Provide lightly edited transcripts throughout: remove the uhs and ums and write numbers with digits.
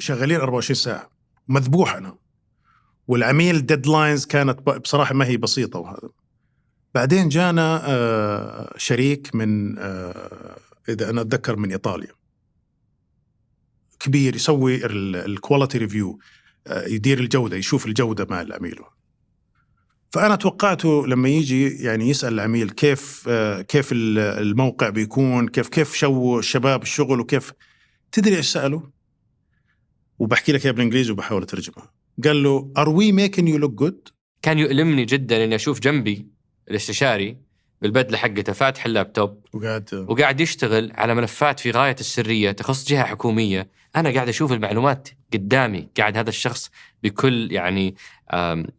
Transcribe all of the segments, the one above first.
شغالين 24 ساعة، مذبوح أنا، والعميل ديدلاينز كانت بصراحة ما هي بسيطة. وهذا بعدين جانا شريك من إذا أنا أتذكر من إيطاليا، كبير، يسوي الكواليتي ريفيو، يدير الجودة، يشوف الجودة مع العميل. فأنا توقعته لما يجي يعني يسأل العميل كيف الموقع بيكون، كيف شو الشباب الشغل، وكيف. تدري إيش سأله؟ وبحكي لك بالإنجليزي وبحاول أترجمها. قال له Are we making you look good؟ كان يؤلمني جدا إني أشوف جنبي الاستشاري بالبدلة حقته فاتح اللابتوب وقاعد يشتغل على ملفات في غاية السرية تخص جهة حكومية. أنا قاعد أشوف المعلومات قدامي، قاعد هذا الشخص بكل يعني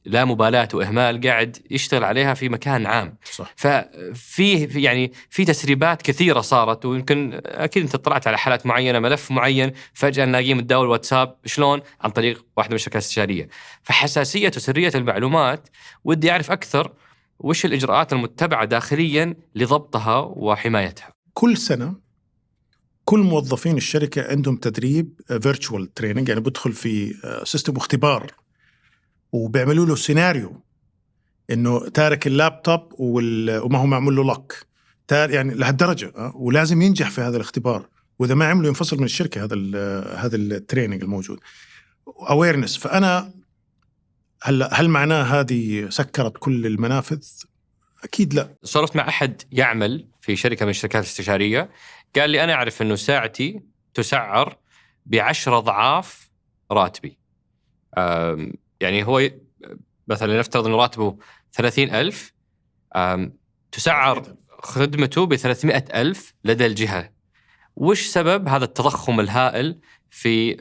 لا مبالاة وإهمال قاعد يشتغل عليها في مكان عام. صح. ففي يعني في تسريبات كثيرة صارت، ويمكن أكيد أنت اطلعت على حالات معينة، ملف معين فجأة نلاقيه متداول واتساب، شلون؟ عن طريق واحدة من الشركات الاستشارية. فحساسية وسرية المعلومات ودي أعرف أكثر وش الإجراءات المتبعة داخليا لضبطها وحمايتها. كل سنة كل موظفين الشركة عندهم تدريب فيرتشوال تريننج، يعني بدخل في سيستم اختبار، وبيعملوا له سيناريو إنه تارك اللابتوب وما هو معمول له لوك، يعني لهالدرجة، ولازم ينجح في هذا الاختبار، وإذا ما عمله ينفصل من الشركة. هذا التريننج الموجود awareness. فأنا هل معناه هذه سكرت كل المنافذ؟ أكيد لا. صرفت مع أحد يعمل في شركة من الشركات الاستشارية، قال لي أنا أعرف أنه ساعتي تسعر ب10 أضعاف راتبي. يعني هو مثلا نفترض أنه راتبه 30,000، تسعر خدمته ب300,000 لدى الجهة. وش سبب هذا التضخم الهائل في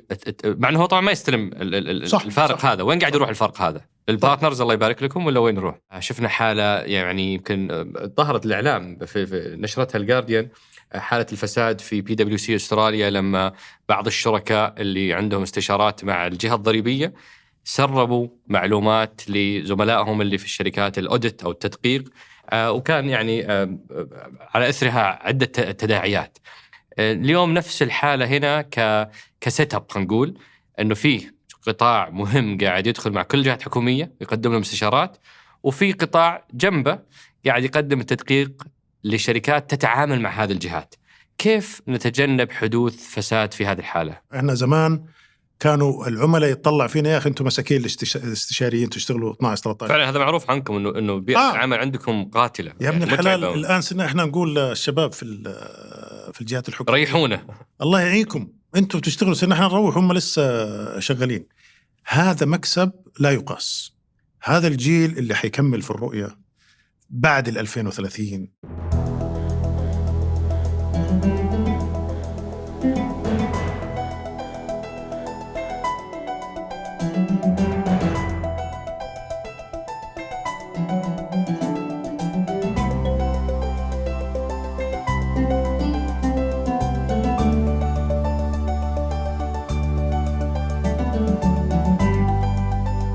مع أنه هو طبعا ما يستلم الفارق صح. هذا وين قاعد يروح الفرق هذا؟ البارتنرز الله يبارك لكم ولا وين نروح؟ شفنا حالة يعني يمكن ظهرت الإعلام في نشرتها الجارديان، حالة الفساد في PwC أستراليا، لما بعض الشركاء اللي عندهم استشارات مع الجهة الضريبية سربوا معلومات لزملائهم اللي في الشركات الأوديت أو التدقيق، وكان يعني على إثرها عدة تداعيات. اليوم نفس الحالة هنا كسيت اب، خلينا نقول أنه فيه قطاع مهم قاعد يدخل مع كل جهة حكومية يقدم لهم استشارات، وفي قطاع جنبه قاعد يقدم التدقيق لشركات تتعامل مع هذه الجهات. كيف نتجنب حدوث فساد في هذه الحالة؟ احنا زمان كانوا العملاء يطلع فينا يا أخي أنتم مساكين الاستشاريين تشتغلوا 12-13. فعلا هذا معروف عنكم إنه بيئة العمل عندكم قاتلة يا ابن الحلال. الآن صرنا إحنا نقول للشباب في الجهات الحكومية ريحونا، الله يعينكم أنتم بتشتغلوا، صرنا إحنا نروح هم لسه شغالين. هذا مكسب لا يقاس. هذا الجيل اللي حيكمل في الرؤية بعد 2030.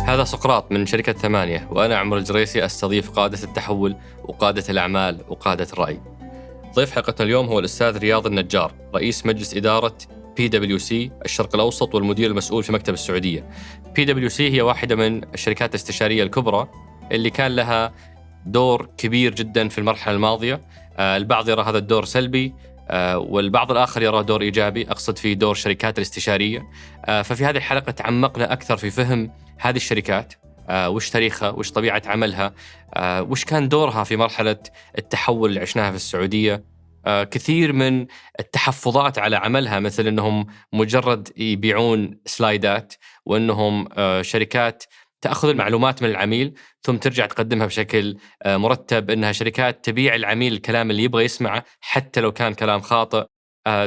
هذا سقراط من شركة 8، وأنا عمر الجريسي أستضيف قادة التحول وقادة الأعمال وقادة الرأي. ضيف حلقتنا اليوم هو الأستاذ رياض النجار، رئيس مجلس إدارة PwC الشرق الأوسط والمدير المسؤول في مكتب السعودية. PwC هي واحدة من الشركات الاستشارية الكبرى اللي كان لها دور كبير جدا في المرحلة الماضية. البعض يرى هذا الدور سلبي، والبعض الآخر يرى دور إيجابي، أقصد في دور شركات الاستشارية. ففي هذه الحلقة تعمقنا أكثر في فهم هذه الشركات، وش تاريخها، وش طبيعة عملها، وش كان دورها في مرحلة التحول اللي عشناها في السعودية. كثير من التحفظات على عملها، مثل أنهم مجرد يبيعون سلايدات، وأنهم شركات تأخذ المعلومات من العميل ثم ترجع تقدمها بشكل مرتب، أنها شركات تبيع العميل الكلام اللي يبغى يسمعه حتى لو كان كلام خاطئ.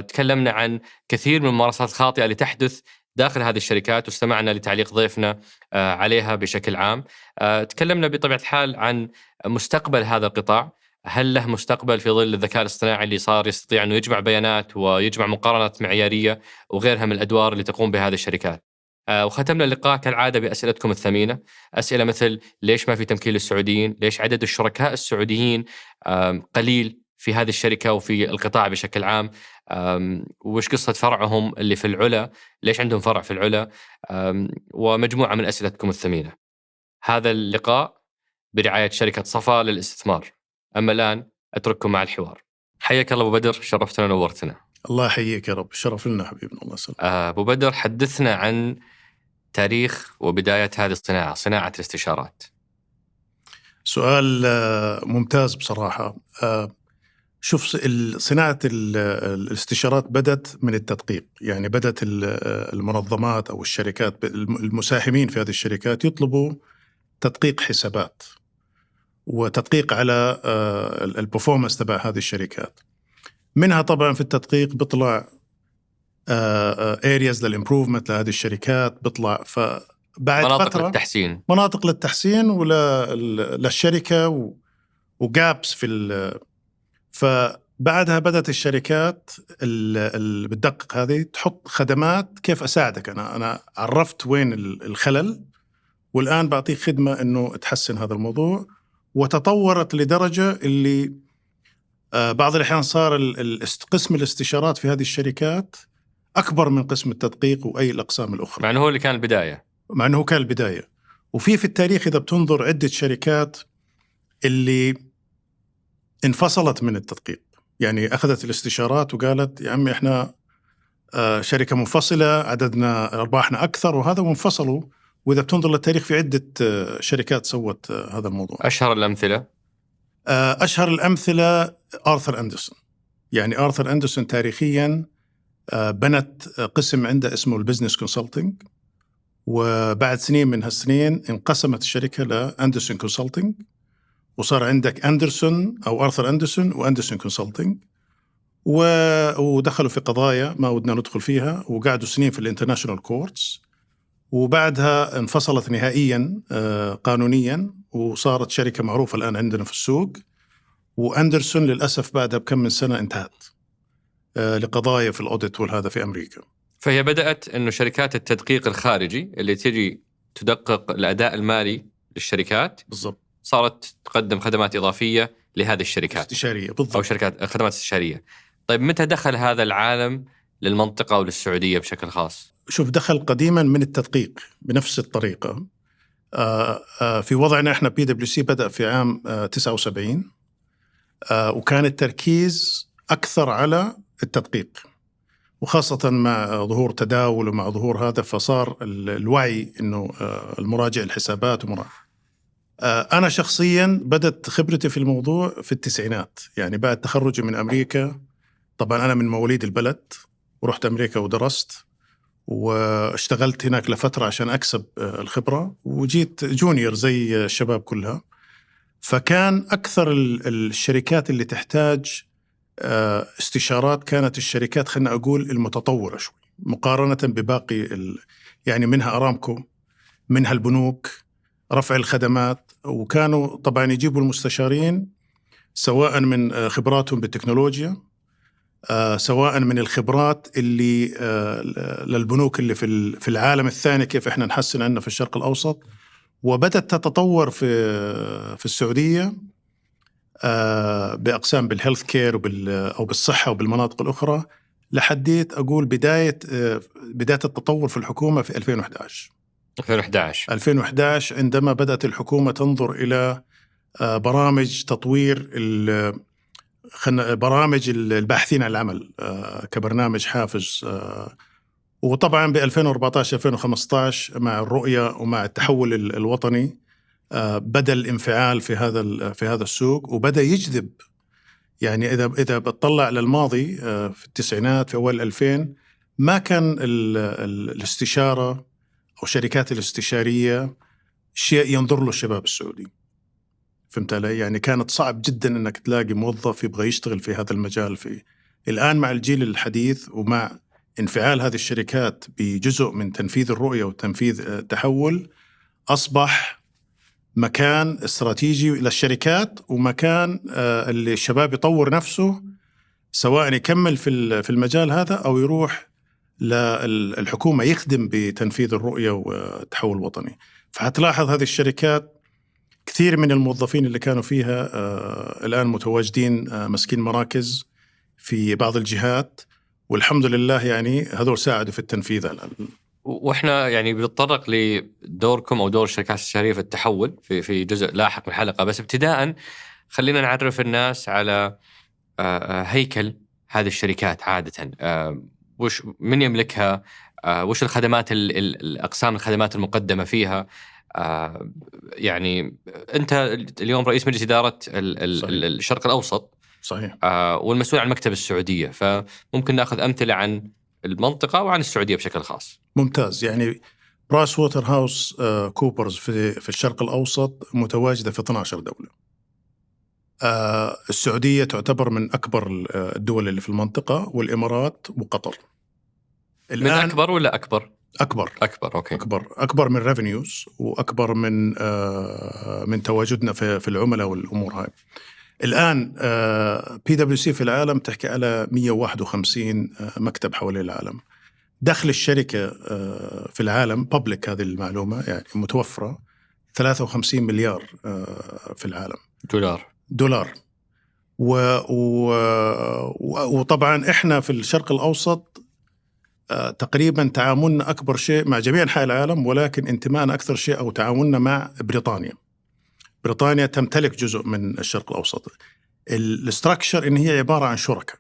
تكلمنا عن كثير من الممارسات الخاطئة اللي تحدث داخل هذه الشركات، واستمعنا لتعليق ضيفنا عليها بشكل عام. تكلمنا بطبيعة الحال عن مستقبل هذا القطاع، هل له مستقبل في ظل الذكاء الاصطناعي اللي صار يستطيع أنه يجمع بيانات ويجمع مقارنات معيارية وغيرها من الأدوار اللي تقوم بهذه الشركات. وختمنا اللقاء كالعادة بأسئلتكم الثمينة، أسئلة مثل ليش ما في تمكين للسعوديين، ليش عدد الشركاء السعوديين قليل في هذه الشركة وفي القطاع بشكل عام؟ وش قصة فرعهم اللي في العلا؟ ليش عندهم فرع في العلا؟ ومجموعة من أسئلتكم الثمينة. هذا اللقاء برعاية شركة صفا للاستثمار. أما الآن أترككم مع الحوار. حياك الله أبو بدر، شرفتنا ونورتنا. الله يحييك يا رب، شرف لنا حبيبنا، الله يسلمك. أبو بدر، حدثنا عن تاريخ وبداية هذه الصناعة، صناعة الاستشارات. سؤال ممتاز بصراحة. شوف، صناعة الاستشارات بدت من التدقيق. يعني بدت المنظمات أو الشركات، المساهمين في هذه الشركات يطلبوا تدقيق حسابات وتدقيق على البرفورمانس تبع هذه الشركات. منها طبعا في التدقيق بيطلع areas للإمبروفمنت لهذه الشركات، بيطلع فبعد مناطق فترة للتحسين، مناطق للتحسين للشركة وجابس فبعدها بدأت الشركات اللي بتدقق هذه تحط خدمات كيف أساعدك. أنا عرفت وين الخلل، والآن بعطيك خدمة إنه تحسن هذا الموضوع. وتطورت لدرجة اللي بعض الأحيان صار قسم الاستشارات في هذه الشركات أكبر من قسم التدقيق وأي الأقسام الأخرى، مع أنه هو اللي كان البداية. مع أنه كان البداية. وفي التاريخ إذا بتنظر عدة شركات اللي انفصلت من التدقيق، يعني أخذت الاستشارات وقالت يا عمي إحنا شركة منفصلة، عددنا أرباحنا أكثر وهذا، وانفصلوا. وإذا بتنظر للتاريخ في عدة شركات سوت هذا الموضوع. أشهر الأمثلة؟ أشهر الأمثلة آرثر أندرسون. يعني آرثر أندرسون تاريخيا بنت قسم عنده اسمه البزنس كونسلتنج، وبعد سنين من هالسنين انقسمت الشركة لأندرسون كونسلتنج، وصار عندك أندرسون أو آرثر أندرسون وأندرسون كونسلتنج، ودخلوا في قضايا ما ودنا ندخل فيها، وقعدوا سنين في الانترناشونال كورتس، وبعدها انفصلت نهائيا قانونيا، وصارت شركة معروفة الآن عندنا في السوق. وأندرسون للأسف بعدها بكم من سنة انتهت لقضايا في الأوديت والهذا في أمريكا. فهي بدأت أنه شركات التدقيق الخارجي اللي تجي تدقق الأداء المالي للشركات بالضبط، صارت تقدم خدمات إضافية لهذه الشركات استشارية بالضبط، أو شركات خدمات استشارية. طيب متى دخل هذا العالم للمنطقة وللسعودية بشكل خاص؟ شوف، دخل قديما من التدقيق بنفس الطريقة. في وضعنا احنا PwC بدأ في عام 79، وكان التركيز أكثر على التدقيق، وخاصة مع ظهور تداول ومع ظهور هذا، فصار الوعي إنه المراجع الحسابات أنا شخصيا بدأت خبرتي في الموضوع في التسعينات، يعني بعد تخرجي من أمريكا. طبعا أنا من مواليد البلد، ورحت أمريكا ودرست واشتغلت هناك لفترة عشان أكسب الخبرة، وجيت جونيور زي الشباب كلها. فكان أكثر الشركات اللي تحتاج استشارات كانت الشركات، خلنا أقول المتطورة شوي مقارنة بباقي يعني منها أرامكو، منها البنوك، رفع الخدمات. وكانوا طبعا يجيبوا المستشارين سواء من خبراتهم بالتكنولوجيا، سواء من الخبرات اللي للبنوك اللي في العالم الثاني، كيف احنا نحسن عندنا في الشرق الأوسط. وبدأت تتطور في السعودية بأقسام بالهيلث كير أو بالصحة وبالمناطق الأخرى، لحديت أقول بداية التطور في الحكومة في 2011 عندما بدأت الحكومة تنظر إلى برامج تطوير برامج الباحثين عن العمل كبرنامج حافز. وطبعا ب 2014-2015 مع الرؤية ومع التحول الوطني بدأ الانفعال في هذا السوق، وبدأ يجذب. يعني إذا بتطلع للماضي في التسعينات في أول 2000 ما كان الاستشارة أو شركات الاستشارية شيء ينظر له الشباب السعودي، فهمت علي؟ يعني كانت صعب جدا أنك تلاقي موظف يبغى يشتغل في هذا المجال. الآن مع الجيل الحديث ومع انفعال هذه الشركات بجزء من تنفيذ الرؤية وتنفيذ التحول، أصبح مكان استراتيجي للشركات، ومكان اللي الشباب يطور نفسه، سواء يكمل في المجال هذا أو يروح للحكومة يخدم بتنفيذ الرؤية والتحول الوطني. فهتلاحظ هذه الشركات كثير من الموظفين اللي كانوا فيها الآن متواجدين ماسكين مراكز في بعض الجهات، والحمد لله يعني هذول ساعدوا في التنفيذ الآن. واحنا يعني بنتطرق لدوركم او دور الشركات الاستشاريه في التحول في جزء لاحق من الحلقه، بس ابتداء خلينا نعرف الناس على هيكل هذه الشركات عاده. وش من يملكها؟ وش الخدمات الاقسام الخدمات المقدمه فيها؟ يعني انت اليوم رئيس مجلس اداره الشرق الاوسط، صحيح، والمسؤول عن المكتب السعوديه، فممكن ناخذ امثله عن المنطقة وعن السعودية بشكل خاص. ممتاز. يعني برايس ووتر هاوس كوبرز في الشرق الأوسط متواجدة في 12 دولة. السعودية تعتبر من أكبر الدول اللي في المنطقة، والإمارات وقطر. من أكبر ولا أكبر؟ أكبر. أوكي. أكبر من ريفينيوز، وأكبر من تواجدنا في العملاء والأمور هاي. الآن PwC في العالم تحكي على 151 مكتب حوالين العالم. دخل الشركة في العالم بابليك، هذه المعلومة يعني متوفرة، 53 مليار في العالم دولار. وطبعا إحنا في الشرق الأوسط تقريبا تعاملنا أكبر شيء مع جميع أنحاء العالم، ولكن انتمائنا أكثر شيء أو تعاوننا مع بريطانيا تمتلك جزء من الشرق الأوسط. الاستراكشر إن هي عبارة عن شركة،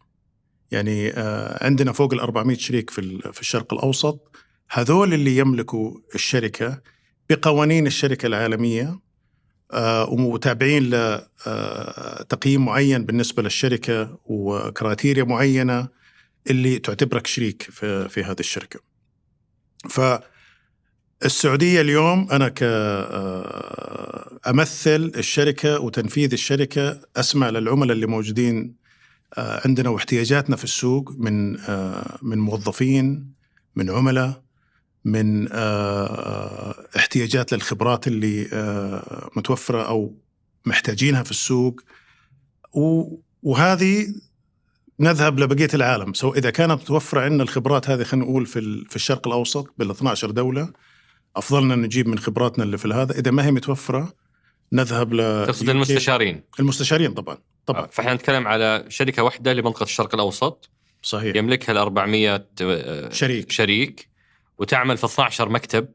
يعني عندنا فوق 400 شريك في الشرق الأوسط. هذول اللي يملكوا الشركة بقوانين الشركة العالمية، ومتابعين لتقييم معين بالنسبة للشركة وكراتيريا معينة اللي تعتبرك شريك في هذه الشركة. فالسعودية اليوم أنا أمثل الشركة وتنفيذ الشركة، أسمع للعملاء اللي موجودين عندنا واحتياجاتنا في السوق من موظفين، من عملاء، من احتياجات للخبرات اللي متوفرة أو محتاجينها في السوق، وهذه نذهب لبقية العالم. سواء إذا كانت متوفرة عندنا الخبرات هذه، خلينا نقول في الشرق الأوسط بال12 دولة، أفضلنا نجيب من خبراتنا اللي في هذا. إذا ما هي متوفرة نذهب تقصد المستشارين طبعا. فإحنا نتكلم على شركة واحدة لمنطقة الشرق الأوسط. صحيح. يملكها 400 شريك وتعمل في 12 مكتب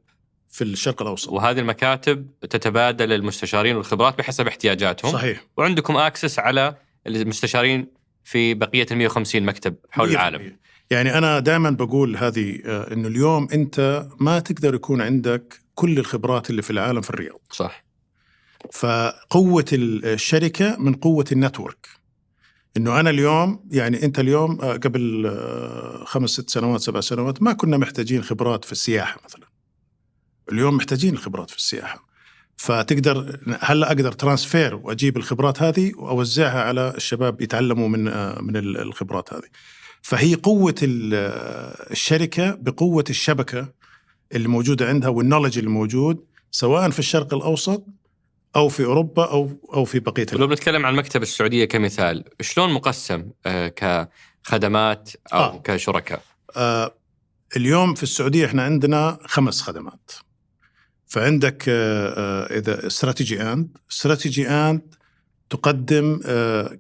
في الشرق الأوسط، وهذه المكاتب تتبادل المستشارين والخبرات بحسب احتياجاتهم. صحيح. وعندكم أكسس على المستشارين في بقية 150 مكتب حول العالم. يعني أنا دائما بقول هذه إنه اليوم أنت ما تقدر يكون عندك كل الخبرات اللي في العالم في الرياض. صح. فقوة الشركة من قوة النتورك. إنه أنا اليوم، يعني أنت اليوم قبل 5-6 سنوات 7 سنوات ما كنا محتاجين خبرات في السياحة مثلا. اليوم محتاجين الخبرات في السياحة، فتقدر هلا أقدر ترانسفير وأجيب الخبرات هذه وأوزعها على الشباب يتعلموا من الخبرات هذه. فهي قوة الشركة بقوة الشبكة اللي موجودة عندها والنولج اللي موجود، سواء في الشرق الأوسط أو في أوروبا أو في بقية لو بنتكلم عن مكتب السعودية كمثال، شلون مقسم كخدمات أو كشركاء؟ اليوم في السعودية إحنا عندنا 5 خدمات. فعندك إذا استراتيجي أند تقدم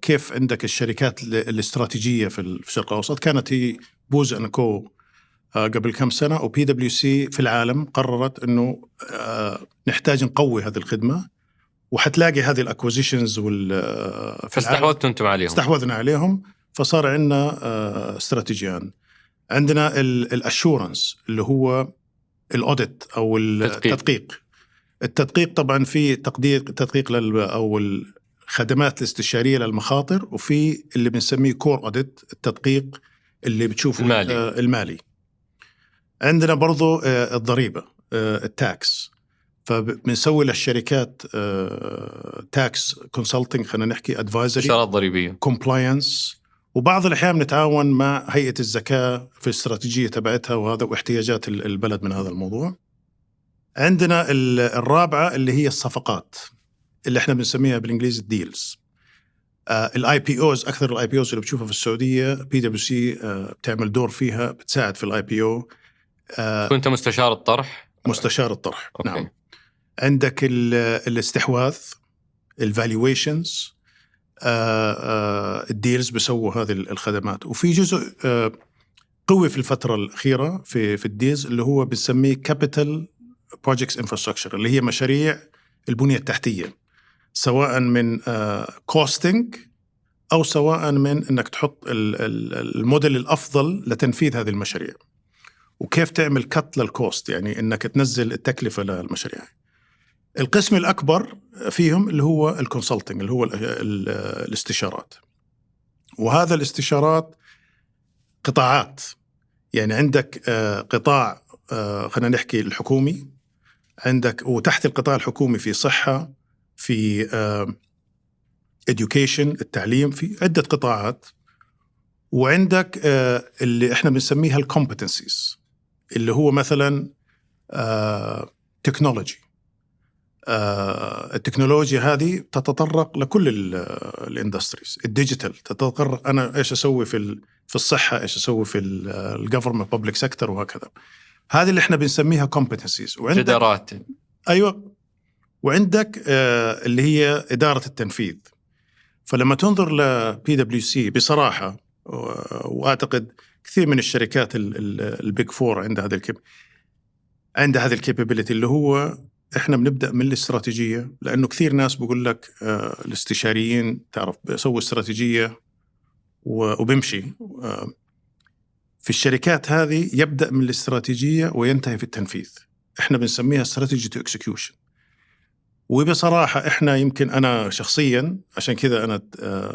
كيف عندك الشركات الاستراتيجية في الشرق الأوسط. كانت هي بوز أند كو قبل كم سنة، وبي دبليو سي في العالم قررت إنه نحتاج نقوي هذه الخدمة، وحتلاقي هذه الأكوزيشنز فاستحوذتوا أنتم عليهم. استحوذنا عليهم، فصار عندنا استراتيجيان. عندنا الأشورنس اللي هو الأوديت أو التدقيق طبعا في تدقيق أو الخدمات الاستشارية للمخاطر، وفي اللي بنسميه كور أوديت، التدقيق اللي بتشوفه المالي. عندنا برضو الضريبة، التاكس، فبنسوي للشركات تاكس كونسلتنج، خلينا نحكي ادفايزري، إشارات ضريبية، كومبلاينس، وبعض الأحيان نتعاون مع هيئة الزكاة في الاستراتيجية تبعتها وهذا واحتياجات البلد من هذا الموضوع. عندنا الرابعة اللي هي الصفقات اللي احنا بنسميها بالإنجليزي الديلز. الاي بي اوز، أكثر الاي بي اوز اللي بتشوفها في السعودية بي دبليو سي بتعمل دور فيها، بتساعد في الاي بي او. كنت مستشار الطرح. أوكي. نعم. عندك الاستحواذ، الفالويشنز، الديلز بيسووا هذه الخدمات. وفي جزء قوي في الفترة الأخيرة في الديلز اللي هو بنسميه كابيتال بروجكتس انفراستراكشر، اللي هي مشاريع البنية التحتية، سواء من كوستنج أو سواء من أنك تحط الموديل الأفضل لتنفيذ هذه المشاريع، وكيف تعمل كت للكوست، يعني أنك تنزل التكلفة للمشاريع. القسم الأكبر فيهم اللي هو الكونسلتنج، اللي هو الاستشارات. وهذا الاستشارات قطاعات، يعني عندك قطاع خلينا نحكي الحكومي، عندك وتحت القطاع الحكومي في صحة، في education التعليم، في عدة قطاعات. وعندك اللي احنا بنسميها الكومبتنسيز، اللي هو مثلا تكنولوجي. التكنولوجيا هذه تتطرق لكل الاندستريز. الديجيتال تتطرق أنا إيش أسوي في الصحة، إيش أسوي في الجفرمنت بابليك سيكتور، وهكذا. هذه اللي إحنا بنسميها competencies. وعندك جدارات. أيوة. وعندك اللي هي إدارة التنفيذ. فلما تنظر PwC بصراحة، وأعتقد كثير من الشركات البيج فور عند هذه الكابابيلتي، اللي هو إحنا بنبدأ من الاستراتيجية. لأنه كثير ناس بيقول لك الاستشاريين تعرف بيسوي استراتيجية وبمشي. في الشركات هذه يبدأ من الاستراتيجية وينتهي في التنفيذ. إحنا بنسميها strategy to execution. وبصراحة إحنا يمكن أنا شخصياً عشان كذا أنا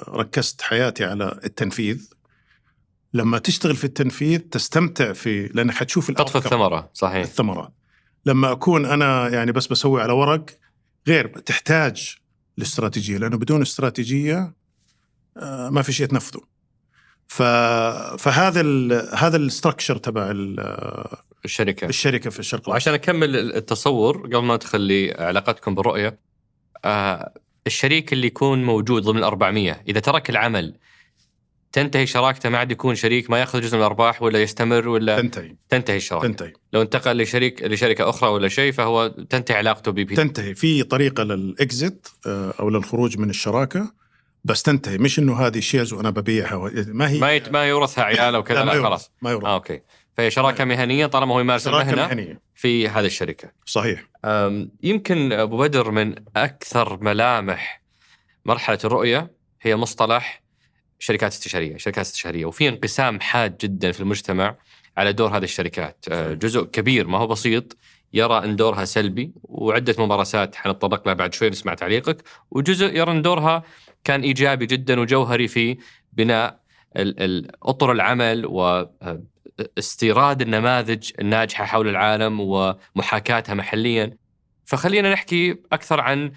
ركزت حياتي على التنفيذ. لما تشتغل في التنفيذ تستمتع لأنك حتشوف تطفى الثمرة. صحيح. الثمرات. لما أكون أنا يعني بس بسوي على ورق، غير تحتاج الاستراتيجية، لأنه بدون استراتيجية ما في شيء تنفذه. فهذا الستركشر تبع الشركة في الشرق الأوسط. وعشان أكمل التصور قبل ما أدخل لعلاقتكم بالرؤية، الشريك اللي يكون موجود ضمن 400 إذا ترك العمل تنتهي شراكته، ما عاد يكون شريك، ما يأخذ جزء من الأرباح، ولا يستمر، ولا تنتهي الشراكة. لو انتقل لشركة أخرى ولا شيء فهو تنتهي علاقته تنتهي في طريقة للإكزيت أو للخروج من الشراكة، بس تنتهي. مش إنه هذه شيرز وأنا ببيعها، ما يورثها عياله وكذا. لا خلاص ما يورث. أوكي. فهي شراكة مهنية طالما هو يمارس المهنة في هذه الشركة. صحيح. يمكن أبو بدر من أكثر ملامح مرحلة الرؤية هي مصطلح شركات استشارية. وفي انقسام حاد جدا في المجتمع على دور هذه الشركات. جزء كبير ما هو بسيط يرى أن دورها سلبي، وعدة ممارسات حنتطرق لها بعد شوي نسمع تعليقك. وجزء يرى أن دورها كان إيجابي جدا وجوهري في بناء أطر العمل واستيراد النماذج الناجحة حول العالم ومحاكاتها محليا. فخلينا نحكي أكثر عن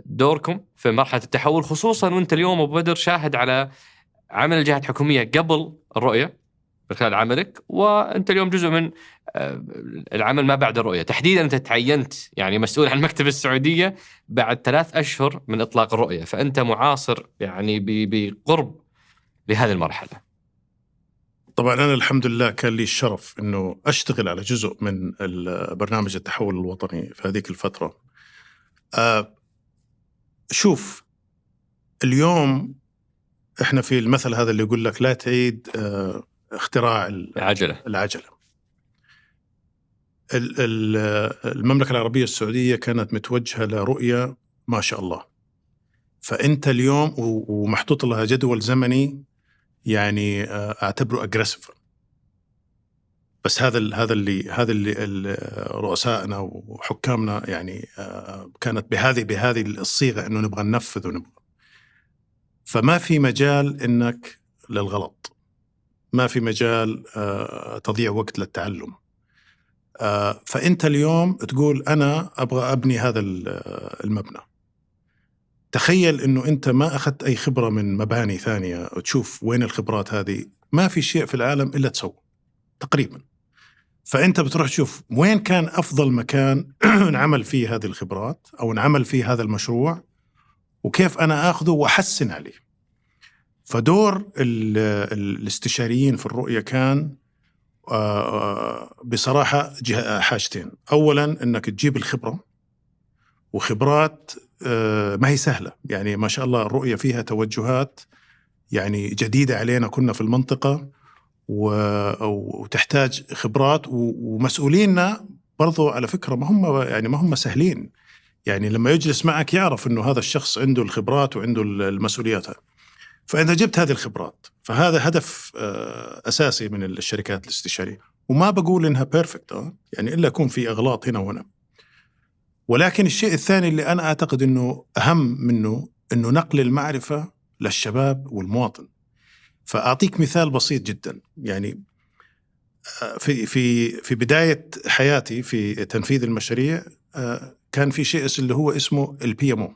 دوركم في مرحلة التحول، خصوصا وانت اليوم أبو بدر شاهد على عمل الجهات الحكومية قبل الرؤية من خلال عملك، وانت اليوم جزء من العمل ما بعد الرؤية. تحديدا انت تعينت يعني مسؤول عن مكتب السعودية بعد 3 أشهر من إطلاق الرؤية، فأنت معاصر يعني بقرب لهذه المرحلة. طبعا أنا الحمد لله كان لي الشرف أنه أشتغل على جزء من برنامج التحول الوطني في هذه الفترة. شوف اليوم احنا في المثل هذا اللي يقول لك لا تعيد اختراع العجلة. المملكة العربية السعودية كانت متوجهة لرؤية ما شاء الله. فأنت اليوم ومحطوط لها جدول زمني يعني اعتبره أجريسيف. بس هذا اللي رؤسائنا وحكامنا يعني كانت بهذه الصيغة إنه نبغى ننفذ ونبغى. فما في مجال إنك للغلط، ما في مجال تضيع وقت للتعلم. فأنت اليوم تقول أنا أبغى أبني هذا المبنى. تخيل إنه أنت ما أخذت أي خبرة من مباني ثانية وتشوف وين الخبرات هذه. ما في شيء في العالم إلا تسوي تقريبا. فأنت بتروح تشوف وين كان أفضل مكان نعمل فيه هذه الخبرات أو نعمل فيه هذا المشروع، وكيف أنا أخذه وأحسن عليه. فدور الاستشاريين في الرؤية كان بصراحة حاجتين. أولا أنك تجيب الخبرة، وخبرات ما هي سهلة، يعني ما شاء الله الرؤية فيها توجهات يعني جديدة علينا كنا في المنطقة، وتحتاج خبرات، ومسؤوليننا برضو على فكرة ما هم سهلين. يعني لما يجلس معك يعرف إنه هذا الشخص عنده الخبرات وعنده المسؤوليات، فأنت جبت هذه الخبرات، فهذا هدف أساسي من الشركات الاستشارية. وما بقول إنها بيرفكت يعني إلا يكون في أغلاط هنا وهنا، ولكن الشيء الثاني اللي أنا أعتقد إنه أهم منه إنه نقل المعرفة للشباب والمواطن. فأعطيك مثال بسيط جدا. يعني في بداية حياتي في تنفيذ المشاريع كان في شيء اللي هو اسمه الPMO،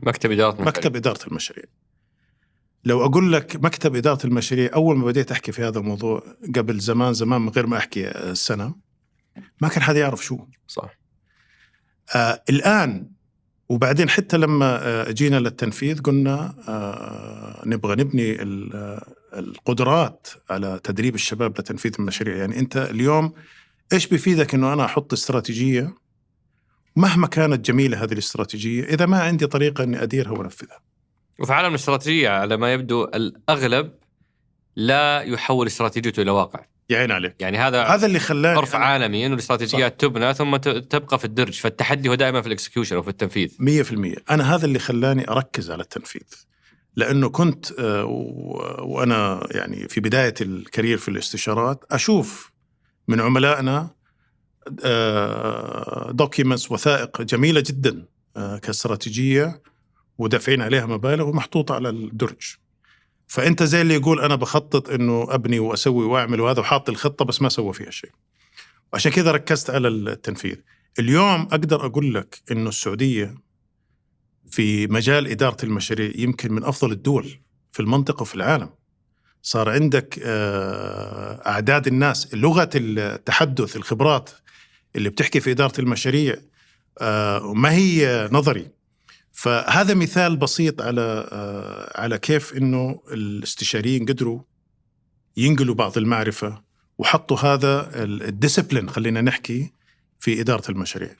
مكتب إدارة المشاريع. لو أقول لك مكتب إدارة المشاريع، أول ما بديت أحكي في هذا الموضوع قبل زمان من غير ما أحكي السنة، ما كان حد يعرف شو صح. الآن وبعدين حتى لما جينا للتنفيذ قلنا نبغى نبني القدرات على تدريب الشباب لتنفيذ المشاريع. يعني أنت اليوم إيش بيفيدك إنه أنا أحط استراتيجية مهما كانت جميلة هذه الاستراتيجية إذا ما عندي طريقة إني أديرها ونفذها؟ وفي عالم الاستراتيجية على ما يبدو الأغلب لا يحول استراتيجيته إلى واقع. يعين عليك. يعني هذا اللي خلاني عرف عالمي إنه الاستراتيجيات تبنى ثم تبقى في الدرج، فالتحدي هو دائما في الإكسكيوشن أو في التنفيذ. 100%. أنا هذا اللي خلاني أركز على التنفيذ، لأنه كنت وأنا يعني في بداية الكارير في الاستشارات أشوف من عملائنا دوكيمنتس، وثائق جميلة جدا كاستراتيجية ودافعين عليها مبالغ ومحطوطة على الدرج. فأنت زي اللي يقول أنا بخطط إنه أبني وأسوي وأعمل وهذا، وحاط الخطة بس ما سوى فيها شيء. وعشان كذا ركزت على التنفيذ. اليوم أقدر أقول لك إنه السعودية في مجال إدارة المشاريع يمكن من أفضل الدول في المنطقة وفي العالم. صار عندك أعداد الناس، لغة التحدث، الخبرات اللي بتحكي في إدارة المشاريع ما هي نظري. فهذا مثال بسيط على كيف إنه الاستشاريين قدروا ينقلوا بعض المعرفة وحطوا هذا الديسيبلين، خلينا نحكي، في إدارة المشاريع.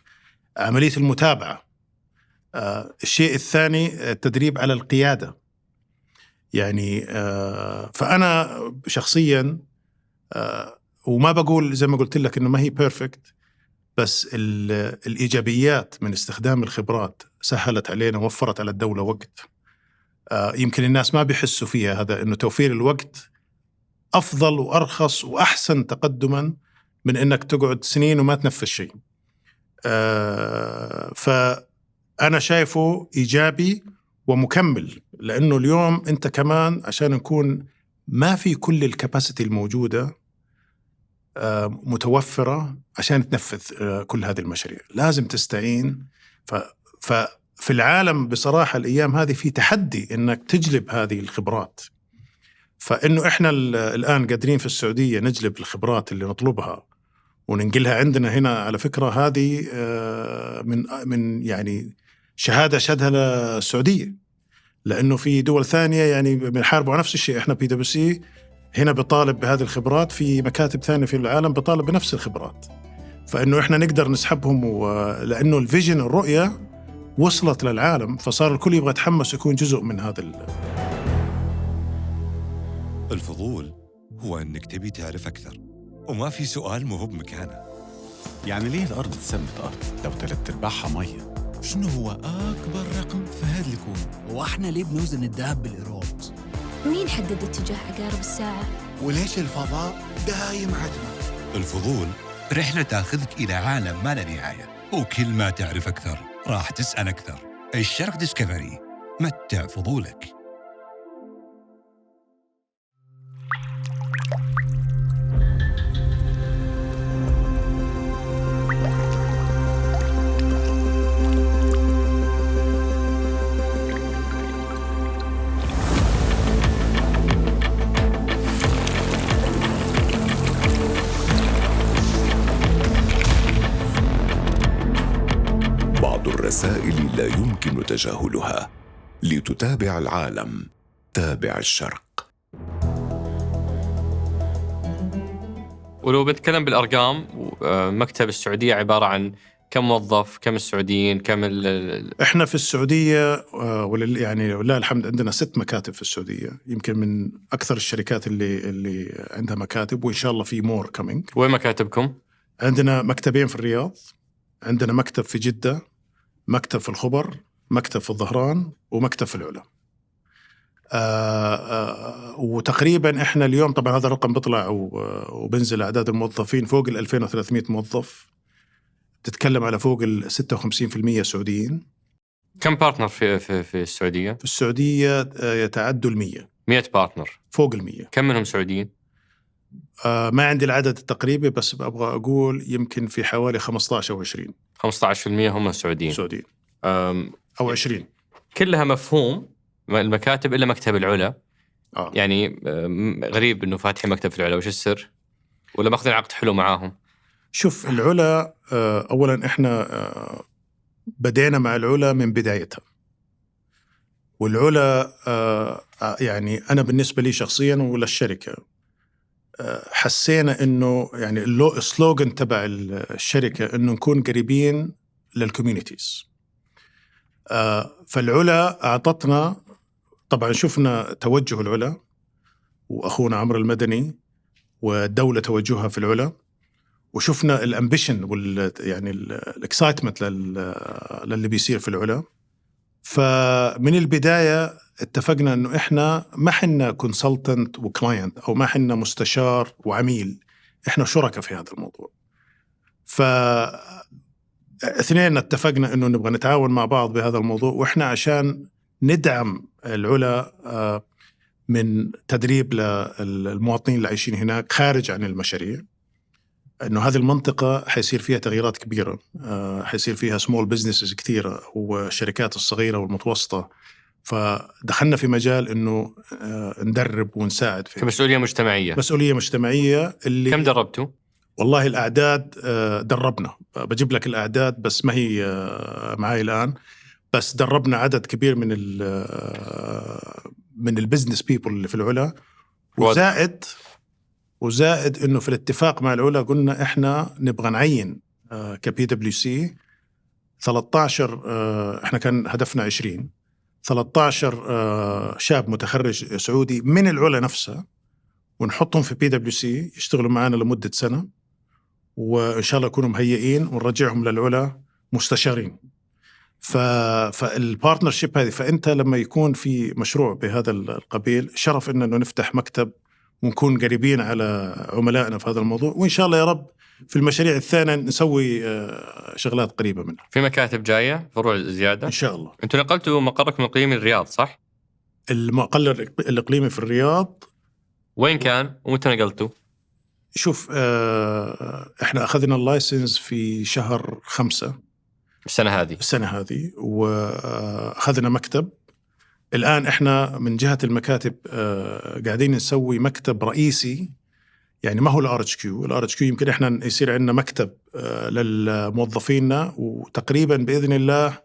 عملية المتابعة. الشيء الثاني التدريب على القيادة. يعني فأنا شخصيا وما بقول زي ما قلت لك إنه ما هي بيرفكت، بس الإيجابيات من استخدام الخبرات سهلت علينا، وفرت على الدولة وقت يمكن الناس ما بيحسوا فيها. هذا إنه توفير الوقت أفضل وأرخص وأحسن تقدما من إنك تقعد سنين وما تنفذ شيء. فأنا شايفه إيجابي ومكمل، لأنه اليوم أنت كمان عشان نكون ما في كل الكاباسيتي الموجودة متوفرة عشان تنفذ كل هذه المشاريع، لازم تستعين. ففي العالم بصراحة الأيام هذه في تحدي إنك تجلب هذه الخبرات. فإنه إحنا الآن قادرين في السعودية نجلب الخبرات اللي نطلبها وننقلها عندنا هنا. على فكرة هذه من يعني شهادة شهدها للسعودية، لأنه في دول ثانية يعني بنحاربوا على نفس الشيء. إحنا PwC هنا بطالب بهذه الخبرات، في مكاتب ثانية في العالم بطالب بنفس الخبرات. فإنه إحنا نقدر نسحبهم، لأنه الفيجن، الرؤية وصلت للعالم، فصار الكل يبغى يتحمس يكون جزء من هذا الفضول هو أنك تبي تعرف أكثر، وما في سؤال مو بمكانه. يعني ليه الأرض تسمت أرض لو 3/4 مية؟ شنو هو أكبر رقم في هذا الكون؟ وإحنا ليه بنوزن الذهب بالإيراد؟ مين حدد اتجاه عقارب الساعة؟ وليش الفضاء دايم عتمة؟ الفضول رحلة تاخذك إلى عالم ما له نهاية، وكل ما تعرف أكثر راح تسأل أكثر. الشرق ديسكفري، متع فضولك. الرسائل لا يمكن تجاهلها. لتتابع العالم، تابع الشرق. ولو بنتكلم بالأرقام، مكتب السعودية عبارة عن كم موظف؟ كم السعوديين؟ كم احنا في السعوديه يعني ولله الحمد عندنا 6 مكاتب في السعوديه، يمكن من اكثر الشركات اللي عندها مكاتب، وان شاء الله في مور كامينج. وين مكاتبكم؟ عندنا مكتبين في الرياض، عندنا مكتب في جده، مكتب في الخبر، مكتب في الظهران، ومكتب في العلا. وتقريبا احنا اليوم طبعا هذا الرقم بيطلع وبنزل اعداد الموظفين فوق 2300 موظف، تتكلم على فوق 56% سعوديين. كم بارتنر في السعودية؟ في السعودية يتعدوا 100 بارتنر، فوق 100. كم منهم سعوديين؟ ما عندي العدد التقريبي، بس أبغى أقول يمكن في حوالي 15 أو 20. 15% هم السعوديين أو 20. كلها مفهوم المكاتب إلا مكتب العلا. يعني غريب إنه فاتحين مكتب في العلا، وش السر؟ ولا ماخذين عقد حلو معاهم؟ شوف العلا، أولا إحنا بدينا مع العلا من بدايتها، والعلا يعني أنا بالنسبة لي شخصيا وللشركة حسينا إنه يعني السلوغن تبع الشركة إنه نكون قريبين للكوميونيتيز. فالعلا أعطتنا، طبعا شفنا توجه العلا وأخونا عمرو المدني والدولة توجهها في العلا، وشفنا الامبيشن يعني الاكسايتمنت للي بيصير في العلا. فمن البداية اتفقنا انه احنا ما حنا كونسلتنت وكلاينت، او ما حنا مستشار وعميل، احنا شركاء في هذا الموضوع. اثنين اتفقنا انه نبغى نتعاون مع بعض بهذا الموضوع، واحنا عشان ندعم العلا من تدريب للمواطنين اللي عايشين هناك خارج عن المشاريع، انه هذه المنطقة حيصير فيها تغييرات كبيرة، حيصير فيها سمول بزنسز كثيرة والشركات الصغيرة والمتوسطة. فدخلنا في مجال انه ندرب ونساعد في مسؤولية مجتمعية. اللي كم دربتوا؟ والله الأعداد دربنا، بجيب لك الأعداد بس ما هي معي الآن، بس دربنا عدد كبير من البزنس بيبل اللي في العلا. وزائد انه في الاتفاق مع العلا قلنا احنا نبغى نعين كبي دبليو سي 13 احنا كان هدفنا 20 13 شاب متخرج سعودي من العلا نفسها، ونحطهم في بي دبليو سي يشتغلوا معنا لمدة سنة، وإن شاء الله يكونوا مهيئين ونرجعهم للعلا مستشارين. فالبارتنرشيب هذه، فأنت لما يكون في مشروع بهذا القبيل شرف إنه نفتح مكتب ونكون قريبين على عملائنا في هذا الموضوع، وإن شاء الله يا رب في المشاريع الثانية نسوي شغلات قريبة منها. في مكاتب جاية، فروع زيادة إن شاء الله. أنتوا نقلتوا مقركم الإقليمي الرياض صح؟ المقر الإقليمي في الرياض. وين كان ومتى نقلتوا؟ شوف إحنا أخذنا اللايسنس في شهر 5 السنة هذه وأخذنا مكتب. الآن إحنا من جهة المكاتب قاعدين نسوي مكتب رئيسي، يعني ما هو الRHQ يمكن إحنا يصير عندنا مكتب للموظفيننا، وتقريبا بإذن الله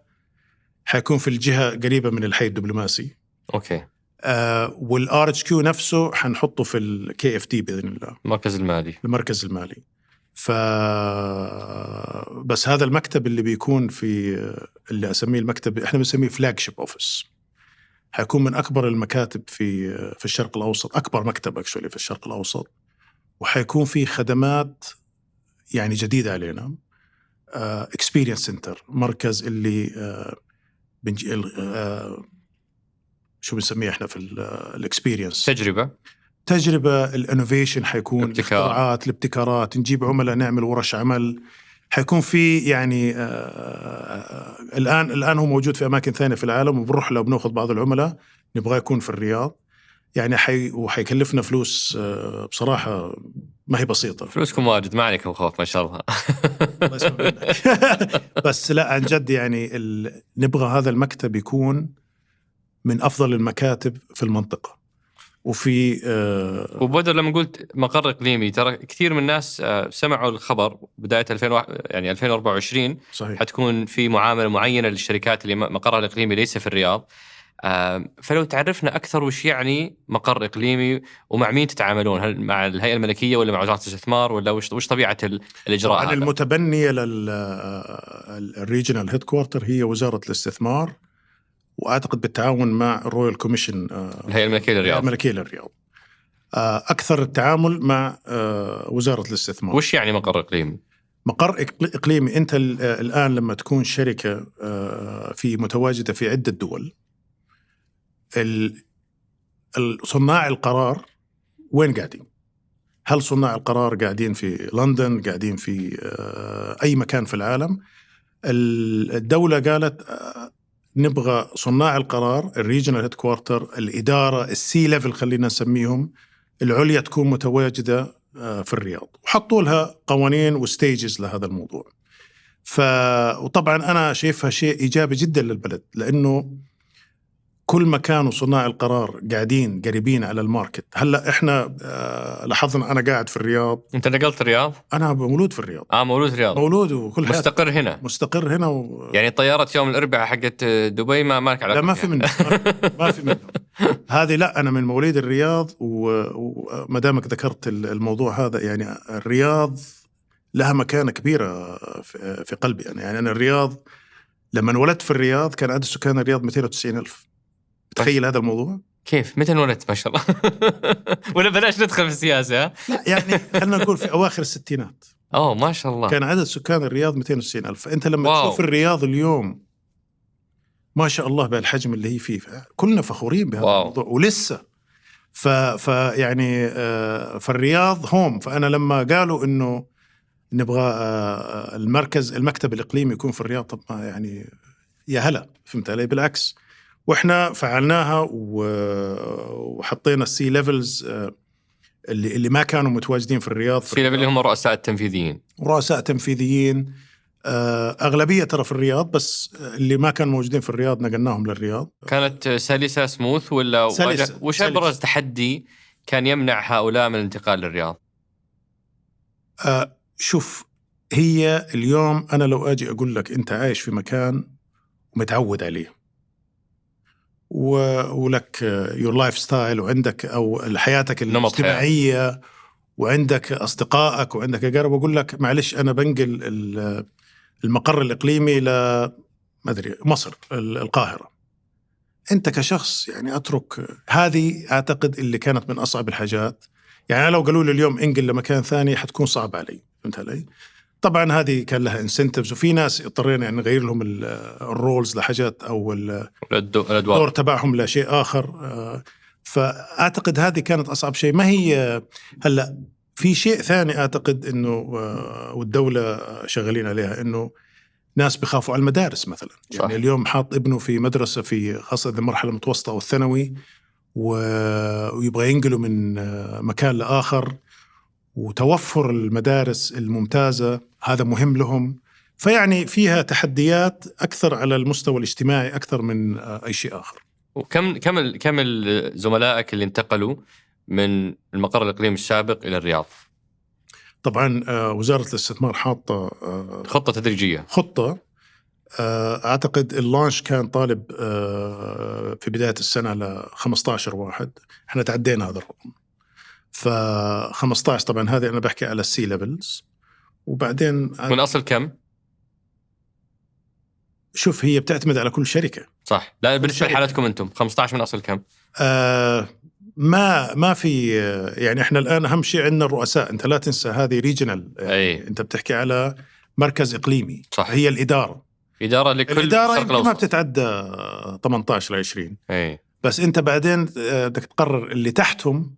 حيكون في الجهة قريبة من الحي الدبلوماسي. أوكي. والRHQ نفسه حنحطه في KFD بإذن الله، المركز المالي. بس هذا المكتب اللي بيكون في اللي أسميه المكتب إحنا بنسميه فلاجشيب أوفيس، حيكون من أكبر المكاتب في الشرق الأوسط، أكبر مكتب أكشولي في الشرق الأوسط، وحيكون فيه خدمات يعني جديدة علينا. Experience Center، مركز اللي شو بنسميه إحنا في الإكسبيرينس، تجربة الانوفيشن، حيكون الابتكارات، نجيب عملاء، نعمل ورش عمل. حيكون في يعني الآن هو موجود في أماكن ثانية في العالم، وبنروح له بناخذ بعض العملاء، نبغى يكون في الرياض. يعني وحيكلفنا فلوس بصراحة ما هي بسيطة. فلوسكم واجد، ما عليك خوف ما شاء الله. بس لا عن جد يعني نبغى هذا المكتب يكون من أفضل المكاتب في المنطقة. وفي وبدر لما قلت مقر إقليمي، ترى كثير من الناس سمعوا الخبر بداية 2024 صحيح. حتكون في معاملة معينة للشركات اللي مقرها الإقليمي ليس في الرياض. فلو تعرفنا أكثر وش يعني مقر إقليمي ومع مين تتعاملون؟ هل مع الهيئة الملكية ولا مع وزارة الاستثمار ولا وش طبيعة الإجراء طبعا هذا؟ المتبنية للريجنال هيدكوارتر هي وزارة الاستثمار، وأعتقد بالتعاون مع الرويال كوميشن الهيئة الملكية للرياض. أكثر التعامل مع وزارة الاستثمار. وش يعني مقر إقليمي؟ مقر إقليمي، أنت الآن لما تكون شركة في متواجدة في عدة دول، صناع القرار وين قاعدين؟ هل صناع القرار قاعدين في لندن، قاعدين في أي مكان في العالم؟ الدولة قالت نبغى صناع القرار الريجنال هيدكوارتر، الإدارة السي ليفل خلينا نسميهم العليا تكون متواجدة في الرياض، وحطوا لها قوانين وستيجز لهذا الموضوع. وطبعا أنا شايفها شيء إيجابي جدا للبلد، لأنه كل ما كانوا صناع القرار قاعدين قريبين على الماركت. هلا احنا لاحظنا، انا قاعد في الرياض. انت نقلت الرياض؟ انا مولود في الرياض. مولود الرياض. مولود وكل حياتي مستقر هنا. مستقر هنا يعني طيارة يوم الأربعاء حقت دبي ما لك علاقة؟ لا ما في منه ما في منه هذه لا، انا من مواليد الرياض، وما دامك ذكرت الموضوع هذا، يعني الرياض لها مكانة كبيرة في قلبي أنا. يعني أنا الرياض لما انولدت في الرياض كان عدد سكان الرياض 290,000. تخيل هذا الموضوع كيف؟ متى انولدت؟ ما شاء الله. ولا بلاش ندخل في السياسة. لا يعني خلنا نقول في أواخر الستينات. ما شاء الله. كان عدد سكان الرياض 290,000. أنت لما واو. تشوف الرياض اليوم ما شاء الله بهالحجم اللي هي فيه، كلنا فخورين بهذا الموضوع ولسه. يعني فالرياض هوم. فأنا لما قالوا إنه نبغى المكتب الإقليمي يكون في الرياض، طب ما يعني يا هلا، فهمت علي؟ بالعكس، وإحنا فعلناها وحطينا السي ليفلز اللي ما كانوا متواجدين في الرياض. السي ليفل اللي هم رؤساء التنفيذيين. رؤساء تنفيذيين أغلبية ترى في الرياض، بس اللي ما كانوا موجودين في الرياض نقلناهم للرياض. كانت سلسة سموث ولا وش أبرز تحدي كان يمنع هؤلاء من الانتقال للرياض؟ شوف، هي اليوم أنا لو أجي أقول لك أنت عايش في مكان ومتعود عليه ولك يور لايف ستايل، وعندك أو حياتك الاجتماعية، وعندك أصدقائك وعندك أقارب، وأقول لك معلش أنا بنقل المقر الإقليمي ما أدري مصر، القاهرة. أنت كشخص يعني أترك هذه. أعتقد اللي كانت من أصعب الحاجات. يعني لو قالوا لي اليوم انقل لمكان ثاني حتكون صعب علي، فهمت علي؟ طبعا هذه كان لها انسنتيفز، وفي ناس اضطرينا يعني نغير لهم الرولز لحاجات أو الدور تبعهم لشيء آخر. فأعتقد هذه كانت أصعب شيء. ما هي هلأ في شيء ثاني أعتقد إنه والدولة شغالين عليها، إنه ناس بيخافوا على المدارس مثلا. يعني اليوم حاط ابنه في مدرسة في خاصة المرحلة المتوسطة والثانوي، ويبغى ينقلوا من مكان لآخر، وتوفر المدارس الممتازة هذا مهم لهم. فيعني فيها تحديات أكثر على المستوى الاجتماعي أكثر من أي شيء آخر. وكم زملائك اللي انتقلوا من المقر الإقليمي السابق إلى الرياض؟ طبعا وزارة الاستثمار حاطة خطة تدريجية. أعتقد اللانش كان طالب في بداية السنة ل 15 واحد. احنا تعدينا هذا الرقم. ف15 طبعا هذه أنا بحكي على السي ليفلز. وبعدين من أصل كم؟ شوف، هي بتعتمد على كل شركة. صح. لا بالنسبة لحالتكم أنتم 15 من أصل كم؟ ما في. يعني احنا الآن أهم شيء عندنا الرؤساء. أنت لا تنسى هذه ريجنال. يعني أنت بتحكي على مركز إقليمي. صح. هي الإدارة لكل الإدارة ما بتتعدى 18 ل 20. بس أنت بعدين بدك تقرر اللي تحتهم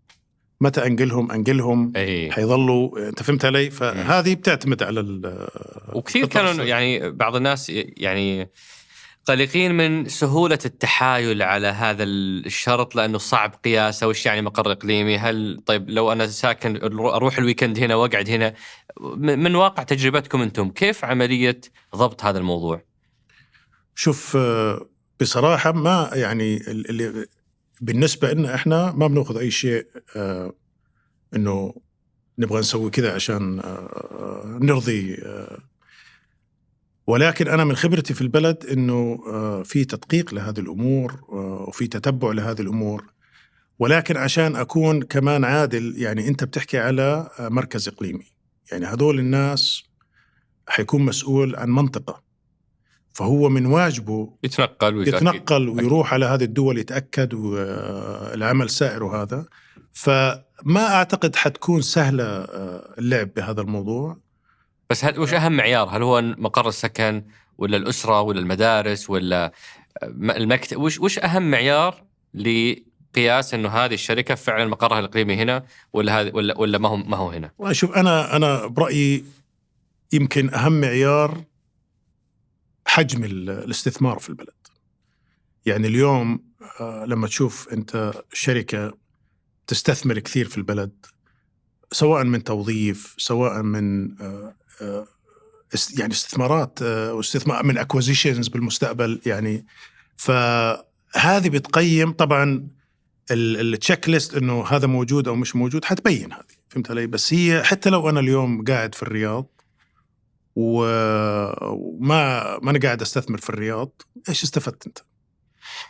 متى أنقلهم حيظلوا. أنت فهمت علي؟ فهذه بتعتمد على وكثير كانوا يعني بعض الناس يعني قلقين من سهولة التحايل على هذا الشرط، لأنه صعب قياسه. وش يعني مقر إقليمي؟ هل طيب لو أنا ساكن أروح الويكند هنا وأقعد هنا؟ من واقع تجربتكم أنتم كيف عملية ضبط هذا الموضوع؟ شوف، بصراحة ما يعني اللي بالنسبة لنا إحنا ما بنأخذ أي شيء إنه نبغى نسوي كذا عشان نرضي ولكن أنا من خبرتي في البلد أنه في تدقيق لهذه الأمور وفي تتبع لهذه الأمور. ولكن عشان أكون كمان عادل، يعني أنت بتحكي على مركز إقليمي، يعني هذول الناس حيكون مسؤول عن منطقة، فهو من واجبه يتنقل ويروح على هذه الدول يتأكد والعمل سائر وهذا. فما أعتقد حتكون سهلة اللعب بهذا الموضوع. بس وش أهم معيار؟ هل هو مقر السكن ولا الأسرة ولا المدارس ولا المكتب؟ وش أهم معيار لقياس إنه هذه الشركة فعلا مقرها الإقليمي هنا ولا هذا ولا ما هو هنا؟ شوف، أنا برأيي يمكن أهم معيار حجم الاستثمار في البلد. يعني اليوم لما تشوف أنت شركة تستثمر كثير في البلد، سواء من توظيف، سواء من يعني استثمارات واستثمار من acquisitions بالمستقبل، يعني فهذه بتقيم طبعا التشيك ليست إنه هذا موجود أو مش موجود، حتبين هذه. فهمت علي؟ بس هي حتى لو أنا اليوم قاعد في الرياض وما أنا قاعد أستثمر في الرياض، إيش استفدت أنت؟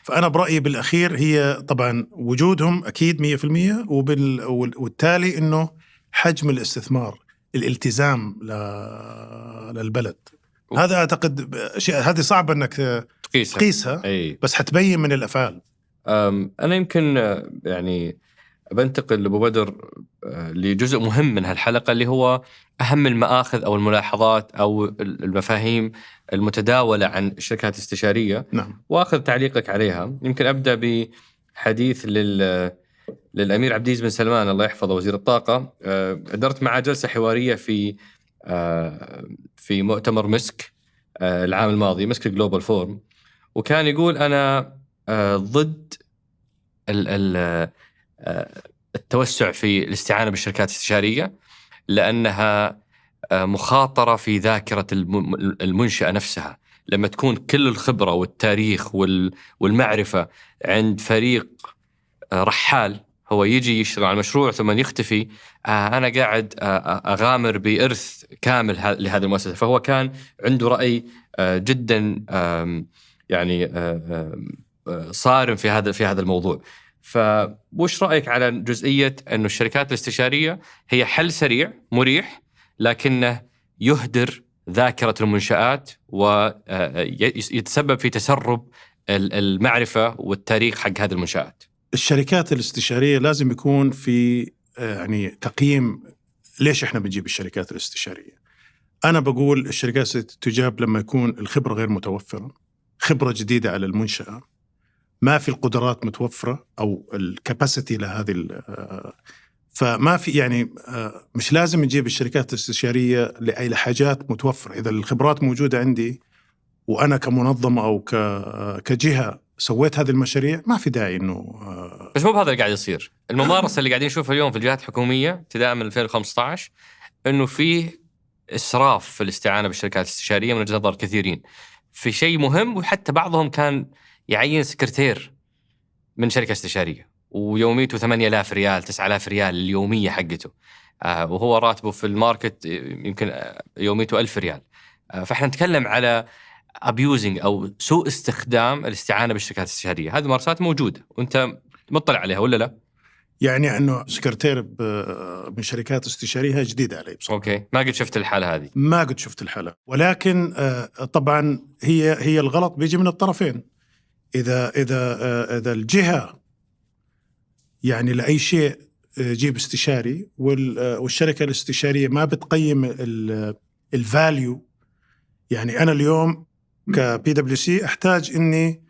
فأنا برأيي بالأخير هي طبعا وجودهم أكيد 100%، والتالي إنه حجم الاستثمار، الالتزام للبلد. هذا أعتقد شيء هذه صعب أنك تقيسها. بس حتبين من الأفعال. أنا يمكن يعني بنتقل لأبو بدر لجزء مهم من هالحلقة، اللي هو أهم المآخذ أو الملاحظات أو المفاهيم المتداولة عن الشركات الاستشارية. نعم. وأخذ تعليقك عليها. يمكن أبدأ بحديث للأمير عبد العزيز بن سلمان الله يحفظه وزير الطاقة. أدرت معه جلسة حوارية في مؤتمر مسك العام الماضي، مسك جلوبال فورم، وكان يقول أنا ضد التوسع في الاستعانة بالشركات الاستشارية، لأنها مخاطرة في ذاكرة المنشأة نفسها. لما تكون كل الخبرة والتاريخ والمعرفة عند فريق رحال هو يجي يشتغل على المشروع ثم يختفي، أنا قاعد أغامر بإرث كامل لهذه المؤسسة. فهو كان عنده رأي جدا يعني صارم في هذا الموضوع. فوش رأيك على جزئية أنه الشركات الاستشارية هي حل سريع مريح لكنه يهدر ذاكرة المنشآت ويتسبب في تسرب المعرفة والتاريخ حق هذه المنشآت؟ الشركات الاستشارية لازم يكون في يعني تقييم ليش احنا بنجيب الشركات الاستشارية. أنا بقول الشركات تجاب لما يكون الخبرة غير متوفرة، خبرة جديدة على المنشأة، ما في القدرات متوفرة أو الكاباسيتي لهذه فما في يعني مش لازم نجيب الشركات الاستشارية لأي حاجات متوفرة. إذا الخبرات موجودة عندي وأنا كمنظمة أو كجهة سويت هذه المشاريع، ما في داعي إنه بس مو بهذا اللي قاعد يصير. الممارسة اللي قاعدين نشوفها اليوم في الجهات الحكومية ابتداء من 2015 إنه فيه إسراف في الاستعانة بالشركات الاستشارية من وجهة نظر كثيرين في شيء مهم، وحتى بعضهم كان يعين سكرتير من شركة استشارية ويوميته 8,000 ريال 9,000 ريال اليومية حقته، وهو راتبه في الماركت يمكن يوميته 1,000 ريال. فإحنا نتكلم على abusing أو سوء استخدام الاستعانة بالشركات الاستشارية. هذه ممارسات موجودة وأنت مطلع عليها ولا لا؟ يعني أنه سكرتير من شركات استشارية جديدة علي بصراحة. أوكي، ما قد شفت الحالة هذه. ما قد شفت الحالة، ولكن طبعا هي الغلط بيجي من الطرفين. إذا الجهة يعني لأي شيء جيب استشاري والشركة الاستشارية ما بتقيم الفاليو. يعني أنا اليوم كPwC أحتاج إني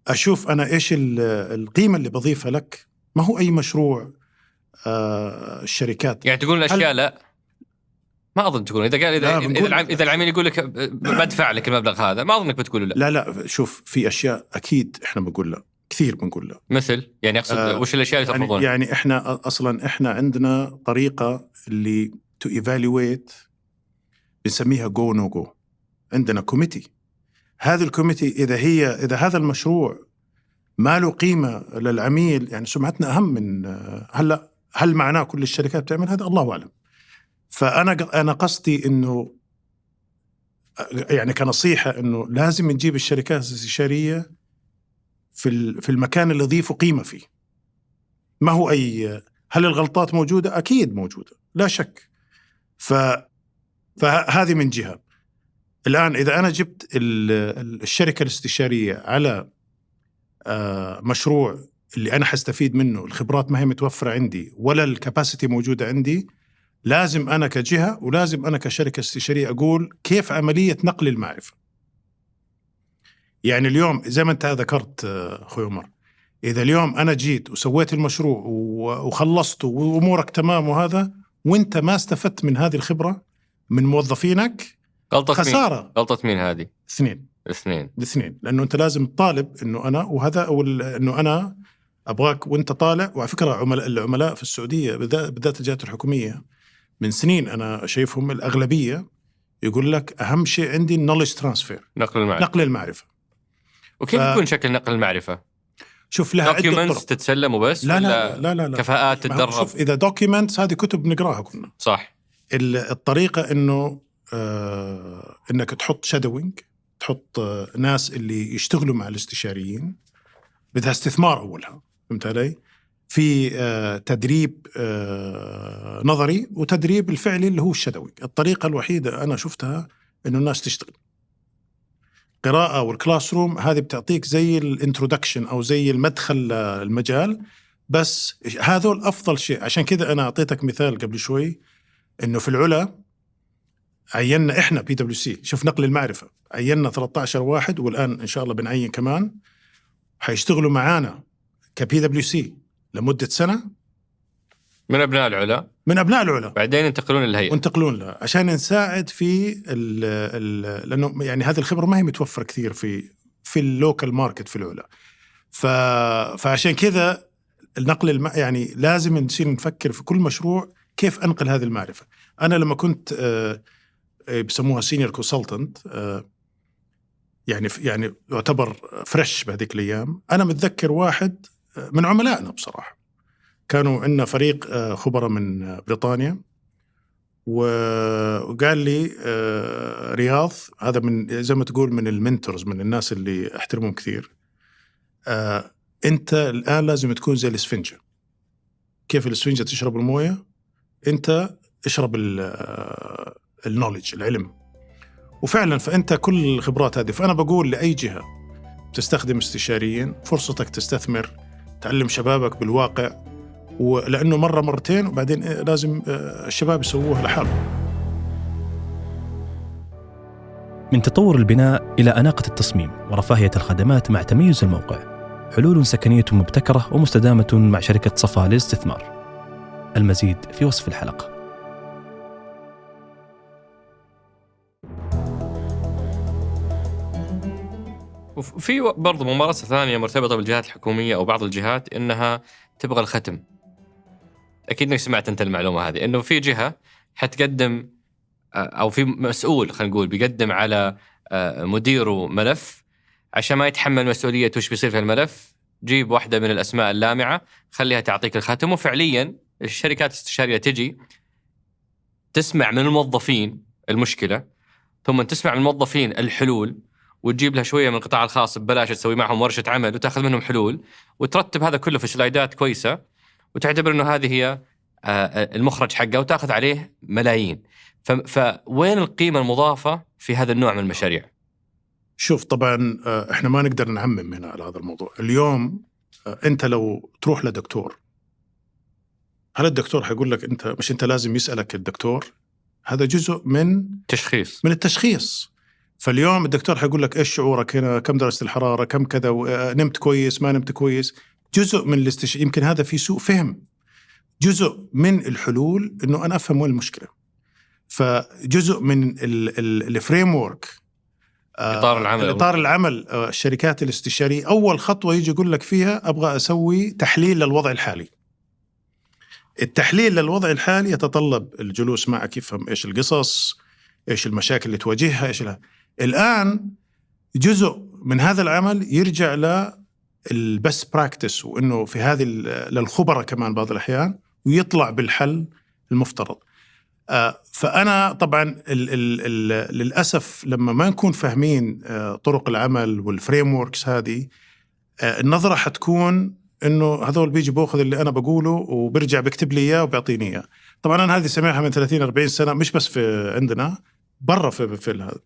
أشوف أنا إيش القيمة اللي بضيفها لك، ما هو أي مشروع الشركات. يعني تقول الأشياء لا ما أظن تقول. إذا قال إذا العميل يقول لك بدفع لك المبلغ هذا، ما أظنك بتقول لا. لا شوف، في أشياء أكيد إحنا بنقول لا، كثير بنقول لا. مثل يعني أقصد وش الأشياء اللي تفضلون؟ يعني إحنا أصلا إحنا عندنا طريقة اللي to evaluate بنسميها go no go. عندنا كوميتي. هذا الكوميتي إذا هذا المشروع ما له قيمة للعميل، يعني سمعتنا أهم من هل معناه كل الشركات بتعمل هذا؟ الله أعلم. فأنا قصدي إنه يعني كنصيحة إنه لازم نجيب الشركات الاستشارية في المكان اللي يضيفوا قيمة فيه. ما هو هل الغلطات موجودة؟ أكيد موجودة لا شك. فهذه من جهة. الآن إذا أنا جبت الشركة الاستشارية على مشروع اللي أنا حستفيد منه، الخبرات ما هي متوفرة عندي ولا الكاباسيتي موجودة عندي، لازم أنا كجهة ولازم أنا كشركة استشارية أقول كيف عملية نقل المعرفة. يعني اليوم زي ما أنت ذكرت أخوي عمر، إذا اليوم أنا جيت وسويت المشروع وخلصته وأمورك تمام وهذا، وأنت ما استفدت من هذه الخبرة من موظفينك، خسارة. مين؟ غلطة مين هذه؟ الاثنين، لأنه أنت لازم تطالب إنه أنا وهذا، أو إنه أنا أبغاك وأنت طالع. وعلى فكرة العملاء في السعودية بالذات الجهات الحكومية من سنين أنا شايفهم الأغلبية يقول لك أهم شيء عندي knowledge transfer، نقل المعرفة. وكيف يكون شكل نقل المعرفة؟ شوف لها عدة طرق. تتسلم وبس؟ لا كفاءات تتدرب؟ شوف إذا documents هذه كتب نقراها كلنا صح. الطريقة إنه إنك تحط shadowing، تحط ناس اللي يشتغلوا مع الاستشاريين، بدها استثمار أولها، فهمت علي؟ في تدريب نظري وتدريب الفعلي اللي هو الشدوي. الطريقة الوحيدة أنا شفتها إنه الناس تشتغل قراءة، والكلاس روم هذه بتعطيك زي الانترودكشن أو زي المدخل المجال، بس هذول أفضل شيء. عشان كذا أنا أعطيتك مثال قبل شوي إنه في العلا عيننا إحنا PwC، شوف نقل المعرفة، عيننا 13 واحد، والآن إن شاء الله بنعين كمان حيشتغلوا معانا كPwC لمدة سنة من أبناء العلا، بعدين ينتقلون للهيئة لها عشان نساعد في لأنه يعني هذه الخبرة ما هي متوفر كثير في اللوكال ماركت في العلا. فعشان كذا النقل يعني لازم نصير نفكر في كل مشروع كيف أنقل هذه المعرفة. أنا لما كنت بسموها سينيور كونسلتنت، يعني يعتبر فريش بهذيك الأيام، أنا متذكر واحد من عملائنا بصراحة، كانوا عندنا فريق خبراء من بريطانيا، وقال لي رياض، هذا من زي ما تقول من المنتورز، من الناس اللي احترمهم كثير، أنت الآن لازم تكون زي الإسفنجة. كيف الإسفنجة تشرب الموية؟ أنت اشرب النوليدج، العلم. وفعلا فأنت كل الخبرات هذه. فأنا بقول لأي جهة تستخدم استشاريين، فرصتك تستثمر، تعلم شبابك بالواقع، ولأنه مرة مرتين وبعدين لازم الشباب يسووها لحالهم. من تطور البناء إلى أناقة التصميم ورفاهية الخدمات مع تميز الموقع، حلول سكنية مبتكرة ومستدامة مع شركة صفا للاستثمار. المزيد في وصف الحلقة. وفي برضو ممارسة ثانية مرتبطة بالجهات الحكومية أو بعض الجهات، إنها تبغى الختم. أكيد إنك سمعت أنت المعلومة هذه، إنه في جهة حتقدم أو في مسؤول خلينا نقول بيقدم على مديره ملف عشان ما يتحمل مسؤولية وش بيصير في الملف، جيب واحدة من الأسماء اللامعة خليها تعطيك الختم. وفعليا الشركات الاستشارية تجي تسمع من الموظفين المشكلة، ثم تسمع من الموظفين الحلول، وتجيب لها شوية من القطاع الخاص ببلاش، تسوي معهم ورشة عمل وتأخذ منهم حلول، وترتب هذا كله في سلايدات كويسة، وتعتبر أنه هذه هي المخرج حقه، وتأخذ عليه ملايين. فوين القيمة المضافة في هذا النوع من المشاريع؟ شوف طبعا احنا ما نقدر نعمم هنا على هذا الموضوع. اليوم انت لو تروح لدكتور، هل الدكتور حيقول لك انت مش انت لازم يسألك الدكتور؟ هذا جزء من التشخيص. فاليوم الدكتور حيقول لك ايش شعورك هنا، كم درجة الحرارة، كم كذا، نمت كويس ما نمت كويس. جزء من يمكن هذا في سوء فهم. جزء من الحلول انه انا افهم وين المشكلة. فجزء من الفريم ورك، اطار العمل الشركات الاستشارية، اول خطوة يجي يقول لك فيها ابغى اسوي تحليل للوضع الحالي. التحليل للوضع الحالي يتطلب الجلوس معك، يفهم ايش القصص، ايش المشاكل اللي تواجهها، ايش الآن جزء من هذا العمل يرجع للبست براكتس، وإنه في هذه للخبراء كمان بعض الأحيان، ويطلع بالحل المفترض. فأنا طبعا للأسف لما ما نكون فاهمين طرق العمل والفريموركس هذه، النظرة حتكون إنه هذول بيجي بأخذ اللي أنا بقوله وبرجع بكتب لي إياه وبيعطيني إياه. طبعا أنا هذه سمعها من 30-40 سنة، مش بس في عندنا، برا في هذا.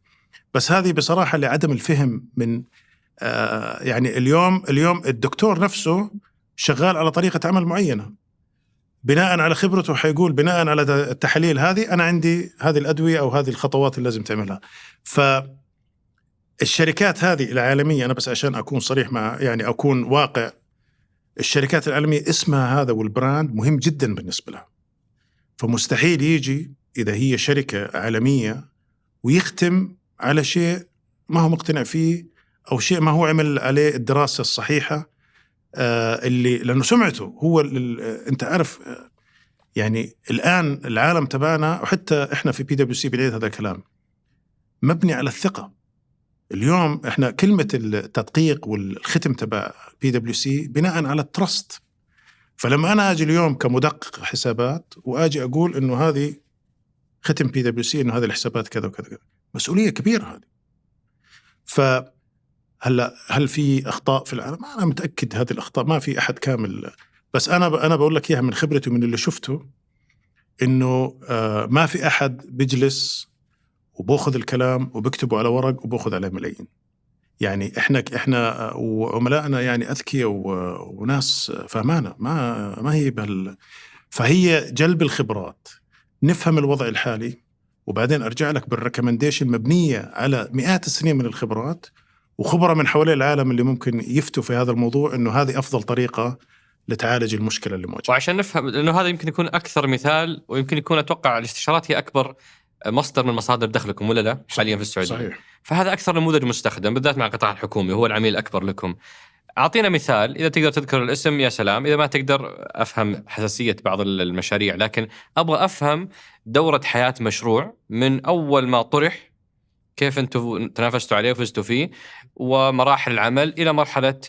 بس هذه بصراحة لعدم الفهم من يعني اليوم الدكتور نفسه شغال على طريقة عمل معينة بناء على خبرته، حيقول بناء على التحاليل هذه أنا عندي هذه الأدوية أو هذه الخطوات اللي لازم تعملها. فالشركات هذه العالمية، أنا بس عشان أكون صريح مع يعني أكون واقع، الشركات العالمية اسمها هذا والبراند مهم جدا بالنسبة لها. فمستحيل يجي إذا هي شركة عالمية ويختم على شيء ما هو مقتنع فيه أو شيء ما هو عمل عليه الدراسة الصحيحة، اللي لأنه سمعته هو أنت عارف يعني الآن العالم تبعنا وحتى إحنا في PwC بنعيد هذا الكلام مبني على الثقة. اليوم إحنا كلمة التدقيق والختم تبع PwC بناء على الترست. فلما أنا أجي اليوم كمدقق حسابات وأجي أقول إنه هذه ختم PwC إنه هذه الحسابات كذا وكذا كذا، مسؤولية كبيرة هذه. هل في أخطاء في العالم؟ أنا متأكد هذه الأخطاء ما في أحد كامل، بس أنا بقول لك إياها من خبرتي ومن اللي شفته، إنه ما في أحد بيجلس وبأخذ الكلام وبكتبه على ورق وبأخذ عليه ملايين. يعني إحنا وعملائنا يعني أذكياء وناس فهمانة، ما هي فهي جلب الخبرات، نفهم الوضع الحالي، وبعدين أرجع لك بالريكومنديشن مبنية على مئات السنين من الخبرات وخبرة من حوالين العالم اللي ممكن يفتوا في هذا الموضوع إنه هذه أفضل طريقة لتعالج المشكلة اللي موجودة. وعشان نفهم، لأنه هذا يمكن يكون أكثر مثال، ويمكن يكون أتوقع الاستشارات هي أكبر مصدر من مصادر دخلكم ولا لا حاليا في السعودية. صحيح. فهذا أكثر نموذج مستخدم بالذات مع القطاع الحكومي، هو العميل الأكبر لكم. أعطينا مثال، إذا تقدر تذكر الاسم يا سلام، إذا ما تقدر أفهم حساسية بعض المشاريع، لكن أبغى أفهم دورة حياة مشروع من أول ما طرح، كيف أنتم تنافستوا عليه وفزتوا فيه، ومراحل العمل إلى مرحلة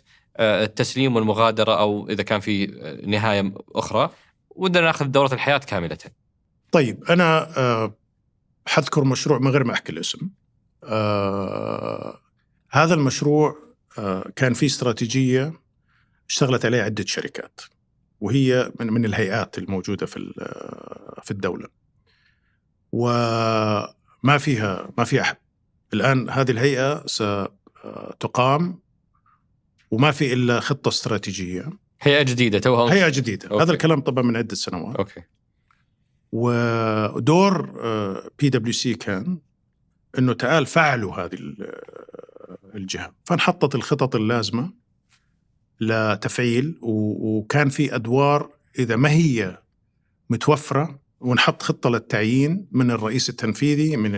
التسليم والمغادرة، أو إذا كان في نهاية أخرى، ودنا نأخذ دورة الحياة كاملة. طيب أنا حذكر مشروع من غير ما أحكي الاسم. هذا المشروع كان فيه استراتيجية اشتغلت عليها عدة شركات، وهي من الهيئات الموجودة في الدولة، وما فيها أحد. الآن هذه الهيئة ستقام وما في إلا خطة استراتيجية. هيئة جديدة توها. هيئة جديدة. أوكي. هذا الكلام طبعا من عدة سنوات. أوكي. ودور PwC كان إنه تعال فعلوا هذه الجهة، فانحطت الخطط اللازمة لتفعيل، وكان في أدوار إذا ما هي متوفرة، ونحط خطة للتعيين من الرئيس التنفيذي من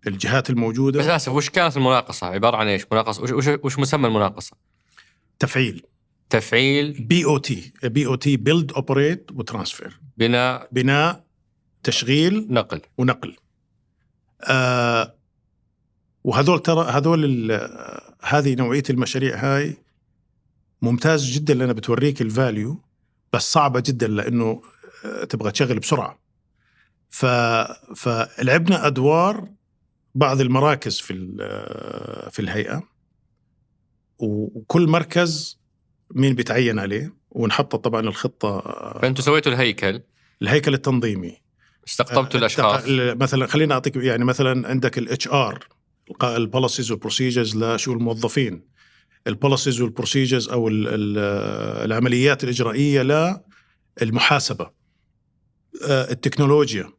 الجهات الموجودة. بس آسف، وش كانت المناقصة؟ عبارة عن إيش مناقصة؟ وش مسمى المناقصة؟ تفعيل BOT Build Operate وترانسفير. بناء تشغيل نقل ونقل. وهذول ترى هذه نوعية المشاريع هاي ممتاز جدا لأنها بتوريك الفاليو، بس صعبة جدا لأنه تبغى تشغل بسرعة. فلعبنا أدوار بعض المراكز في الهيئة، وكل مركز مين بيتعين عليه، ونحط طبعا الخطة. فأنتوا سويتوا الهيكل التنظيمي، استقطبتوا الأشخاص. مثلا خلينا أعطيك يعني مثلا عندك HR البوليسيز والبروسيجرز لشؤون الموظفين، البوليسيز والبروسيجرز أو العمليات الإجرائية للمحاسبة، التكنولوجيا،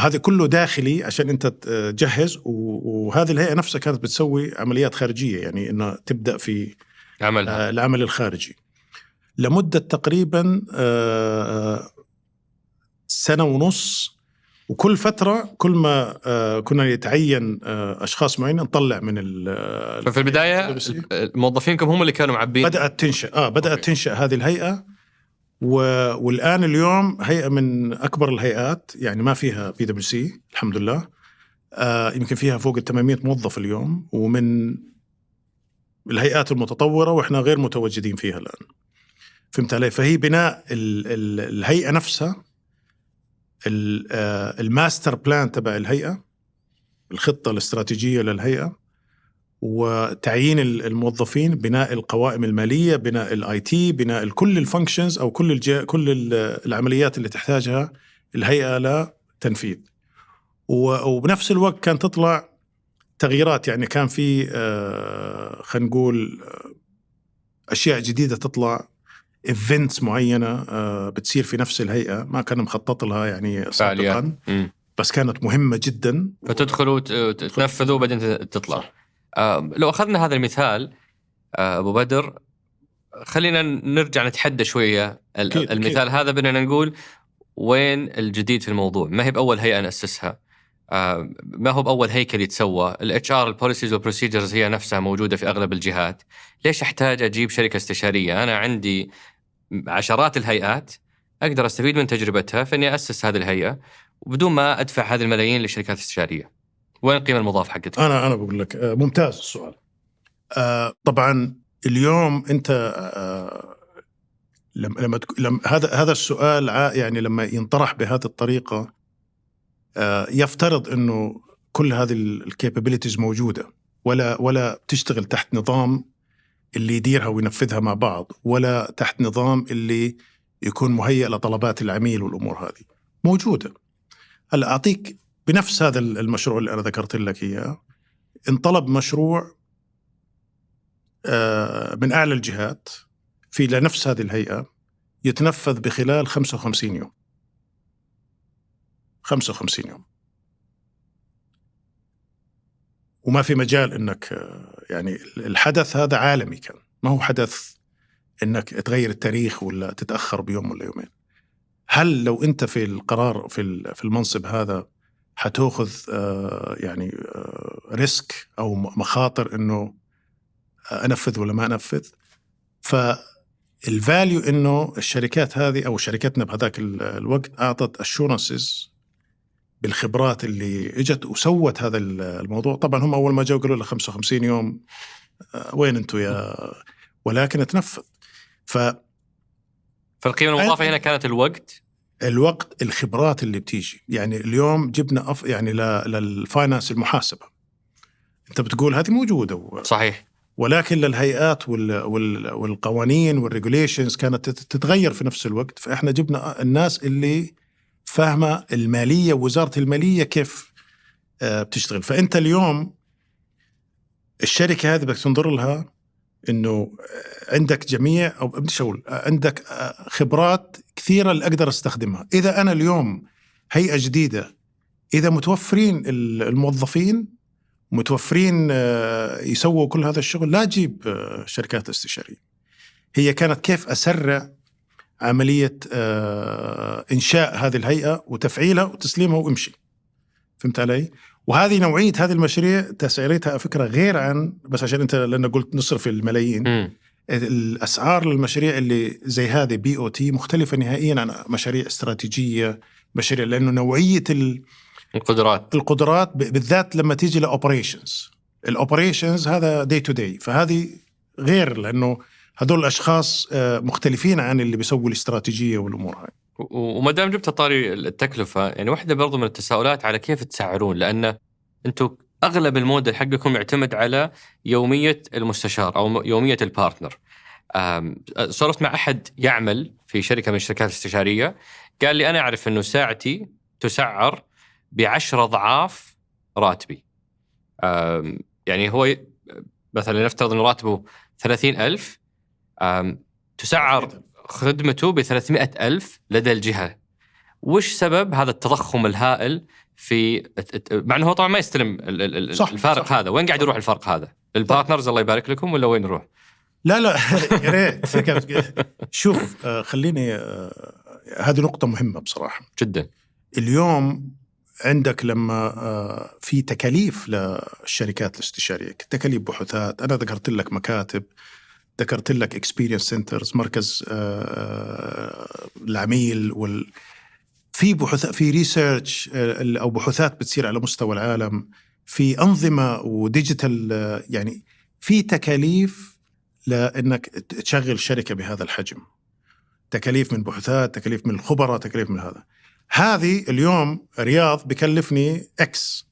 هذا كله داخلي عشان أنت تجهز. وهذه الهيئة نفسها كانت بتسوي عمليات خارجية، يعني إنها تبدأ في العمل الخارجي لمدة تقريبا 1.5 سنة. وكل فترة كل ما كنا يتعين أشخاص معين نطلع من ففي البداية موظفينكم هم اللي كانوا معبين. بدأت تنشأ هذه الهيئة، والآن اليوم هيئة من أكبر الهيئات، يعني ما فيها PwC الحمد لله. يمكن فيها فوق 800 موظف اليوم، ومن الهيئات المتطورة، وإحنا غير متواجدين فيها الآن. فهمت علي؟ فهي بناء الهيئة نفسها الماستر بلان تبع الهيئة، الخطة الاستراتيجية للهيئة، وتعيين الموظفين، بناء القوائم المالية، بناء الاي تي، بناء كل الفانكشنز او كل العمليات اللي تحتاجها الهيئة لتنفيذ. وبنفس الوقت كان تطلع تغييرات، يعني كان في خلينا نقول اشياء جديدة تطلع، ايفنتس معينة بتصير في نفس الهيئة ما كان مخطط لها يعني سابقا، بس كانت مهمة جدا، فتدخلوا تنفذوا وبعدين تطلع. لو أخذنا هذا المثال أبو بدر، خلينا نرجع نتحدى شوية المثال هذا، بدنا نقول وين الجديد في الموضوع. ما هي بأول هيئة نأسسها، ما هو بأول هيكل يتسوى. الHR البوليسيز والبروسيجرز هي نفسها موجودة في أغلب الجهات. ليش أحتاج أجيب شركة استشارية؟ أنا عندي عشرات الهيئات أقدر أستفيد من تجربتها في أني أسس هذه الهيئة وبدون ما أدفع هذه الملايين للشركات الاستشارية. وين القيمة المضافة حقتك؟ أنا بقول لك ممتاز السؤال. طبعا اليوم أنت لما هذا السؤال يعني لما ينطرح بهذه الطريقة يفترض إنه كل هذه الكابابيليتيز موجودة، ولا بتشتغل تحت نظام اللي يديرها وينفذها مع بعض، ولا تحت نظام اللي يكون مهيئ لطلبات العميل والأمور هذه موجودة. هلا أعطيك بنفس هذا المشروع اللي أنا ذكرت لك إياه، انطلب مشروع من أعلى الجهات في لنفس هذه الهيئة، يتنفذ بخلال 55 يوم. 55 يوم، وما في مجال إنك يعني الحدث هذا عالمي، كان ما هو حدث إنك تغير التاريخ ولا تتأخر بيوم ولا يومين. هل لو أنت في القرار في المنصب هذا حتأخذ يعني ريسك أو مخاطر إنه أنفذ ولا ما أنفذ؟ فالفاليو إنه الشركات هذه أو شركتنا بهذاك الوقت أعطت assurances بالخبرات اللي اجت وسوت هذا الموضوع. طبعا هم أول ما جاءوا قالوا له 55 يوم وين أنتوا يا، ولكن تنفذ. فالقيمة المضافة هنا كانت الوقت، الخبرات اللي بتيجي. يعني اليوم جبنا يعني للفاينانس المحاسبة، أنت بتقول هذه موجودة صحيح، ولكن للهيئات والقوانين والريجوليشنز كانت تتغير في نفس الوقت. فإحنا جبنا الناس اللي فاهمة المالية، ووزارة المالية كيف بتشتغل. فأنت اليوم الشركة هذه بدك تنظر لها إنه عندك جميع، أو بديش أقول عندك خبرات كثيرة اللي أقدر أستخدمها. إذا أنا اليوم هيئة جديدة، إذا متوفرين الموظفين، متوفرين يسووا كل هذا الشغل، لا أجيب شركات استشارية. هي كانت كيف أسرع عملية إنشاء هذه الهيئة وتفعيلها وتسليمها وامشي. فهمت علي؟ وهذه نوعية هذه المشاريع تسعيرتها فكرة غير عن، بس عشان أنت لأن قلت نصرف الملايين، الأسعار للمشاريع اللي زي هذه BOT مختلفة نهائيا عن مشاريع استراتيجية، مشاريع لأنه نوعية القدرات بالذات لما تيجي لأوبريشنز. الأوبريشنز هذا day to day، فهذه غير، لأنه هذول الأشخاص مختلفين عن اللي بيسووا الاستراتيجية والأمور هاي. وما دام جبت طاري التكلفة، يعني واحدة برضو من التساؤلات على كيف تسعرون، لأن أنتم أغلب الموديل حقكم يعتمد على يومية المستشار أو يومية البارتنر. صرفت مع أحد يعمل في شركة من الشركات الاستشارية، قال لي أنا أعرف أنه ساعتي تسعر ب10 أضعاف راتبي. يعني هو مثلا نفترض أنه راتبه 30,000، تسعر خدمته ب300,000 لدى الجهة. وش سبب هذا التضخم الهائل في، مع أنه هو طبعا ما يستلم الفارق صح. هذا وين قاعد يروح الفرق هذا؟ البارتنرز الله يبارك لكم، ولا وين يروح؟ لا يا ريت. شوف خليني هذه نقطة مهمة بصراحة جدا. اليوم عندك لما في تكاليف للشركات الاستشارية، تكاليف بحوثات، أنا ذكرت لك مكاتب، ذكرت لك experience centers، مركز العميل، في بحوثات، في ريسيرش أو بحوثات بتصير على مستوى العالم، في أنظمة وديجيتال، يعني في تكاليف لأنك تشغل شركة بهذا الحجم، تكاليف من بحوثات، تكاليف من الخبراء، تكاليف من هذا. هذه اليوم رياض بكلفني إكس،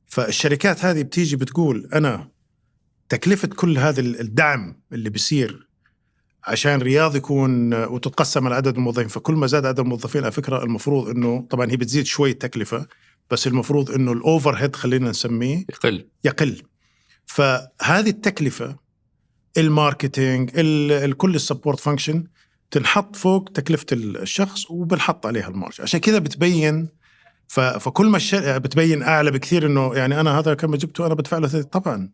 فالشركات هذه بتيجي بتقول أنا تكلفة كل هذا الدعم اللي بيصير عشان رياض يكون، وتتقسم على عدد الموظفين، فكل ما زاد عدد الموظفين على فكرة المفروض إنه طبعا هي بتزيد شوية تكلفة، بس المفروض إنه الأوفر هيد خلينا نسميه يقل. فهذه التكلفة الماركتينج كل السبورت فانكشن تنحط فوق تكلفة الشخص وبنحط عليها المارج، عشان كذا بتبين. فكل ما بتبين أعلى بكثير، إنه يعني أنا هذا كم جبته أنا بدفع له طبعا،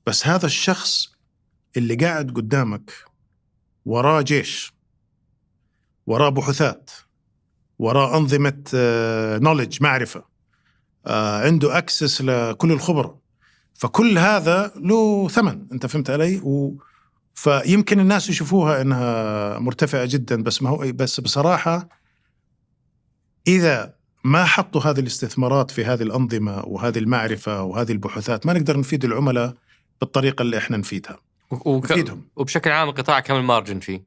بس هذا الشخص اللي قاعد قدامك وراه جيش، وراه بحوثات، وراه أنظمة نوليدج معرفة، عنده أكسس لكل الخبرة، فكل هذا له ثمن. أنت فهمت علي؟ فيمكن الناس يشوفوها إنها مرتفعة جدا، بس ما هو، بس بصراحة إذا ما حطوا هذه الاستثمارات في هذه الأنظمة وهذه المعرفة وهذه البحوثات ما نقدر نفيد العملاء بالطريقة اللي إحنا نفيدها. وبشكل عام القطاع كم المارجن فيه؟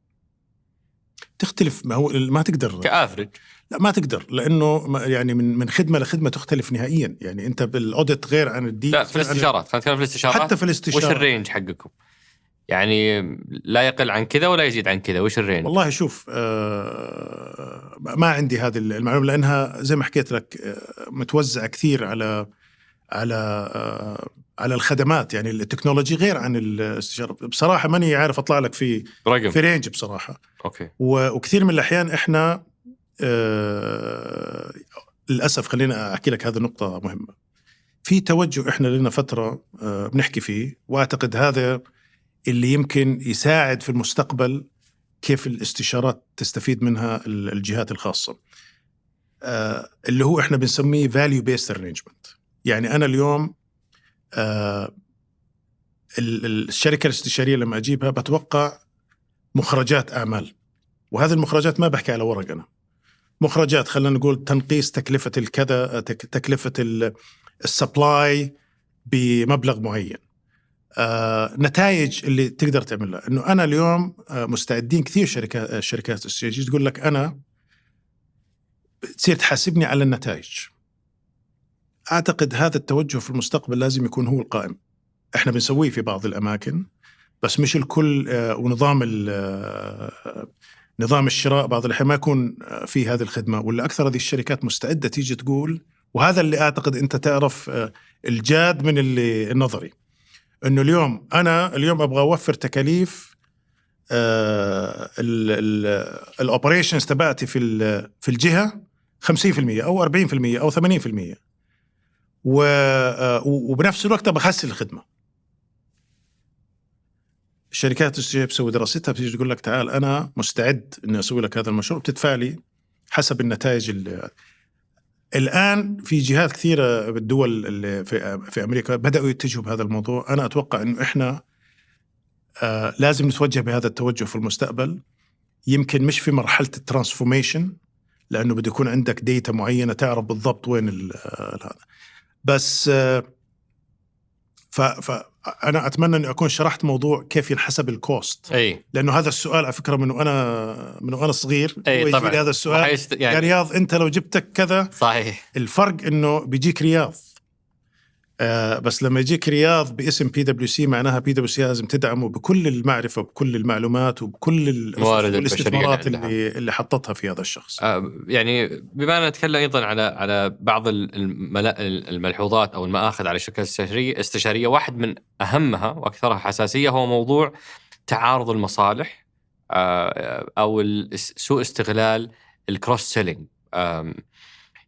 تختلف، ما هو ما تقدر كأفرج. لا ما تقدر، لأنه يعني من خدمة لخدمة تختلف نهائيا. يعني أنت بالأوديت غير عن الدي. لا في الاستشارات، خلينا نتكلم في الاستشارات. حتى في الاستشارات وش الرينج حقكم؟ يعني لا يقل عن كذا ولا يزيد عن كذا، وش الرينج؟ والله شوف، ما عندي هذه المعلومة، لأنها زي ما حكيت لك متوزعة كثير على الخدمات. يعني التكنولوجي غير عن الاستشارة. بصراحة ماني عارف أطلع لك في رقم في رينج بصراحة. أوكي. وكثير من الأحيان إحنا للأسف، خلينا أحكي لك هذه النقطة مهمة، في توجه إحنا لنا فترة بنحكي فيه، وأعتقد هذا اللي يمكن يساعد في المستقبل كيف الاستشارات تستفيد منها الجهات الخاصة، اللي هو إحنا بنسميه value based arrangement. يعني أنا اليوم الشركة الاستشارية لما أجيبها بتوقع مخرجات أعمال، وهذه المخرجات ما بحكي على ورق، أنا مخرجات خلينا نقول تنقيص تكلفة الكذا، تكلفة السبلاي بمبلغ معين، نتائج اللي تقدر تعملها. إنه أنا اليوم مستعدين كثير شركات استشارية تقول لك أنا تصير تحاسبني على النتائج. أعتقد هذا التوجه في المستقبل لازم يكون هو القائم. إحنا بنسويه في بعض الأماكن بس مش الكل، ونظام نظام الشراء بعض الأحيان ما يكون في هذه الخدمة، ولا أكثر هذه الشركات مستعدة تيجي تقول. وهذا اللي أعتقد أنت تعرف الجاد من اللي النظري، إنه اليوم أنا أبغى أوفر تكاليف الأوبريشنز تبعتي في الجهة 50% أو 40% أو 80%، وبنفس الوقت بخسر الخدمة. الشركات الاستشارية بتسوي دراستها، بتيجي تقول لك تعال أنا مستعد إني أسوي لك هذا المشروع، بتدفع لي حسب النتائج. الآن في جهات كثيرة بالدول اللي في أمريكا بدأوا يتجهوا بهذا الموضوع. أنا أتوقع إنه إحنا لازم نتوجه بهذا التوجه في المستقبل. يمكن مش في مرحلة الترانسفورميشن، لأنه بده يكون عندك ديتا معينة تعرف بالضبط وين هذا. بس فأنا أتمنى أن أكون شرحت موضوع كيف ينحسب الكوست. لأنه هذا السؤال على فكرة من وأنا صغير طبعا هذا السؤال يعني يا رياض أنت لو جبتك كذا صحيح. الفرق إنه بيجيك رياض، بس لما يجيك رياض باسم PwC معناها PwC لازم تدعمه بكل المعرفة وبكل المعلومات وبكل الاستثمارات اللي حطتها في هذا الشخص. يعني بما أن نتكلم أيضا على بعض الملحوظات أو المآخذ على الشركات الاستشارية، واحد من أهمها وأكثرها حساسية هو موضوع تعارض المصالح أو سوء استغلال الكروس سيلينج.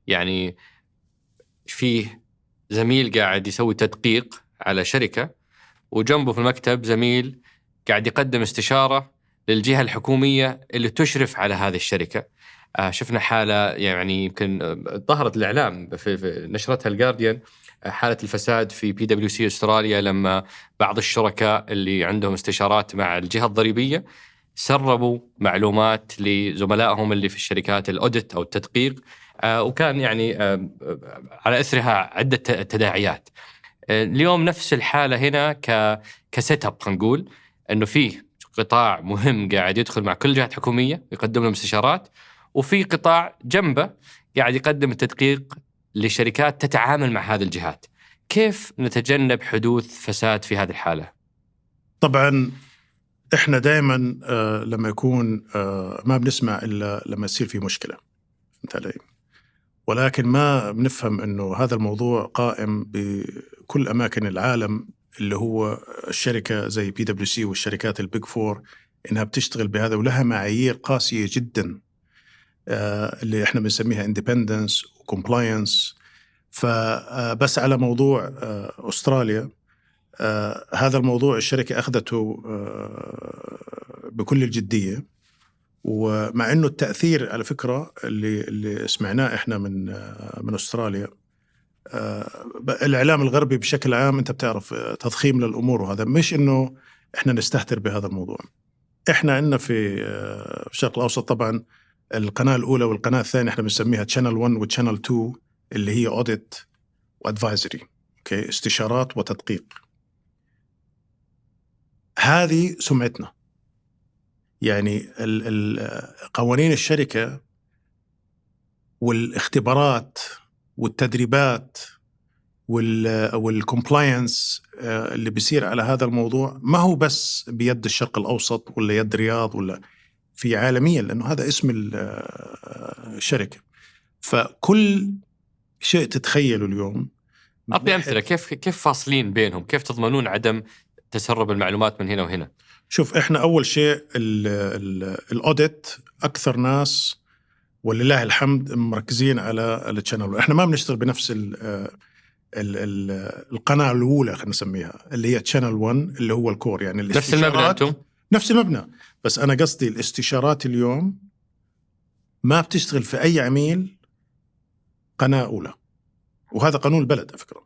يعني فيه زميل قاعد يسوي تدقيق على شركة، وجنبه في المكتب زميل قاعد يقدم استشارة للجهة الحكومية اللي تشرف على هذه الشركة. شفنا حالة يعني يمكن ظهرت الإعلام في نشرتها الجارديان، حالة الفساد في PwC أستراليا، لما بعض الشركاء اللي عندهم استشارات مع الجهة الضريبية سربوا معلومات لزملائهم اللي في الشركات الأوديت أو التدقيق، وكان يعني على أثرها عدة تداعيات. اليوم نفس الحالة هنا كسيت اب، خلينا نقول إنه فيه قطاع مهم قاعد يدخل مع كل جهة حكومية يقدم لهم استشارات، وفي قطاع جنبه قاعد يقدم التدقيق لشركات تتعامل مع هذه الجهات. كيف نتجنب حدوث فساد في هذه الحالة؟ طبعا احنا دائما لما يكون ما بنسمع الا لما يصير في مشكله، فهمت علي؟ ولكن ما بنفهم انه هذا الموضوع قائم بكل اماكن العالم، اللي هو الشركه زي PwC والشركات البيج فور انها بتشتغل بهذا ولها معايير قاسيه جدا اللي احنا بنسميها اندبندنس وكومبلاينس. فبس على موضوع استراليا، هذا الموضوع الشركة أخذته بكل الجدية، ومع أنه التأثير على فكرة اللي سمعناه إحنا من أستراليا، الإعلام الغربي بشكل عام أنت بتعرف تضخيم للأمور، وهذا مش أنه إحنا نستهتر بهذا الموضوع. إحنا عندنا في الشرق الأوسط طبعا القناة الأولى والقناة الثانية إحنا بنسميها Channel 1 و Channel 2 اللي هي Audit وAdvisory، استشارات وتدقيق. هذه سمعتنا، يعني قوانين الشركة والاختبارات والتدريبات والكومبلاينس اللي بيصير على هذا الموضوع ما هو بس بيد الشرق الأوسط ولا يد رياض ولا في عالميا، لأنه هذا اسم الشركة. فكل شيء تتخيله اليوم. أعطي أمثلة، كيف فاصلين بينهم؟ كيف تضمنون عدم تسرب المعلومات من هنا وهنا؟ شوف، إحنا أول شيء الأوديت أكثر ناس ولله الحمد مركزين على الشانل. إحنا ما بنشتغل بنفس القناة الأولى، خلينا نسميها اللي هي Channel 1 اللي هو الكور، يعني نفس المبنى. أنتم نفس المبنى، بس أنا قصدي الاستشارات اليوم ما بتشتغل في أي عميل قناة أولى، وهذا قانون البلد على فكرة.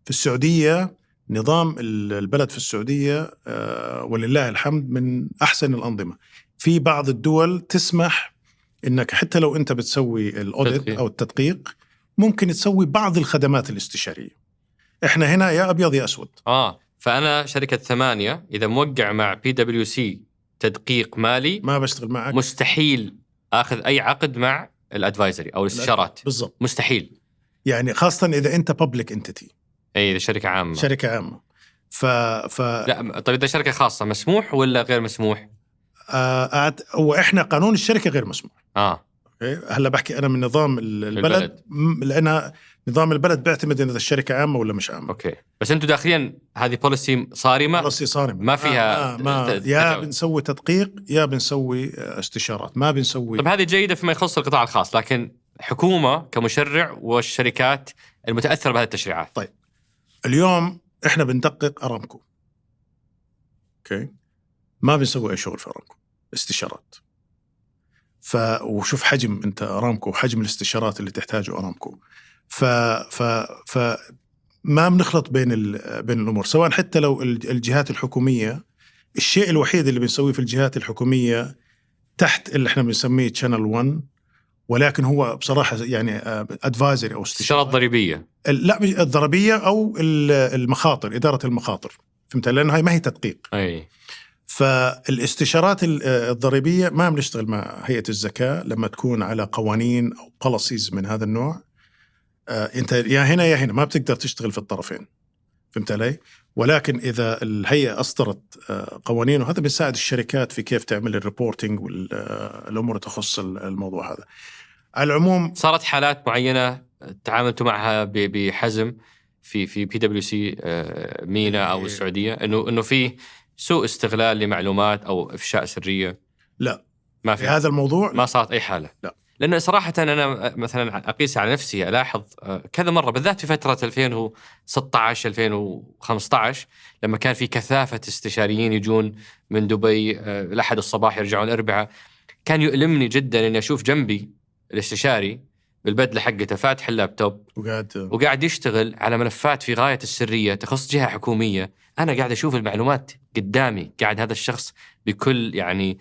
في السعودية نظام البلد في السعودية ولله الحمد من أحسن الأنظمة. في بعض الدول تسمح إنك حتى لو أنت بتسوي الأوديت أو التدقيق ممكن تسوي بعض الخدمات الاستشارية. إحنا هنا يا أبيض يا أسود. فأنا شركة 8 إذا موقع مع PwC تدقيق مالي ما بشتغل معك، مستحيل أخذ أي عقد مع الأدفايزري أو الاستشارات. بالضبط، مستحيل. يعني خاصة إذا أنت public entity، إذا شركة عامة. لا، طيب إذا شركة خاصة مسموح ولا غير مسموح؟ وإحنا قانون الشركة غير مسموح. هلا بحكي أنا من نظام البلد. لأن نظام البلد بيعتمد إذا الشركة عامة ولا مش عامة. بس أنتوا داخليا هذه بوليسي صارمة. ما فيها يا بنسوي تدقيق يا بنسوي استشارات، ما بنسوي. طب هذه جيدة فيما يخص القطاع الخاص، لكن حكومة كمشرع والشركات المتأثرة بهذه التشريعات. طيب اليوم إحنا بندقق أرامكو، ما بنسوي أي شغل في أرامكو استشارات. وشوف حجم أنت أرامكو وحجم الاستشارات اللي تحتاجه أرامكو. ما بنخلط بين الأمور، سواء حتى لو الجهات الحكومية. الشيء الوحيد اللي بنسويه في الجهات الحكومية تحت اللي احنا بنسميه Channel 1، ولكن هو بصراحة يعني أدفايزري أو استشارات ضريبية. لا، الضريبية أو المخاطر، إدارة المخاطر، فهمت؟ لأنه هاي ما هي تدقيق. فالاستشارات الضريبية ما بنشتغل مع هيئة الزكاة لما تكون على قوانين أو policies من هذا النوع. أنت يا هنا يا هنا، ما بتقدر تشتغل في الطرفين، فهمت علي؟ ولكن إذا الهيئة أصدرت قوانين، وهذا بيساعد الشركات في كيف تعمل الريبورتينج والأمور تخص الموضوع هذا. على العموم صارت حالات معينة تعاملتوا معها بحزم في PwC مينا أو السعودية، إنه في سوء استغلال لمعلومات أو إفشاء سرية؟ لا، ما في هذا الموضوع، ما صارت أي حالة. لا، لأنه صراحة أنا مثلا أقيس على نفسي، ألاحظ كذا مرة بالذات في فترة 2016-2015 لما كان في كثافة استشاريين يجون من دبي الأحد الصباح يرجعون الأربعاء، كان يؤلمني جدا أني أشوف جنبي الاستشاري بالبدلة حقته فاتح اللابتوب وقاعد يشتغل على ملفات في غاية السرية تخص جهة حكومية. أنا قاعد أشوف المعلومات قدامي، قاعد هذا الشخص بكل يعني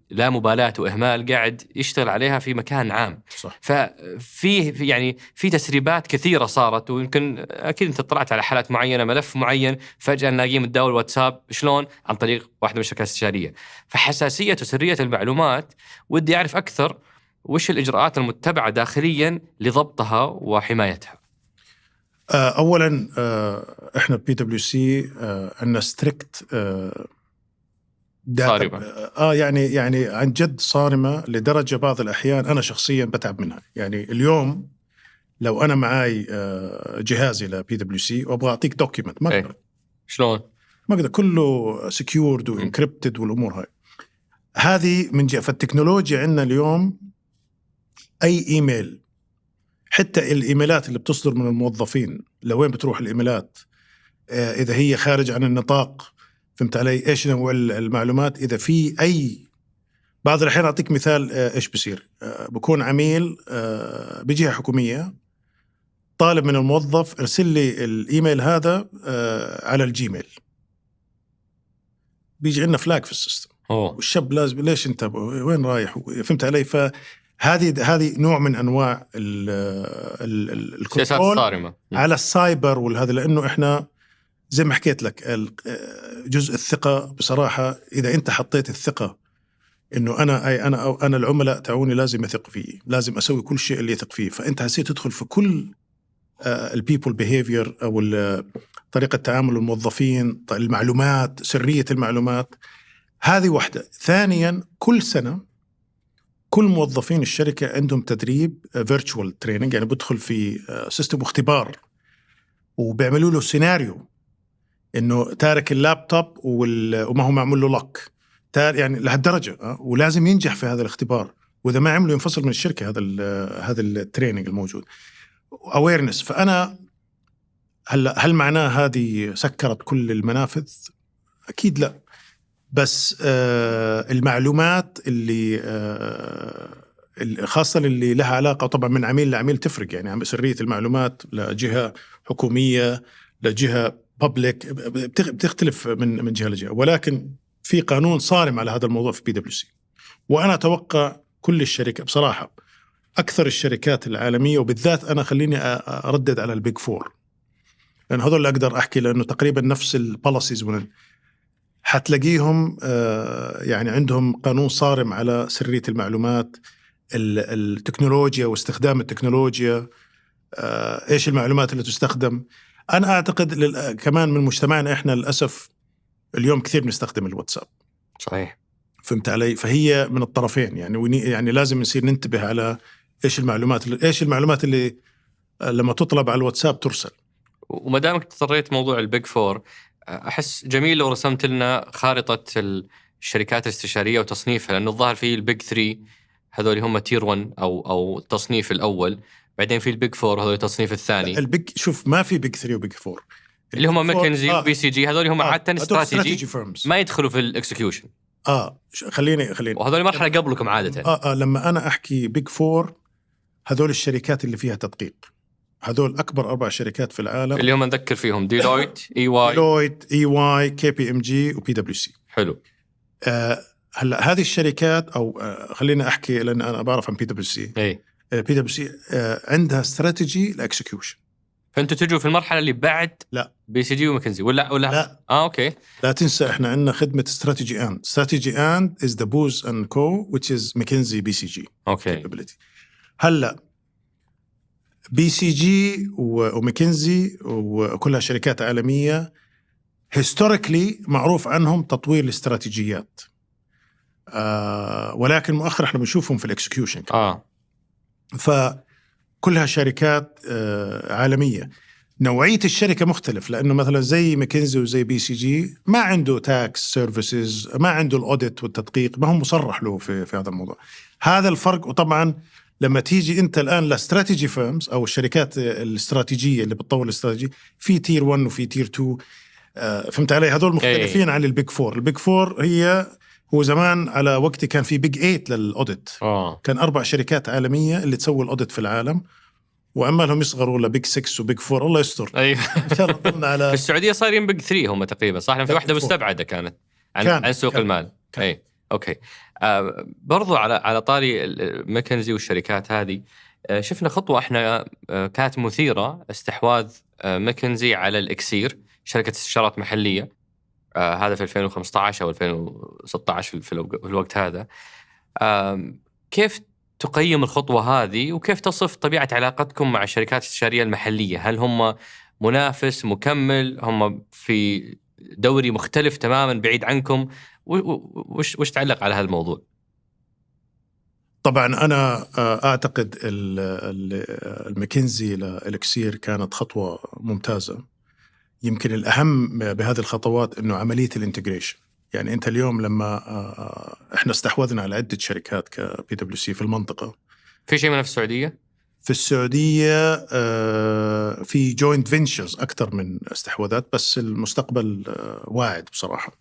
لا مبالاة وإهمال قاعد يشتغل عليها في مكان عام. صح. ففي يعني في تسريبات كثيرة صارت، ويمكن أكيد أنت طلعت على حالات معينة، ملف معين فجأة نلاقيه متداول واتساب، شلون؟ عن طريق واحدة من الشركات الاستشارية. فحساسية وسرية المعلومات ودي أعرف أكثر وش الإجراءات المتبعة داخليا لضبطها وحمايتها؟ أولا إحنا PwC عندنا ستريكت صارمة. يعني عن جد صارمة لدرجة بعض الأحيان أنا شخصيا بتعب منها. يعني اليوم لو أنا معاي جهازي ل PwC وأبغى أعطيك دوكيمنت ما أقدر. شلون؟ ما أقدر، كله سكيورد وانكريبتد والأمور هاي. هذه من جهة. فالتكنولوجيا عندنا اليوم أي إيميل، حتى الإيميلات اللي بتصدر من الموظفين لوين بتروح الإيميلات، إذا هي خارج عن النطاق، فهمت علي؟ إيش نوع المعلومات؟ إذا في أي بعض الأحيان أعطيك مثال إيش بصير. بكون عميل بجهة حكومية طالب من الموظف ارسل لي الإيميل هذا على الجيميل، بيجي عندنا فلاج في السيستم. والشاب لازم ليش أنت وين رايح؟ فهمت علي؟ فهذه نوع من أنواع الكنترول صارمة على السايبر والهذا، لأنه إحنا زي ما حكيت لك جزء الثقة بصراحة. إذا أنت حطيت الثقة إنه أنا العملاء تعوني لازم يثق فيه، لازم أسوي كل شيء اللي يثق فيه، فأنت هسي تدخل في كل البيبل بيهيفير أو طريقة تعامل الموظفين، المعلومات، سرية المعلومات. هذه واحدة. ثانيا، كل سنة كل موظفين الشركة عندهم تدريب فيرتشوال تريننج، يعني بدخل في سيستم اختبار وبيعملوا له سيناريو إنه تارك اللابتوب وما هو معمول له لوك، يعني لهالدرجة. ولازم ينجح في هذا الاختبار، وإذا ما عمله ينفصل من الشركة. هذا التريننج الموجود awareness. فأنا هل معناه هذه سكرت كل المنافذ؟ أكيد لا، بس المعلومات اللي خاصة اللي لها علاقة طبعا من عميل لعميل تفرق. يعني سرية المعلومات لجهة حكومية لجهة public بتختلف من جهة لجهة، ولكن في قانون صارم على هذا الموضوع في PwC. وأنا أتوقع كل الشركات بصراحة، أكثر الشركات العالمية، وبالذات أنا خليني أردد على البيج فور، لأن هذول اللي أقدر أحكي، لأنه تقريبا نفس البوليسيز حتلاقيهم يعني عندهم قانون صارم على سرية المعلومات، التكنولوجيا واستخدام التكنولوجيا، إيش المعلومات اللي تستخدم. أنا أعتقد كمان من مجتمعنا إحنا للأسف اليوم كثير بنستخدم الواتساب. صحيح. فهمت علي؟ فهي من الطرفين، يعني لازم نصير ننتبه على إيش المعلومات اللي لما تطلب على الواتساب ترسل. وما دامك تطريت موضوع البيج فور، أحس جميل لو رسمت لنا خارطة الشركات الاستشارية وتصنيفها، لأنه الظاهر فيه البيج 3 هذول هم تير 1 أو التصنيف الأول، بعدين في البيج 4 هذول التصنيف الثاني. شوف ما في بيج 3 وبيج 4 اللي هم ماكنزي وبي سي جي، هذول هم عادة استراتيجي ما يدخلوا في الاكسكيوشن. خليني وهذول مرحلة قبلكم عادة. لما أنا أحكي بيج 4 هذول الشركات اللي فيها تدقيق، هذول أكبر 4 شركات في العالم اللي هم نذكر فيهم ديلويت EY KPMG وPwC. حلو. هلا هذه الشركات أو خلينا أحكي لأن أنا بعرف عن PwC. PwC عندها استراتيجي لإكسكيوشن. فأنتوا تجوا في المرحلة اللي بعد لا بي سي جي وماكنزي ولا لا. أوكي. لا تنسى إحنا عندنا خدمة strategy and is the Booz & Co which is McKinsey BCG. أوكي. هلا BCG وماكنزي وكلها شركات عالمية historically معروف عنهم تطوير الاستراتيجيات، ولكن مؤخرا احنا بنشوفهم في الاكسكيوشن. فكلها شركات عالمية. نوعية الشركة مختلف، لأنه مثلا زي ماكنزي وزي بي سي جي ما عنده تاكس سيرفيسز، ما عنده الأوديت والتدقيق، ما هو مصرح له في هذا الموضوع. هذا الفرق. وطبعا لما تيجي أنت الآن لاستراتيجي فيرمز أو الشركات الاستراتيجية اللي بتطور الاستراتيجي، في تير 1 وفي تير 2. فهمت علي؟ هذول مختلفين عن البيج 4. البيج 4 هو زمان على وقتي كان في بيج 8 للأوديت. كان 4 شركات عالمية اللي تسوي الأوديت في العالم، وعمالهم يصغروا لبيج 6 وبيج 4. الله يستر. أيوة. إن شاء الله ضمن على في السعودية صايرين بيج 3 هم تقريبا، صح؟ في واحدة مستبعدة كانت عن سوق المال. أوكي. برضو على طاري ماكنزي والشركات هذه، شفنا خطوة احنا كانت مثيرة، استحواذ ماكنزي على الإكسير، شركة استشارات محلية. هذا في 2015 أو 2016 في الوقت هذا. كيف تقيم الخطوة هذه وكيف تصف طبيعة علاقتكم مع الشركات الاستشارية المحلية؟ هل هم منافس مكمل؟ هم في دوري مختلف تماما بعيد عنكم؟ وش تعلق على هذا الموضوع؟ طبعا أنا أعتقد المكنزي لإلكسير كانت خطوة ممتازة. يمكن الأهم بهذه الخطوات أنه عملية الانتجريشن. يعني أنت اليوم لما إحنا استحوذنا على عدة شركات كبي دبليو سي في المنطقة. في شيء منها في السعودية؟ في السعودية في جوينت فينشرز أكثر من استحواذات، بس المستقبل واعد بصراحة.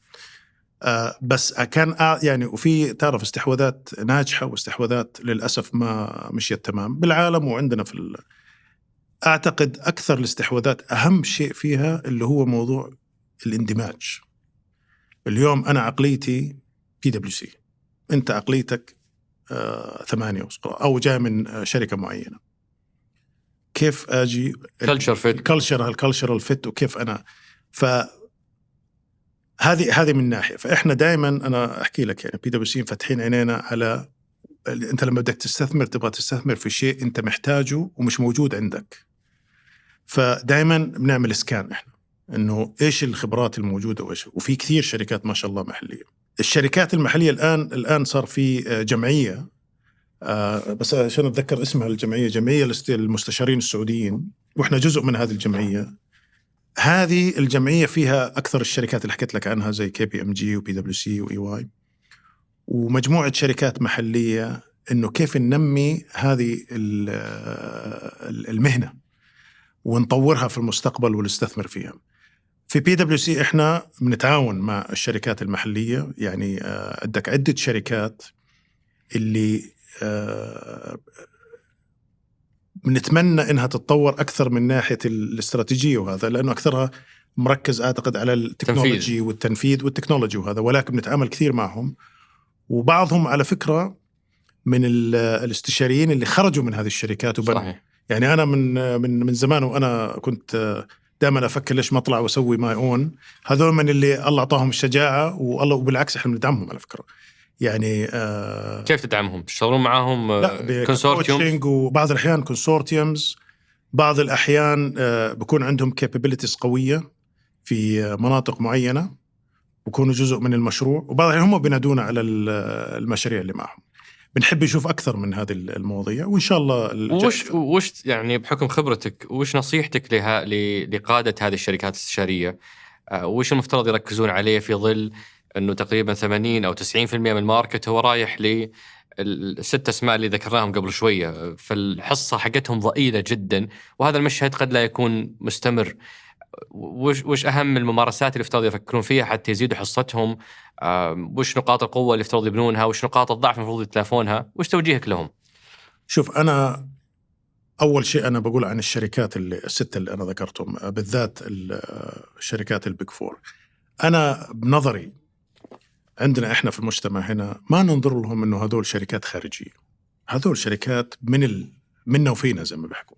بس كان يعني وفي تعرف استحواذات ناجحة واستحواذات للأسف ما مشيت تمام بالعالم وعندنا في أعتقد أكثر الاستحواذات أهم شيء فيها اللي هو موضوع الاندماج. اليوم أنا عقليتي بي دبليو سي، أنت عقليتك 8 أو جاي من شركة معينة، كيف أجي الكالتشرال فيت وكيف أنا هذه من ناحية. فإحنا دائما أنا أحكي لك يعني بي دبليو سي فاتحين عينينا على أنت لما بدك تستثمر تبغى تستثمر في شيء أنت محتاجه ومش موجود عندك. فدائما بنعمل سكان إحنا إنه إيش الخبرات الموجودة وفي كثير شركات ما شاء الله محلية. الشركات المحلية الآن صار في جمعية بس عشان أتذكر اسمها الجمعية، جمعية المستشارين السعوديين، وإحنا جزء من هذه الجمعية. هذه الجمعية فيها أكثر الشركات اللي حكيت لك عنها زي KPMG وبي دبليو سي وإي واي ومجموعة شركات محلية، إنه كيف ننمي هذه المهنة ونطورها في المستقبل ونستثمر فيها. في بي دبليو سي إحنا بنتعاون مع الشركات المحلية، يعني عندك عدة شركات اللي بنتمنى إنها تتطور أكثر من ناحية الاستراتيجية وهذا، لأنه أكثرها مركز أعتقد على التكنولوجي والتنفيذ والتكنولوجي وهذا، ولكن بنتعامل كثير معهم. وبعضهم على فكرة من الاستشاريين اللي خرجوا من هذه الشركات صحيح. يعني أنا من زمان وأنا كنت دائما أفكر ليش ما أطلع وأسوي ماي أون. هذول من اللي الله أعطاهم الشجاعة والله، وبالعكس إحنا بندعمهم على فكرة. يعني كيف تدعمهم؟ تشتغلون معهم كونسورتيوم؟ وبعض الأحيان كونسورتيومز، بعض الأحيان بكون عندهم capabilities قوية في مناطق معينة بكونوا جزء من المشروع، وبعض الأحيان هم بينادونا على المشاريع اللي معهم. بنحب نشوف أكثر من هذه المواضيع وإن شاء الله. وش يعني بحكم خبرتك وش نصيحتك لقادة هذه الشركات الاستشارية؟ وش المفترض يركزون عليه في ظل أنه تقريبا 80 أو 90% من الماركت هو رايح للست أسماء اللي ذكرناهم قبل شوية، فالحصة حقتهم ضئيلة جدا، وهذا المشهد قد لا يكون مستمر. وش أهم الممارسات اللي افترض يفكرون فيها حتى يزيدوا حصتهم؟ وش نقاط القوة اللي افترض يبنونها؟ وش نقاط الضعف المفروض يتلافونها؟ وش توجيهك لهم؟ شوف، أنا أول شيء أنا بقول عن الشركات الستة اللي أنا ذكرتهم، بالذات الشركات البيج فور. أنا بنظري عندنا إحنا في المجتمع هنا ما ننظر لهم إنه هذول شركات خارجية. هذول شركات منا وفينا زي ما بيحكوا.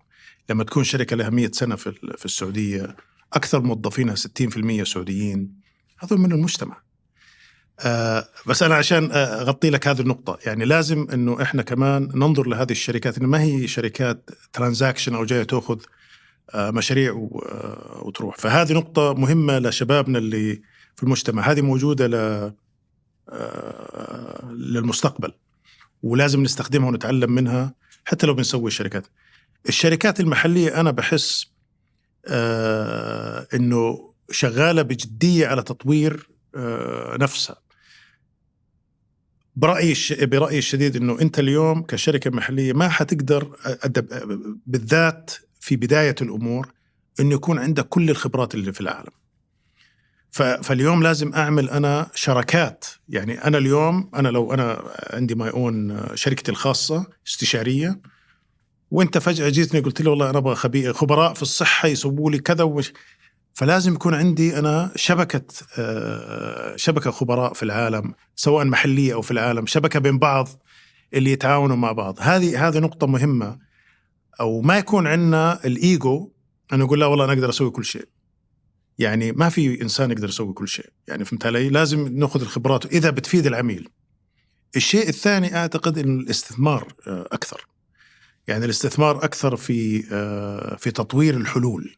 لما تكون شركة لها 100 سنة في السعودية، أكثر موظفينها 60% سعوديين، هذول من المجتمع. بس أنا عشان أغطي لك هذه النقطة، يعني لازم إنه إحنا كمان ننظر لهذه الشركات إنه ما هي شركات ترانزاكشن أو جاية تأخذ مشاريع وتروح. فهذه نقطة مهمة لشبابنا اللي في المجتمع، هذه موجودة للمستقبل ولازم نستخدمها ونتعلم منها حتى لو بنسوي الشركات المحلية. أنا بحس إنه شغالة بجدية على تطوير نفسها. برأيي الشديد إنه أنت اليوم كشركة محلية ما حتقدر بالذات في بداية الأمور إنه يكون عندك كل الخبرات اللي في العالم. فاليوم لازم أعمل أنا شراكات. يعني أنا اليوم لو أنا عندي ماي أون شركتي الخاصة استشارية، وأنت فجأة جيتني قلت لي والله أنا أبغى خبراء في الصحة يسووا لي كذا فلازم يكون عندي أنا شبكة خبراء في العالم، سواء محلية أو في العالم، شبكة بين بعض اللي يتعاونوا مع بعض. هذه نقطة مهمة. أو ما يكون عندنا الإيجو أنا أقول لا والله أنا أقدر أسوي كل شيء. يعني ما في إنسان يقدر يسوي كل شيء، يعني فهمت علي؟ لازم نأخذ الخبرات إذا بتفيد العميل، الشيء الثاني أعتقد أن الاستثمار أكثر، يعني الاستثمار أكثر في تطوير الحلول.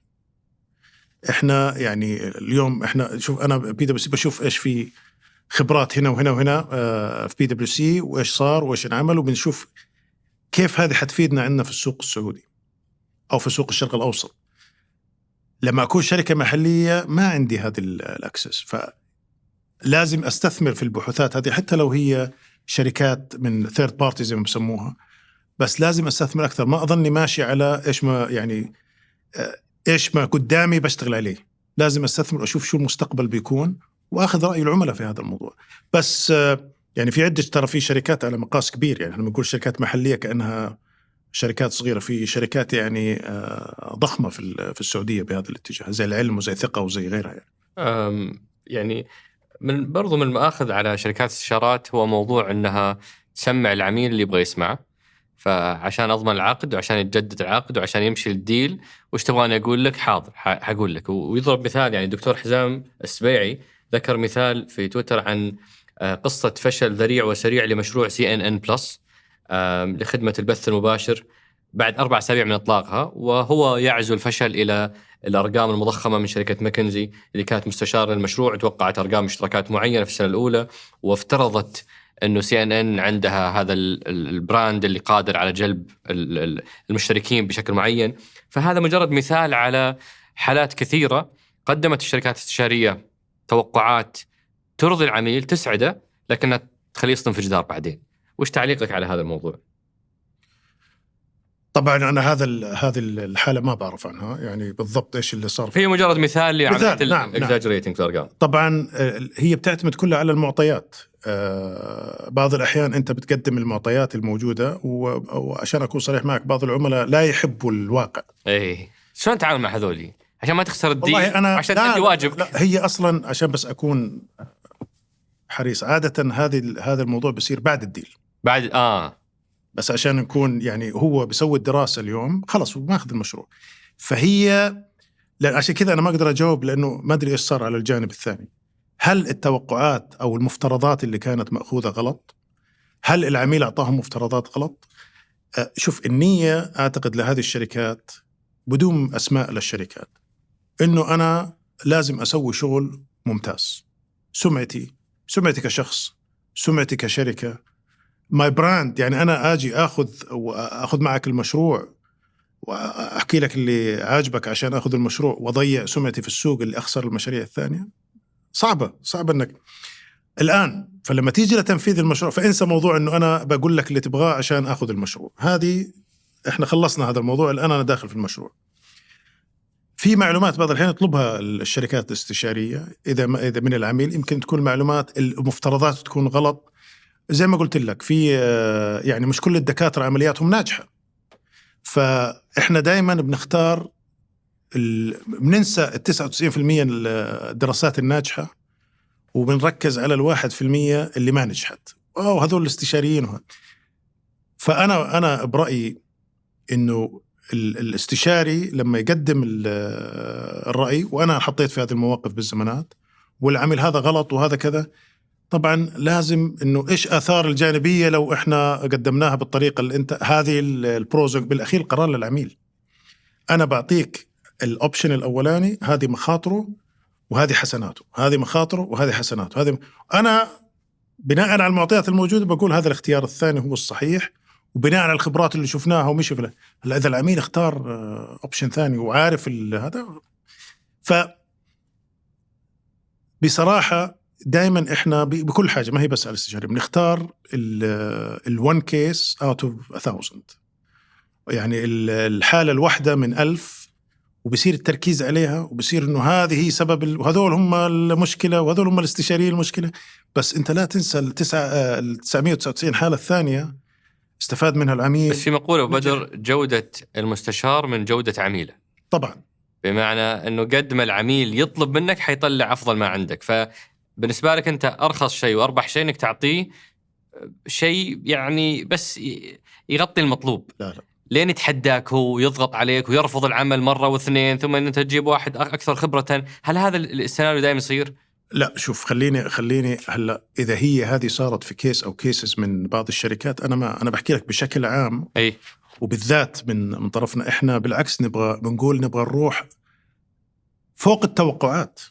إحنا يعني اليوم إحنا شوف، أنا بشوف إيش في خبرات هنا وهنا وهنا في PwC، وإيش صار وإيش انعمل، وبنشوف كيف هذه حتفيدنا عندنا في السوق السعودي أو في سوق الشرق الأوسط. لما أكون شركة محلية ما عندي هذه الأكسس، فلازم أستثمر في البحوثات هذه حتى لو هي شركات من third party زي ما بسموها، بس لازم أستثمر أكثر. ما أظني ماشي على إيش ما قدامي بشتغل عليه، لازم أستثمر وأشوف شو المستقبل بيكون وأخذ رأي العملاء في هذا الموضوع. بس يعني في عدة، ترى في شركات على مقاس كبير، يعني لما نقول شركات محلية كأنها شركات صغيرة، في شركات يعني ضخمة في السعودية بهذا الاتجاه، زي العلم وزي ثقة وزي غيرها يعني برضو من المآخذ على شركات الاستشارات هو موضوع أنها تسمع العميل اللي يبغى يسمعه، فعشان أضمن العقد وعشان يتجدد العقد وعشان يمشي الديل وش تبغاني أقول لك، حاضر حقول لك. ويضرب مثال، يعني الدكتور حزام السبيعي ذكر مثال في تويتر عن قصة فشل ذريع وسريع لمشروع CNN+ لخدمة البث المباشر بعد 4 أسابيع من إطلاقها، وهو يعزو الفشل إلى الأرقام المضخمة من شركة ماكنزي اللي كانت مستشارة للمشروع، توقعت أرقام اشتراكات معينة في السنة الأولى، وافترضت أنه CNN عندها هذا البراند اللي قادر على جلب المشتركين بشكل معين. فهذا مجرد مثال على حالات كثيرة قدمت الشركات الاستشارية توقعات ترضي العميل تسعده، لكنها تخليه يصطدم في جدار بعدين. وش تعليقك على هذا الموضوع؟ طبعا أنا هذه الحالة ما بعرف عنها يعني بالضبط إيش اللي صار. هي مجرد مثال لعملية نعم. exaggerating في الأرقام. طبعا هي بتعتمد كلها على المعطيات. بعض الأحيان أنت بتقدم المعطيات الموجودة، وعشان أكون صريح معك بعض العملاء لا يحبوا الواقع. إيه، شلون تعامل مع هذولي عشان ما تخسر الدين؟ والله أنا عشان تأدي واجبك. لا، هي أصلا عشان بس أكون حريص، عادة هذا الموضوع بيصير بعد الديل، بعد بس عشان نكون يعني هو بيسوي الدراسة اليوم خلص وماخذ المشروع. فهي عشان كذا أنا ما أقدر أجاوب، لأنه ما أدري إيش صار على الجانب الثاني. هل التوقعات أو المفترضات اللي كانت مأخوذة غلط؟ هل العميل أعطاهم مفترضات غلط؟ شوف، النية أعتقد لهذه الشركات بدون أسماء للشركات إنه أنا لازم أسوي شغل ممتاز. سمعتي كشخص، سمعتي كشركة، ماي براند، يعني أنا أجي أخذ معك المشروع وأحكي لك اللي عاجبك عشان أخذ المشروع وأضيع سمعتي في السوق اللي أخسر المشاريع الثانية. صعبة إنك الآن. فلما تيجي لتنفيذ المشروع فإنسى موضوع إنه أنا بقول لك اللي تبغاه عشان أخذ المشروع. هذه إحنا خلصنا هذا الموضوع، الآن أنا داخل في المشروع. في معلومات بعض الحين يطلبها الشركات الاستشارية إذا من العميل، يمكن تكون معلومات المفترضات تكون غلط. زي ما قلت لك، في يعني مش كل الدكاترة عملياتهم ناجحة، فإحنا دائما بنختار بننسى 99% الدراسات الناجحة وبنركز على 1% اللي ما نجحت، هذول الاستشاريين. فأنا برأيي إنه الاستشاري لما يقدم الرأي، وأنا حطيت في هذه المواقف بالزمانات، والعمل هذا غلط وهذا كذا، طبعا لازم إنه إيش آثار الجانبية لو إحنا قدمناها بالطريقة اللي أنت، هذه البروز بالأخير قرار للعميل. أنا بعطيك الأوبشن الأولاني، هذه مخاطره وهذه حسناته، هذه مخاطره وهذه حسناته، هذه أنا بناء على المعطيات الموجودة بقول هذا الاختيار الثاني هو الصحيح، وبناء على الخبرات اللي شفناها ومشي في. هلا إذا العميل اختار أوبشن ثاني وعارف هذا، فبصراحة دائما إحنا بكل حاجة، ما هي بس على الاستشاري، بنختار one case out of 1000، يعني الحالة الواحدة من 1000، وبصير التركيز عليها، وبصير إنه هذه هي سبب وهذول هم المشكلة وهذول هم الاستشاريين المشكلة. بس أنت لا تنسى 999 حالة الثانية استفاد منها العميل. بس في مقولة بدر، جودة المستشار من جودة عميله. طبعا، بمعنى أنه قد ما العميل يطلب منك حيطلع أفضل ما عندك. فبالنسبة لك أنت أرخص شيء وأربح شيء إنك تعطيه شيء يعني بس يغطي المطلوب. لا لين يتحداك هو يضغط عليك ويرفض العمل مرة واثنين، ثم أنت تجيب واحد أكثر خبرة. هل هذا السيناريو دائما يصير؟ لا شوف، خليني هلا اذا هي هذه صارت في كيس او كيسز من بعض الشركات، انا بحكي لك بشكل عام اي وبالذات من طرفنا احنا. بالعكس بنقول نبغى نروح فوق التوقعات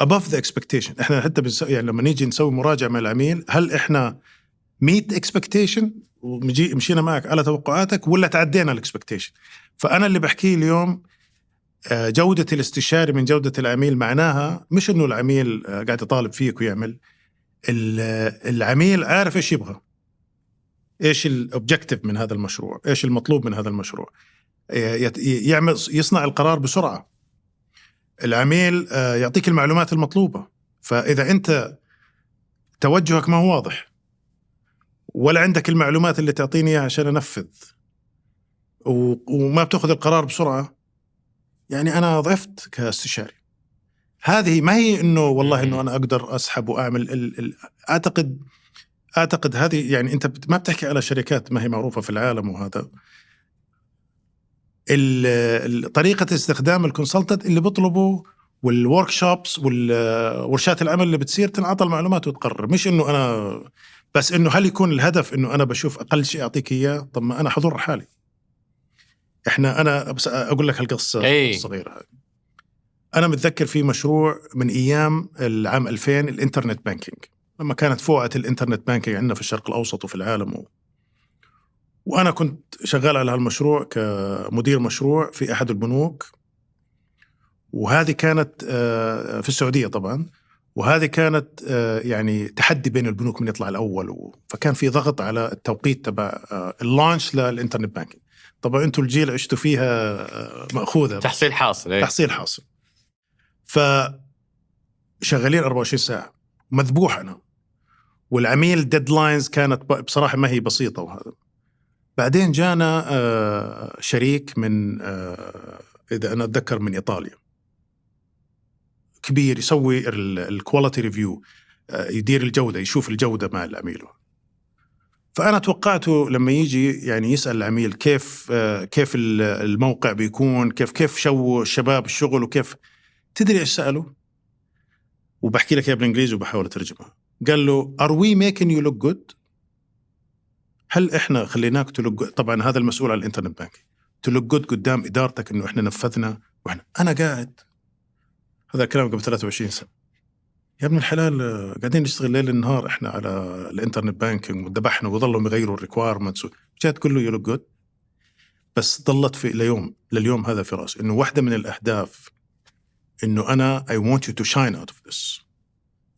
above the expectation. احنا حتى يعني لما نيجي نسوي مراجعة مع العميل، هل احنا meet expectation ومشينا معك على توقعاتك ولا تعدينا الاكسبكتيشن؟ فأنا اللي بحكيه اليوم جودة الاستشاري من جودة العميل، معناها مش إنه العميل قاعد يطالب فيك ويعمل، العميل عارف إيش يبغى، إيش الأوبجكتيف من هذا المشروع، إيش المطلوب من هذا المشروع، يصنع القرار بسرعة. العميل يعطيك المعلومات المطلوبة. فإذا أنت توجهك ما هو واضح ولا عندك المعلومات اللي تعطيني إياها عشان أنفذ وما بتأخذ القرار بسرعة، يعني أنا ضعفت كاستشاري. هذه ما هي إنه والله إنه أنا أقدر أسحب وأعمل أعتقد هذه يعني أنت ما بتحكي على شركات ما هي معروفة في العالم، وهذا طريقة استخدام الكونسلتنت اللي بيطلبوا والورك شوبس والورشات العمل اللي بتصير تنعطى المعلومات وتقرر. مش إنه أنا بس إنه هل يكون الهدف إنه أنا بشوف أقل شيء أعطيك إياه؟ طب ما أنا حضر حالي. أنا بس أقول لك القصة الصغيرة هذه. أنا متذكر في مشروع من أيام العام 2000 الإنترنت بانكينج، لما كانت فوعة الإنترنت بانكينج عندنا في الشرق الأوسط وفي العالم وأنا كنت شغال على هالمشروع كمدير مشروع في أحد البنوك، وهذه كانت في السعودية طبعا، وهذه كانت يعني تحدي بين البنوك من يطلع الأول، فكان في ضغط على التوقيت تبع اللانش للإنترنت بانكينج. طبعا أنتوا الجيل عشتوا فيها مأخوذة تحصيل حاصل. تحصيل حاصل. فشغالين 24 ساعة مذبوح أنا، والعميل ديدلاينز كانت بصراحة ما هي بسيطة. وهذا بعدين جانا شريك من إذا أنا أتذكر من إيطاليا، كبير، يسوي الكواليتي ريفيو، يدير الجودة، يشوف الجودة مع العميل. فأنا توقعته لما يجي يعني يسأل العميل كيف الموقع بيكون، كيف شو الشباب الشغل، وكيف تدري إيش سأله؟ وبحكي لك يا بالإنجليزي وبحاول أترجمها. قال له Are we making you look good؟ هل إحنا خليناك to look good؟ طبعا هذا المسؤول عن الإنترنت بانك to look good قدام إدارتك إنه إحنا نفذنا أنا قاعد. هذا الكلام قبل 23 سنة. يا ابن الحلال قاعدين نشتغل ليل النهار إحنا على الإنترنت بانكينج وذبحنا وظلوا يغيروا الريكويرمنتس، جات كله يلوك جود. بس ضلت في لليوم هذا في رأسي إنه واحدة من الأهداف إنه أنا I want you to shine out of this،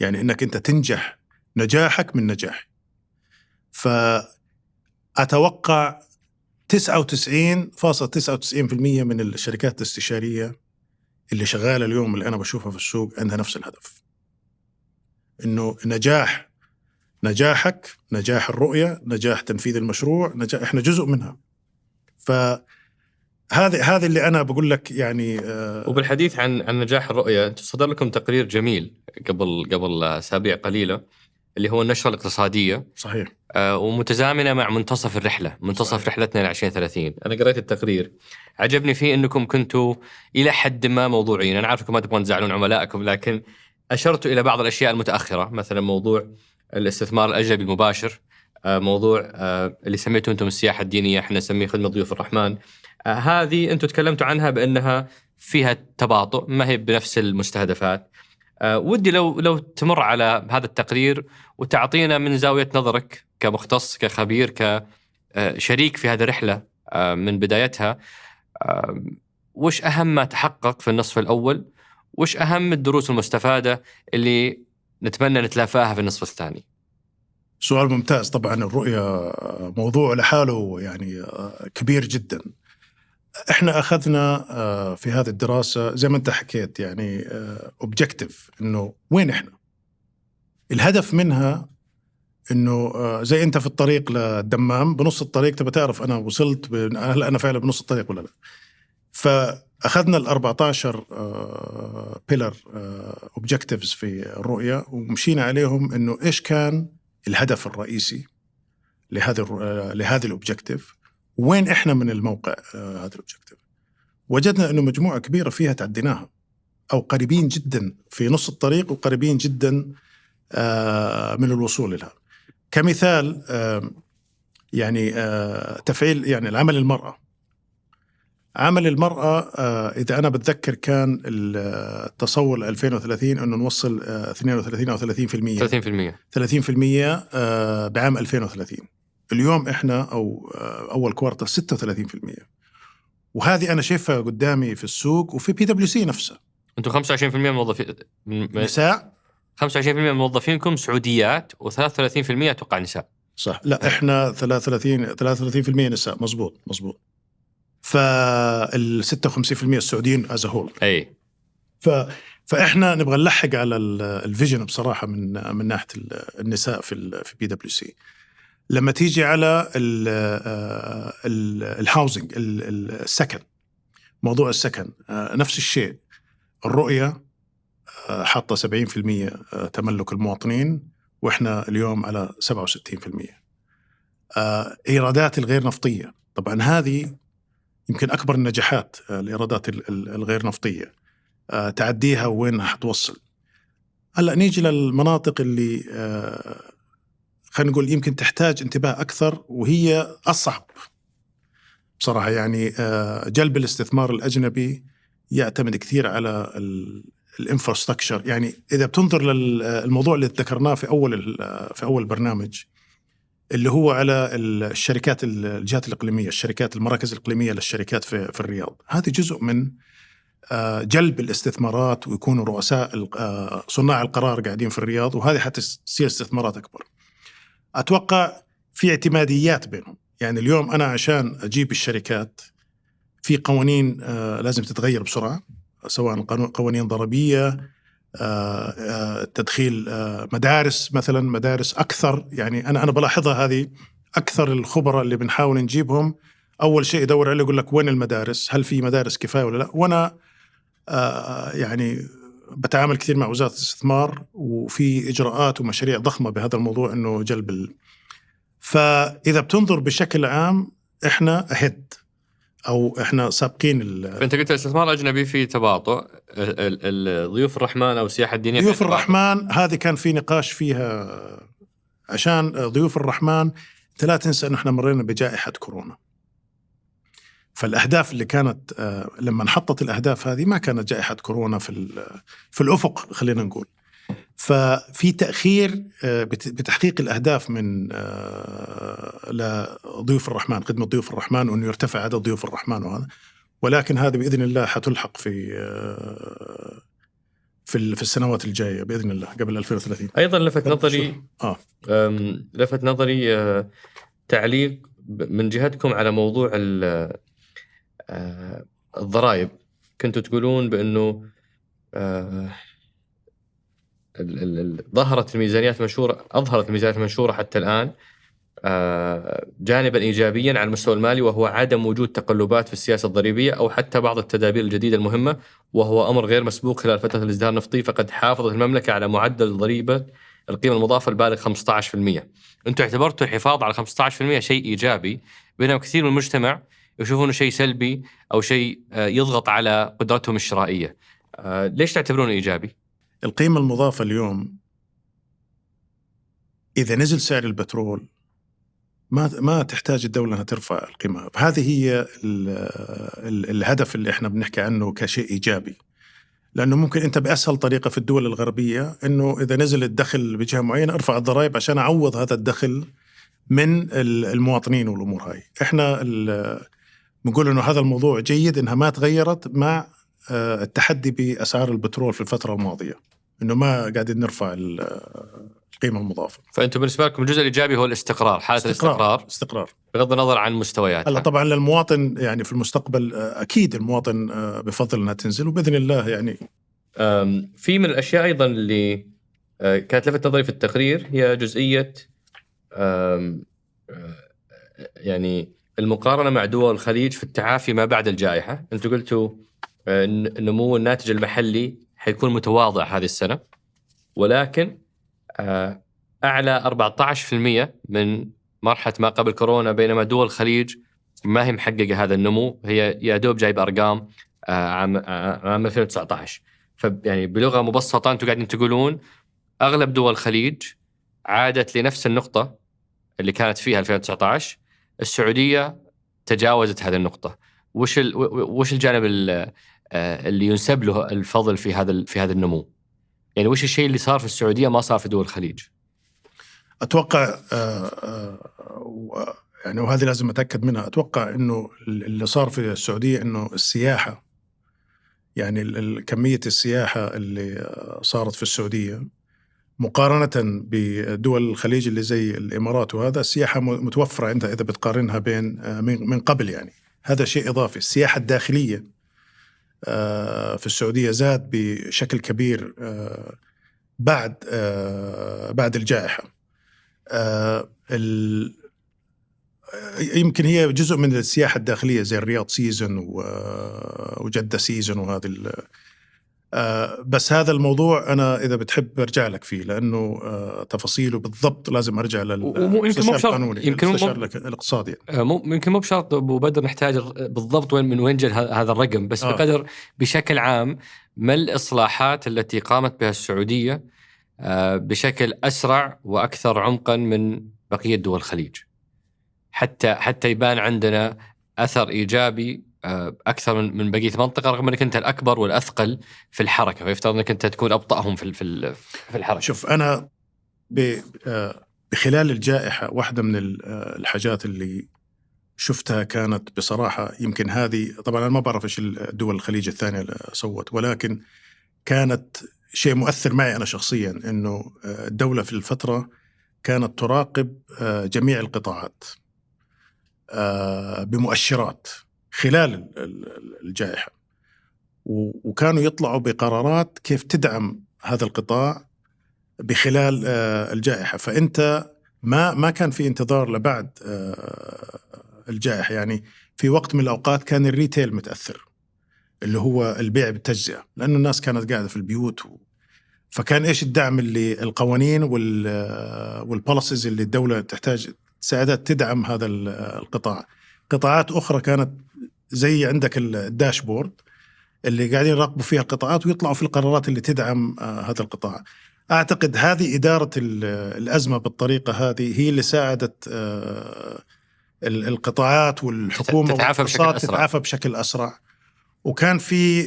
يعني إنك أنت تنجح نجاحك من نجاحي. فأتوقع 99.99% من الشركات الاستشارية اللي شغالة اليوم اللي أنا بشوفها في السوق عندها نفس الهدف، إنه نجاحك، نجاح الرؤية، نجاح تنفيذ المشروع، إحنا جزء منها. هذه اللي أنا بقول لك يعني. وبالحديث عن نجاح الرؤية، أنتم صدر لكم تقرير جميل قبل أسابيع قليلة اللي هو النشرة الاقتصادية. صحيح. ومتزامنة مع منتصف الرحلة، منتصف رحلتنا ل 2030. أنا قرأت التقرير، عجبني فيه أنكم كنتوا إلى حد ما موضوعيين. أنا عارفكم ما تبغون تزعلون عملائكم، لكن أشرتوا إلى بعض الأشياء المتأخرة، مثلا موضوع الاستثمار الأجنبي المباشر، موضوع اللي سميته أنتم السياحة الدينية، إحنا نسميه خدمة ضيوف الرحمن. هذه أنتم تكلمتوا عنها بأنها فيها تباطؤ، ما هي بنفس المستهدفات. ودي لو تمر على هذا التقرير وتعطينا من زاوية نظرك كمختص، كخبير، كشريك في هذه الرحلة من بدايتها، وش أهم ما تحقق في النصف الأول، وش أهم الدروس المستفادة اللي نتمنى نتلافاها في النصف الثاني؟ سؤال ممتاز. طبعا الرؤية موضوع لحاله يعني كبير جدا. احنا أخذنا في هذه الدراسة زي ما انت حكيت يعني اوبجكتيف، انه وين احنا، الهدف منها انه زي انت في الطريق للدمام، بنص الطريق تبى تعرف انا وصلت هل انا فعلا بنص الطريق ولا لا. فأخذنا 14 بيلر اوبجكتيفز في الرؤية ومشينا عليهم، انه ايش كان الهدف الرئيسي لهذه الاوبجكتيف، وين احنا من الموقع هذا الاوبجكتيف. وجدنا انه مجموعة كبيرة فيها تعديناها، أو قريبين جدا في نص الطريق وقريبين جدا من الوصول لها. كمثال يعني تفعيل يعني العمل المرأة. عمل المرأة إذا أنا بتذكر كان التصور 2030 أنه نوصل 32 أو 30% بعام 2030. اليوم إحنا أو أول كوارتر 36%. وهذه أنا شايفها قدامي في السوق وفي PwC نفسه. أنتم 25% من موظفين نساء، 25% من موظفينكم سعوديات و33% أتوقع نساء. صح. لا إحنا 33% نساء. مزبوط. فال 56% السعوديين as a whole. أي. فإحنا نبغى نلحق على الفيجن بصراحة من ناحية النساء في PwC. لما تيجي على الهاوزنج، السكن، موضوع السكن نفس الشيء. الرؤية حاطة 70% تملك المواطنين، وإحنا اليوم على 67%. إيرادات الغير نفطية، طبعا هذه يمكن أكبر النجاحات، الإيرادات الغير نفطية تعديها وين حتوصل. هلأ نيجي للمناطق اللي خلينا نقول يمكن تحتاج انتباه أكثر، وهي أصعب بصراحة. يعني جلب الاستثمار الأجنبي يعتمد كثير على الانفراستراكشر. يعني إذا بتنظر للموضوع اللي ذكرناه في أول برنامج، اللي هو على الشركات، الجهات الإقليمية، الشركات، المراكز الإقليمية للشركات في الرياض، هذه جزء من جلب الاستثمارات، ويكونوا رؤساء صناع القرار قاعدين في الرياض، وهذه حتصير استثمارات أكبر. أتوقع في اعتماديات بينهم. يعني اليوم أنا عشان أجيب الشركات في قوانين لازم تتغير بسرعة، سواء قوانين ضريبية، تدخيل مدارس مثلا، مدارس أكثر. يعني أنا بلاحظها هذه أكثر. الخبراء اللي بنحاول نجيبهم أول شيء يدور عليه يقول لك وين المدارس، هل في مدارس كفاية ولا لا. وأنا يعني بتعامل كثير مع وزارة الاستثمار، وفي إجراءات ومشاريع ضخمة بهذا الموضوع إنه جلب فإذا بتنظر بشكل عام إحنا أهد، أو إحنا سابقين. فأنت قلت الاستثمار الأجنبي في تباطؤ، ضيوف الرحمن أو السياحة الدينية. ضيوف الرحمن هذه كان في نقاش فيها، عشان ضيوف الرحمن لا تنسى أن إحنا مرينا بجائحة كورونا. فالأهداف اللي كانت لما نحطت الأهداف هذه ما كانت جائحة كورونا في الأفق، خلينا نقول. ففي تأخير بتحقيق الأهداف من لضيوف الرحمن، خدمة ضيوف الرحمن، وأنه يرتفع عدد ضيوف الرحمن وهذا. ولكن هذا بإذن الله حتلحق في السنوات الجاية بإذن الله قبل 2030. أيضا لفت نظري تعليق من جهتكم على موضوع الضرائب. كنتوا تقولون بأنه أظهرت الميزانيات المنشورة حتى الآن جانبا إيجابيا على المستوى المالي، وهو عدم وجود تقلبات في السياسة الضريبية أو حتى بعض التدابير الجديدة المهمة، وهو أمر غير مسبوق خلال فترة الازدهار النفطي. فقد حافظت المملكة على معدل ضريبة القيمة المضافة البالغ 15%. أنتم اعتبرتوا الحفاظ على 15% شيء إيجابي، بينما كثير من المجتمع يشوفونه شيء سلبي أو شيء يضغط على قدرتهم الشرائية. ليش تعتبرونه إيجابي؟ القيمة المضافة اليوم إذا نزل سعر البترول ما تحتاج الدولة أنها ترفع القيمة. هذه هي الهدف اللي احنا بنحكي عنه كشيء إيجابي، لأنه ممكن أنت بأسهل طريقة في الدول الغربية أنه إذا نزل الدخل بجهة معينة أرفع الضرائب عشان أعوض هذا الدخل من المواطنين والأمور هاي. احنا بنقول أنه هذا الموضوع جيد أنها ما تغيرت مع التحدي بأسعار البترول في الفترة الماضية، أنه ما قاعدين نرفع القيمة المضافة. فأنتم بالنسبة لكم الجزء الإيجابي هو الاستقرار، حالة الاستقرار بغض النظر عن المستويات. هلا طبعا للمواطن يعني في المستقبل أكيد المواطن بفضل أنها تنزل، وبإذن الله يعني. في من الأشياء أيضا اللي كانت لفت نظري في التقرير هي جزئية يعني المقارنة مع دول الخليج في التعافي ما بعد الجائحة. أنتم قلتوا نمو الناتج المحلي حيكون متواضع هذه السنة، ولكن أعلى 14% من مرحلة ما قبل كورونا، بينما دول الخليج ما هي محققة هذا النمو، هي يا دوب جايب أرقام عام 2019. يعني بلغة مبسطة أنتم قاعدين تقولون أغلب دول الخليج عادت لنفس النقطة اللي كانت فيها 2019. السعودية تجاوزت هذه النقطة. وش الجانب اللي ينسب له الفضل في هذا النمو؟ يعني وش الشيء اللي صار في السعودية ما صار في دول الخليج؟ أتوقع يعني وهذه لازم أتأكد منها. أتوقع إنه اللي صار في السعودية إنه السياحة، يعني كمية السياحة اللي صارت في السعودية مقارنة بدول الخليج اللي زي الإمارات، وهذا السياحة متوفرة عندها إذا بتقارنها بين من قبل. يعني هذا شيء إضافي. السياحة الداخلية في السعودية زاد بشكل كبير بعد الجائحة. يمكن هي جزء من السياحة الداخلية زي الرياض سيزن وجدة سيزن وهذه بس هذا الموضوع أنا إذا بتحب برجع لك فيه، لأنه تفاصيله بالضبط لازم أرجع للمستشار القانوني، المستشار الاقتصادي. يمكن مو بشرط أبو بدر نحتاج بالضبط من وين جاء هذا الرقم، بس بقدر بشكل عام ما الإصلاحات التي قامت بها السعودية بشكل أسرع وأكثر عمقا من بقية دول الخليج، حتى يبان عندنا أثر إيجابي أكثر من بقية منطقة، رغم أنك أنت الأكبر والأثقل في الحركة، فيفترض أنك أنت تكون أبطأهم في الحركة. شوف، أنا بخلال الجائحة واحدة من الحاجات اللي شفتها كانت بصراحة، يمكن هذه طبعا أنا ما بعرف إيش الدول الخليج الثانية اللي صوت، ولكن كانت شيء مؤثر معي أنا شخصيا، إنه الدولة في الفترة كانت تراقب جميع القطاعات بمؤشرات خلال الجائحة، وكانوا يطلعوا بقرارات كيف تدعم هذا القطاع بخلال الجائحة. فأنت ما كان في انتظار لبعد الجائحة. يعني في وقت من الأوقات كان الريتيل متأثر، اللي هو البيع بالتجزئة، لأنه الناس كانت قاعدة في البيوت فكان إيش الدعم اللي القوانين والبوليسيز اللي الدولة تحتاج تساعدها تدعم هذا القطاع. قطاعات أخرى كانت زي عندك الداشبورد اللي قاعدين يراقبوا فيها القطاعات ويطلعوا في القرارات اللي تدعم هذا القطاع. أعتقد هذه إدارة الأزمة بالطريقة هذه هي اللي ساعدت القطاعات والحكومة تتعافى بشكل أسرع. وكان في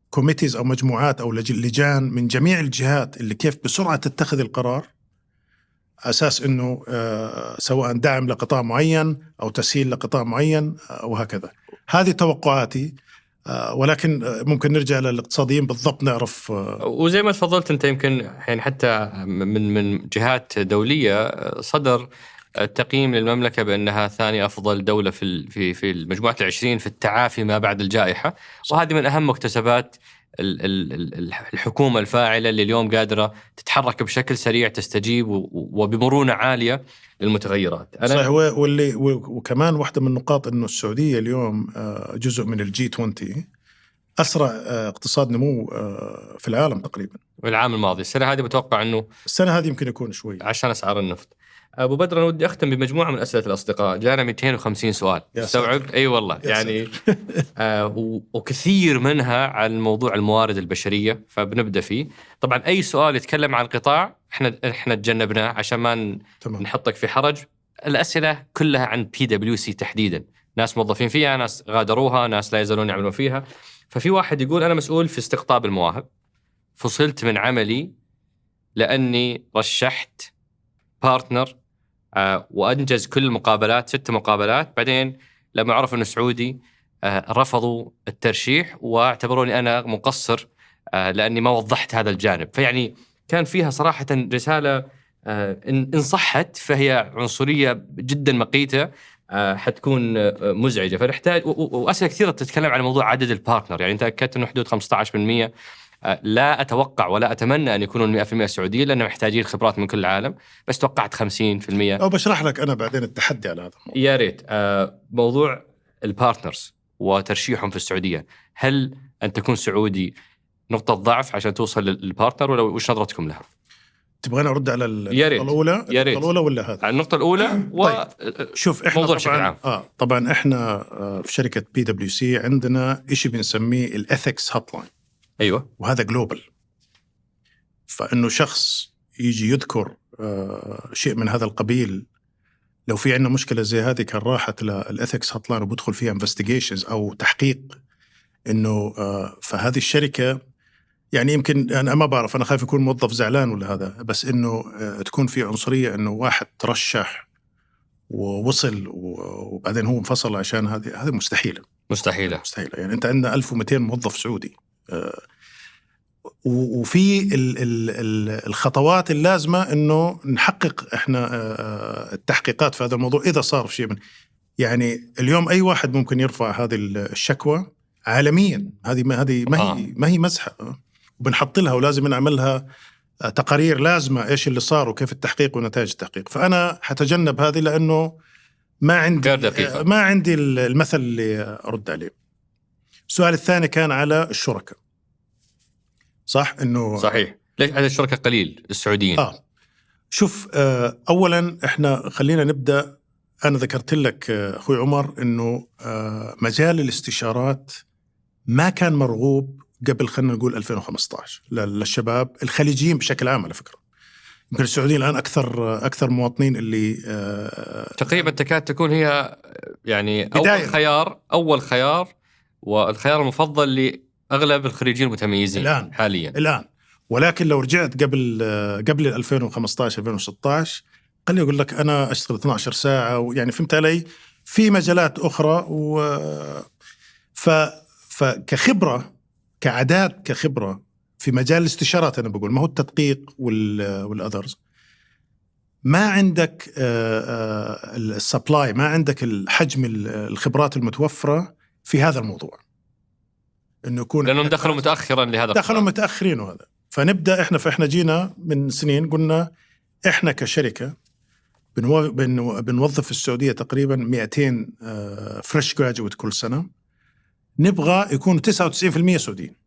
كوميتيز أو مجموعات أو لجان من جميع الجهات اللي كيف بسرعة تتخذ القرار أساس أنه سواء دعم لقطاع معين أو تسهيل لقطاع معين وهكذا. هذه توقعاتي، ولكن ممكن نرجع للاقتصاديين بالضبط نعرف. وزي ما تفضلت أنت، يمكن يعني حتى من جهات دولية صدر تقييم للمملكة بأنها ثاني أفضل دولة في المجموعة 20 في التعافي ما بعد الجائحة. وهذه من أهم مكتسبات الحكومة الفاعلة اللي اليوم قادرة تتحرك بشكل سريع، تستجيب وبمرونة عالية للمتغيرات. صحيح. وكمان واحدة من النقاط أنه السعودية اليوم جزء من G20، أسرع اقتصاد نمو في العالم تقريبا. والعام الماضي السنة هذه بتوقع أنه السنة هذه يمكن يكون شوي عشان أسعار النفط. أبو بدر، أنا ودي أختم بمجموعة من أسئلة الأصدقاء. جانا 250 سؤال، استوعب؟ أي والله يعني وكثير منها عن موضوع الموارد البشرية، فبنبدأ فيه. طبعا أي سؤال يتكلم عن القطاع إحنا تجنبناه عشان ما نحطك في حرج. الأسئلة كلها عن PwC تحديدا، ناس موظفين فيها، ناس غادروها، ناس لا يزالون يعملون فيها. ففي واحد يقول أنا مسؤول في استقطاب المواهب، فصلت من عملي لأني رشحت بارتنر وأنجز كل المقابلات 6 مقابلات، بعدين لما عرفوا أنه سعودي رفضوا الترشيح واعتبروني أنا مقصر لأني ما وضحت هذا الجانب. فيعني كان فيها صراحة رسالة إن صحت فهي عنصرية جدا مقيتة، حتكون مزعجة. فنحتاج وأسئلة كثيرة تتكلم عن موضوع عدد البارتنر. يعني أنت أكدت أنه حدود 15%. لا أتوقع ولا أتمنى أن يكونون 100% سعوديين، لأننا محتاجين خبرات من كل العالم، بس توقعت 50%. أو بشرح لك أنا بعدين التحدي على هذا الموضوع. يا ريت. موضوع البارتنرز وترشيحهم في السعودية، هل أن تكون سعودي نقطة ضعف عشان توصل للبارتنر، ولا وش نظرتكم لها؟ تبغاني أرد على النقطة الأولى؟ النقطة الأولى ولا هذا؟ النقطة الأولى. طيب. شوف، إحنا طبعا إحنا في شركة PwC عندنا إشي بنسميه الإثكس هوتلاين. ايوه. وهذا جلوبال. فإنه شخص يجي يذكر شيء من هذا القبيل، لو في عندنا مشكلة زي هذه كان راحت للإثكس هطلان وبدخل فيها انفستيجيشنز أو تحقيق. إنه فهذه الشركة يعني يمكن أنا ما بعرف، أنا خايف يكون موظف زعلان ولا هذا، بس إنه تكون في عنصرية، إنه واحد ترشح ووصل وبعدين هو انفصل عشان هذه مستحيلة. يعني أنت عندنا 1200 موظف سعودي، وفي الخطوات اللازمة إنه نحقق إحنا التحقيقات في هذا الموضوع إذا صار شيء من يعني اليوم أي واحد ممكن يرفع هذه الشكوى عالميا. هذه ما هي مزحة، وبنحط لها ولازم نعملها تقارير لازمة إيش اللي صار وكيف التحقيق ونتائج التحقيق. فأنا حتجنب هذه لأنه ما عندي المثل اللي أرد عليه. السؤال الثاني كان على الشركاء. صح إنه صحيح. ليش عدد الشركاء قليل السعوديين؟ شوف، أولا إحنا خلينا نبدأ. أنا ذكرت لك أخوي عمر إنه مجال الاستشارات ما كان مرغوب قبل خلينا نقول 2015 للشباب الخليجيين بشكل عام. على فكرة يمكن السعوديين الآن أكثر مواطنين اللي تقريبا تكاد تكون هي يعني أول خيار والخيار المفضل لأغلب الخريجين المتميزين الآن. ولكن لو رجعت قبل 2015 2016 خليني أقول لك أنا أشتغل 12 ساعة ويعني فهمت علي في مجالات أخرى فكخبرة كعادات كخبرة في مجال الاستشارات، أنا بقول ما هو التدقيق والأذرز، ما عندك السبلاي، ما عندك الحجم الخبرات المتوفرة في هذا الموضوع. إنه يكون لأنهم دخلوا متأخرا لهذا، دخلوا متأخرين وهذا. فنبدأ إحنا جينا من سنين قلنا إحنا كشركة بنوظف في السعودية تقريبا 200 فريش جراجويت كل سنة، نبغى يكون 99% سعوديين.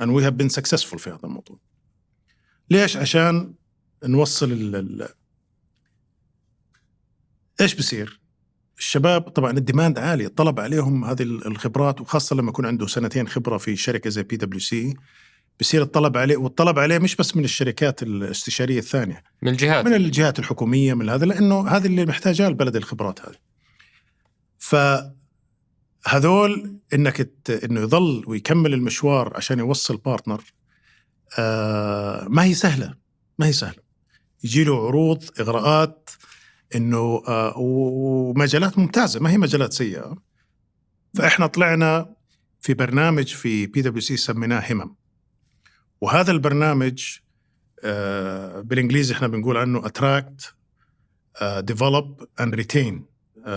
and we have been successful في هذا الموضوع. ليش؟ عشان نوصل إيش بصير؟ الشباب طبعا الديماند عالي، الطلب عليهم هذه الخبرات، وخاصة لما يكون عنده 2 خبرة في شركة زي PwC بصير الطلب عليه، والطلب عليه مش بس من الشركات الاستشارية الثانية، من الجهات الحكومية، من هذا، لأنه هذه اللي محتاجها البلد الخبرات هذه. فهذول إنه يظل ويكمل المشوار عشان يوصل بارتنر ما هي سهلة. يجي له عروض إغراءات إنه ومجالات ممتازة، ما هي مجالات سيئة. فإحنا طلعنا في برنامج في PwC سميناه همم، وهذا البرنامج بالإنجليزي إحنا بنقول عنه Attract, Develop and Retain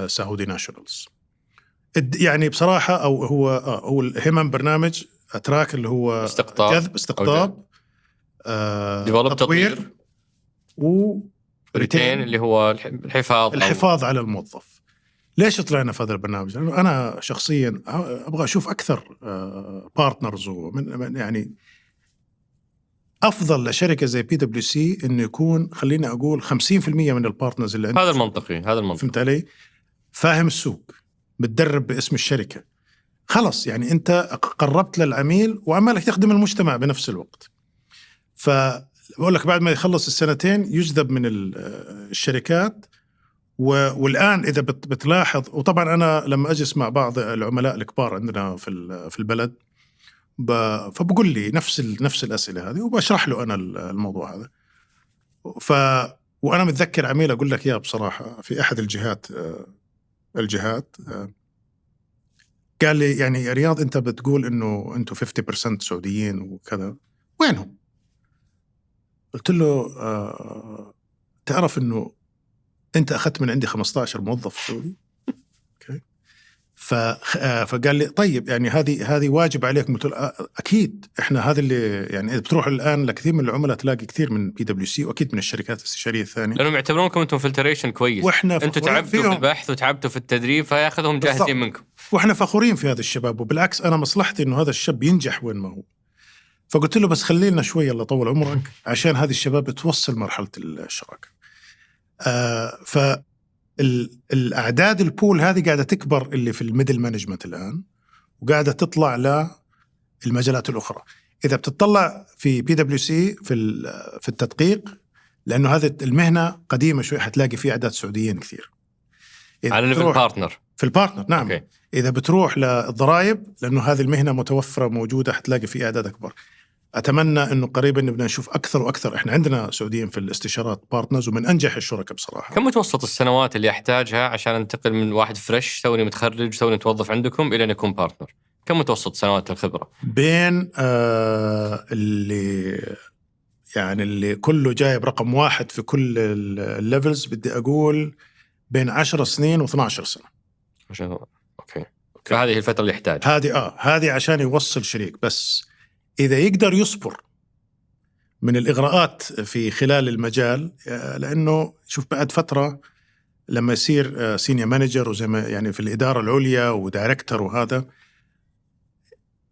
Saudi Nationals. يعني بصراحة هو الهمم برنامج Attract اللي هو استقطاب تطوير وريتين اللي هو الحفاظ على الموظف. ليش طلعنا في هذا البرنامج؟ لأنه أنا شخصيا أبغى أشوف أكثر بارتنرز، يعني أفضل لشركة زي PwC إنه يكون خلينا أقول 50% من البارتنرز اللي عندك. هذا المنطقي. فهمت علي؟ فاهم السوق، متدرب باسم الشركة، خلص يعني أنت قربت للعميل وعمالك تخدم المجتمع بنفس الوقت. فبقول لك بعد ما يخلص 2 يجذب من الشركات. والآن إذا بتلاحظ، وطبعا أنا لما أجلس مع بعض العملاء الكبار عندنا في البلد فبقول لي نفس الأسئلة هذه، وبشرح له أنا الموضوع هذا. وأنا متذكر عميل أقول لك يا بصراحة في أحد الجهات قال لي يعني يا رياض أنت بتقول إنه أنتوا 50% سعوديين وكذا، وينهم؟ قلت له تعرف إنه أنت أخذت من عندي 15 موظف سعودي. فقال لي طيب يعني هذه واجب عليك. قلت له أكيد إحنا هذا اللي يعني بتروح الآن لكثير من العملاء تلاقي كثير من PwC وأكيد من الشركات الاستشارية الثانية، لأنهم يعتبرونكم أنتم فلتريشن كويس، أنتم تعبتوا في البحث وتعبتوا في التدريب فيأخذهم جاهزين منكم. وإحنا فخورين في هذا الشباب، وبالعكس أنا مصلحتي إنه هذا الشاب ينجح وين ما هو. فقلت له بس خلينا شوية الله طول عمرك عشان هذه الشباب توصل مرحلة الشراكة. الأعداد البول هذه قاعدة تكبر اللي في الميدل مانجمنت الآن، وقاعدة تطلع المجالات الأخرى. إذا بتطلع في PwC في التدقيق، لأنه هذه المهنة قديمة شوي، حتلاقي فيه أعداد سعوديين كثير. على ليفل بارتنر. في البارتنر نعم. أوكي. إذا بتروح للضرائب، لأنه هذه المهنة متوفرة موجودة، حتلاقي فيه أعداد أكبر. أتمنى أنه قريبا نبدأ نشوف أكثر وأكثر. إحنا عندنا سعوديين في الاستشارات بارتنرز ومن أنجح الشركاء بصراحة. كم متوسط السنوات اللي أحتاجها عشان أنتقل من واحد فريش توني متخرج توني متوظف عندكم إلى أن يكون بارتنر؟ كم متوسط سنوات الخبرة؟ بين اللي كله جايب رقم واحد في كل الليفلز، بدي أقول بين 10 سنين و12 سنة. أوكي. فهذه الفترة اللي يحتاج. هذه عشان يوصل شريك. بس إذا يقدر يصبر من الإغراءات في خلال المجال، لأنه شوف بعد فترة لما يصير سينيور مانجر وزي ما يعني في الإدارة العليا ودايركتور وهذا،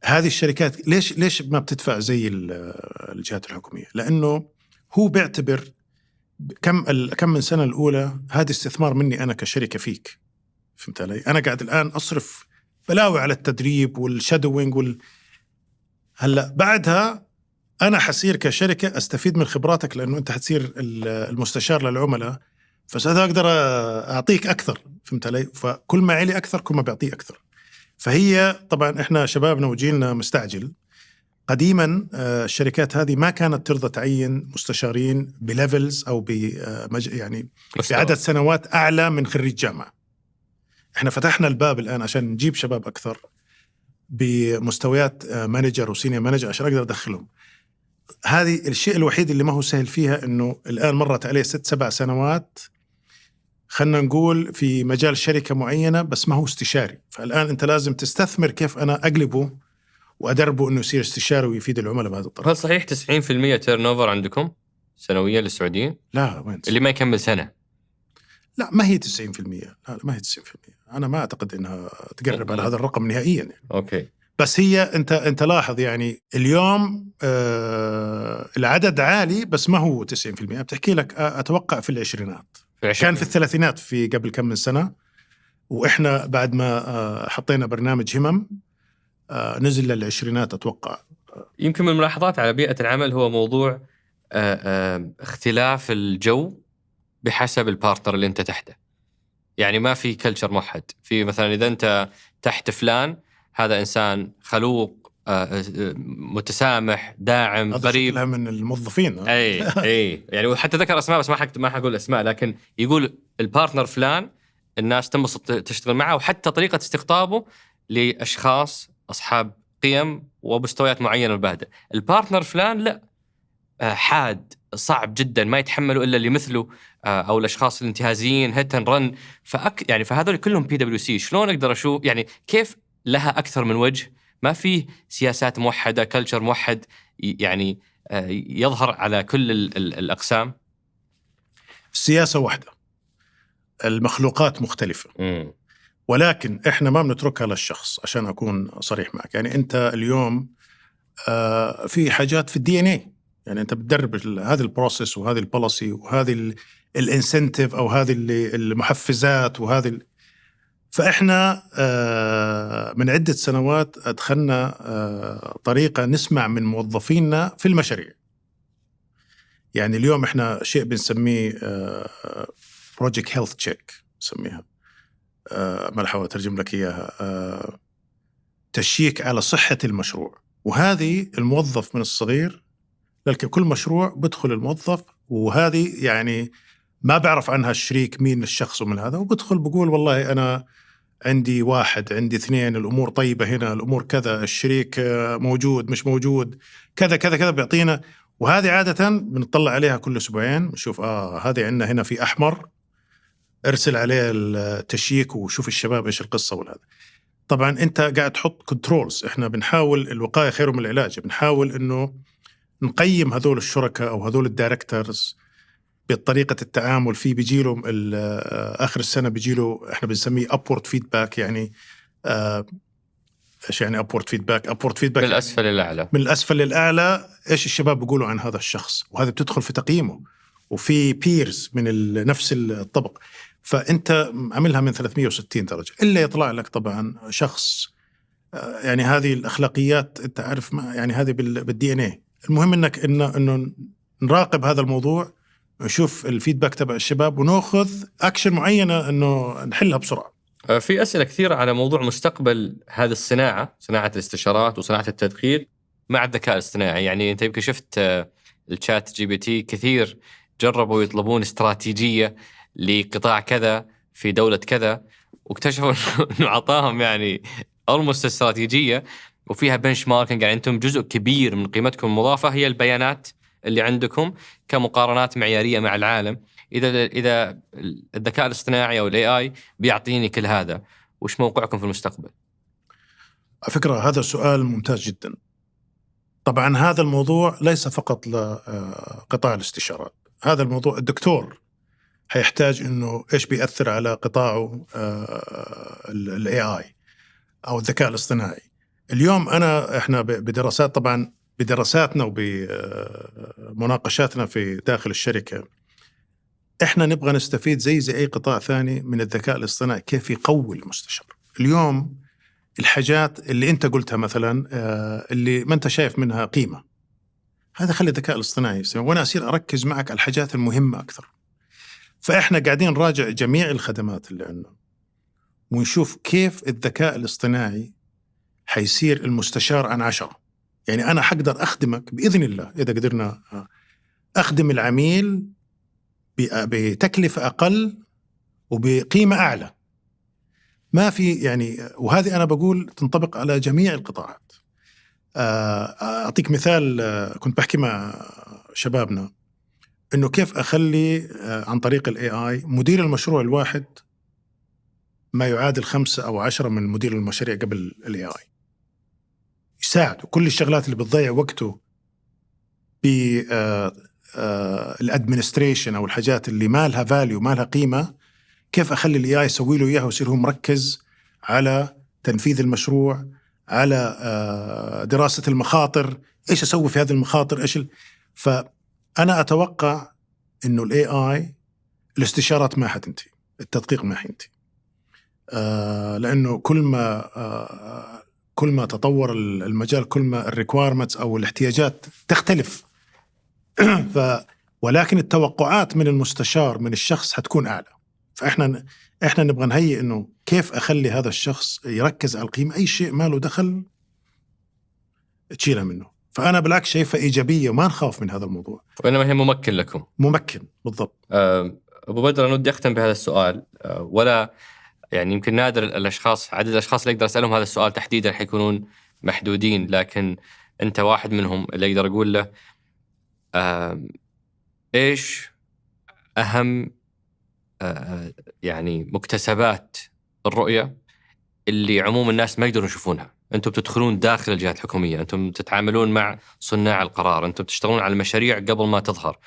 هذه الشركات ليش ما بتدفع زي الجهات الحكومية؟ لأنه هو بيعتبر كم من سنة الأولى هذا استثمار مني أنا كشركة فيك. فهمت علي؟ أنا قاعد الآن أصرف بلاوي على التدريب والشادوينج هلأ بعدها أنا حصير كشركة أستفيد من خبراتك، لأنه أنت حتصير المستشار للعملاء، فسأقدر أعطيك أكثر. فهمت علي؟ فكل ما علي أكثر كل ما بيعطيه أكثر. فهي طبعا إحنا شبابنا وجيلنا مستعجل. قديما الشركات هذه ما كانت ترضى تعين مستشارين بليفلز أو يعني بعدد سنوات أعلى من خريج جامعة. إحنا فتحنا الباب الآن عشان نجيب شباب أكثر بمستويات مانجر وسينيور مانجر عشان أقدر أدخلهم. هذه الشيء الوحيد اللي ما هو سهل فيها، إنه الآن مرت عليه 6-7 سنوات خلنا نقول في مجال شركة معينة، بس ما هو استشاري. فالآن أنت لازم تستثمر كيف أنا أقلبه وأدربه إنه يصير استشاري ويفيد العملاء بهذا الطريقة. هل صحيح 90% تيرن اوفر عندكم سنويا للسعوديين؟ لا، وين اللي ما يكمل سنة؟ لا، ما هي 90%. لا ما هي 90%. أنا ما أعتقد إنها تقرب على هذا الرقم نهائيا يعني. أوكي. بس هي أنت لاحظ يعني اليوم العدد عالي بس ما هو 90%. بتحكي لك أتوقع في العشرينات، كان في الثلاثينات في قبل كم من سنة، وإحنا بعد ما حطينا برنامج همم نزل للعشرينات أتوقع. يمكن من الملاحظات على بيئة العمل هو موضوع اختلاف الجو بحسب البارتنر اللي أنت تحته. يعني ما في كلتشر موحد. في مثلا إذا أنت تحت فلان، هذا إنسان خلوق متسامح داعم قريب من الموظفين. أي يعني وحتى ذكر أسماء بس ما حقول أسماء، لكن يقول البارتنر فلان الناس تنبسط تشتغل معه، وحتى طريقة استقطابه لأشخاص أصحاب قيم ومستويات معينة وبهدة. البارتنر فلان لا، حاد صعب جدا، ما يتحملوا إلا اللي مثله أو الأشخاص الانتهازيين هيت اند رن. يعني فهذول كلهم PwC. شلون أقدر أشوف يعني كيف لها أكثر من وجه؟ ما فيه سياسات موحدة، كلتشر موحد يعني يظهر على كل الأقسام. السياسة واحدة، المخلوقات مختلفة. ولكن إحنا ما بنتركها للشخص. عشان أكون صريح معك، يعني أنت اليوم في حاجات في DNA، يعني أنت بتدرب هذه البروسيس وهذه البوليسي وهذه الانسنتيف أو هذه المحفزات وهذه فإحنا من عدة سنوات أدخلنا طريقة نسمع من موظفينا في المشاريع. يعني اليوم إحنا شيء بنسميه Project Health Check نسميها، ما أحاول أترجم لك إياها، تشيك على صحة المشروع. وهذه الموظف من الصغير كل مشروع بدخل الموظف، وهذه يعني ما بعرف عنها الشريك مين الشخص ومن هذا، وبدخل بقول والله أنا عندي 1 عندي 2، الأمور طيبة هنا، الأمور كذا، الشريك موجود مش موجود، كذا كذا كذا بيعطينا. وهذه عادة بنطلع عليها كل أسبوعين نشوف هذه عندنا هنا في أحمر، ارسل عليه التشيك وشوف الشباب إيش القصة والهذا. طبعا أنت قاعد تحط كنترولز. إحنا بنحاول الوقاية خير من العلاج، بنحاول إنه نقيم هذول الشركاء أو هذول الدايركتورز بطريقة التعامل. فيه بيجيله آخر السنة بيجيله إحنا بنسميه upward feedback. يعني إيش يعني upward feedback؟ من الأسفل للأعلى. من الأسفل للأعلى، إيش الشباب بيقولوا عن هذا الشخص، وهذا بتدخل في تقييمه. وفي بيرز من نفس الطبق، فأنت عملها من 360 درجة، إلا يطلع لك طبعا شخص يعني هذه الأخلاقيات أنت عارف ما يعني هذه بالدي ان اي. المهم إنه نراقب هذا الموضوع، نشوف الفيدباك تبع الشباب ونأخذ أكشن معينة إنه نحلها بسرعة. في أسئلة كثيرة على موضوع مستقبل هذه الصناعة، صناعة الاستشارات وصناعة التدخير مع الذكاء الاصطناعي. يعني أنت يمكن شفت الشات جي بي تي كثير جربوا يطلبون استراتيجية لقطاع كذا في دولة كذا، واكتشفوا إنه عطاهم يعني ألمس استراتيجية وفيها بنش ماركينج. يعني أنتم جزء كبير من قيمتكم المضافة هي البيانات اللي عندكم كمقارنات معيارية مع العالم. إذا الذكاء الاصطناعي أو ال AI بيعطيني كل هذا، وش موقعكم في المستقبل؟ على فكرة هذا سؤال ممتاز جدا. طبعا هذا الموضوع ليس فقط لقطاع الاستشارات، هذا الموضوع الدكتور هيحتاج إنه إيش بيأثر على قطاعه ال AI أو الذكاء الاصطناعي. اليوم إحنا بدراسات، طبعا بدراساتنا وبمناقشاتنا في داخل الشركة، إحنا نبغى نستفيد زي أي قطاع ثاني من الذكاء الاصطناعي، كيف يقوي المستشار. اليوم الحاجات اللي أنت قلتها مثلا اللي ما أنت شايف منها قيمة، هذا خلي الذكاء الاصطناعي يسوي، وأنا أصير أركز معك على الحاجات المهمة أكثر. فإحنا قاعدين نراجع جميع الخدمات اللي عندنا ونشوف كيف الذكاء الاصطناعي حيصير المستشار عن 10. يعني أنا حقدر أخدمك بإذن الله إذا قدرنا أخدم العميل بتكلفة أقل وبقيمة أعلى. ما في يعني، وهذه أنا بقول تنطبق على جميع القطاعات. أعطيك مثال، كنت بحكي مع شبابنا إنه كيف أخلي عن طريق ال AI مدير المشروع الواحد ما يعادل 5 أو 10 من مدير المشاريع قبل ال AI. يساعد كل الشغلات اللي بتضيع وقته بالادمنستريشن أو الحاجات اللي ما لها فاليو ما لها قيمة، كيف أخلي ال AI يسوي له إياها ويصير هو مركز على تنفيذ المشروع، على دراسة المخاطر، إيش أسوي في هذه المخاطر، فأنا أتوقع إنه ال AI الاستشارات ما حتنتهي، التدقيق ما حينتهي، لأنه كل ما تطور المجال كل ما الريكويرمنتس أو الاحتياجات تختلف. ولكن التوقعات من المستشار من الشخص حتكون أعلى. فإحنا نبغى نهيئ إنه كيف أخلي هذا الشخص يركز على القيمة، أي شيء ما له دخل تشيله منه. فأنا بالعكس شايفة إيجابية وما نخاف من هذا الموضوع، وإنما هي ممكن لكم. ممكن بالضبط. أبو بدر، أنا ودي أختم بهذا السؤال، ولا يعني يمكن نادر عدد الأشخاص اللي أقدر أسألهم هذا السؤال تحديدا حيكونون محدودين، لكن أنت واحد منهم اللي أقدر أقول له إيش أهم يعني مكتسبات الرؤية اللي عموم الناس ما يقدرون يشوفونها. أنتم بتدخلون داخل الجهات الحكومية، أنتم تتعاملون مع صناع القرار، أنتم تشتغلون على المشاريع قبل ما تظهر،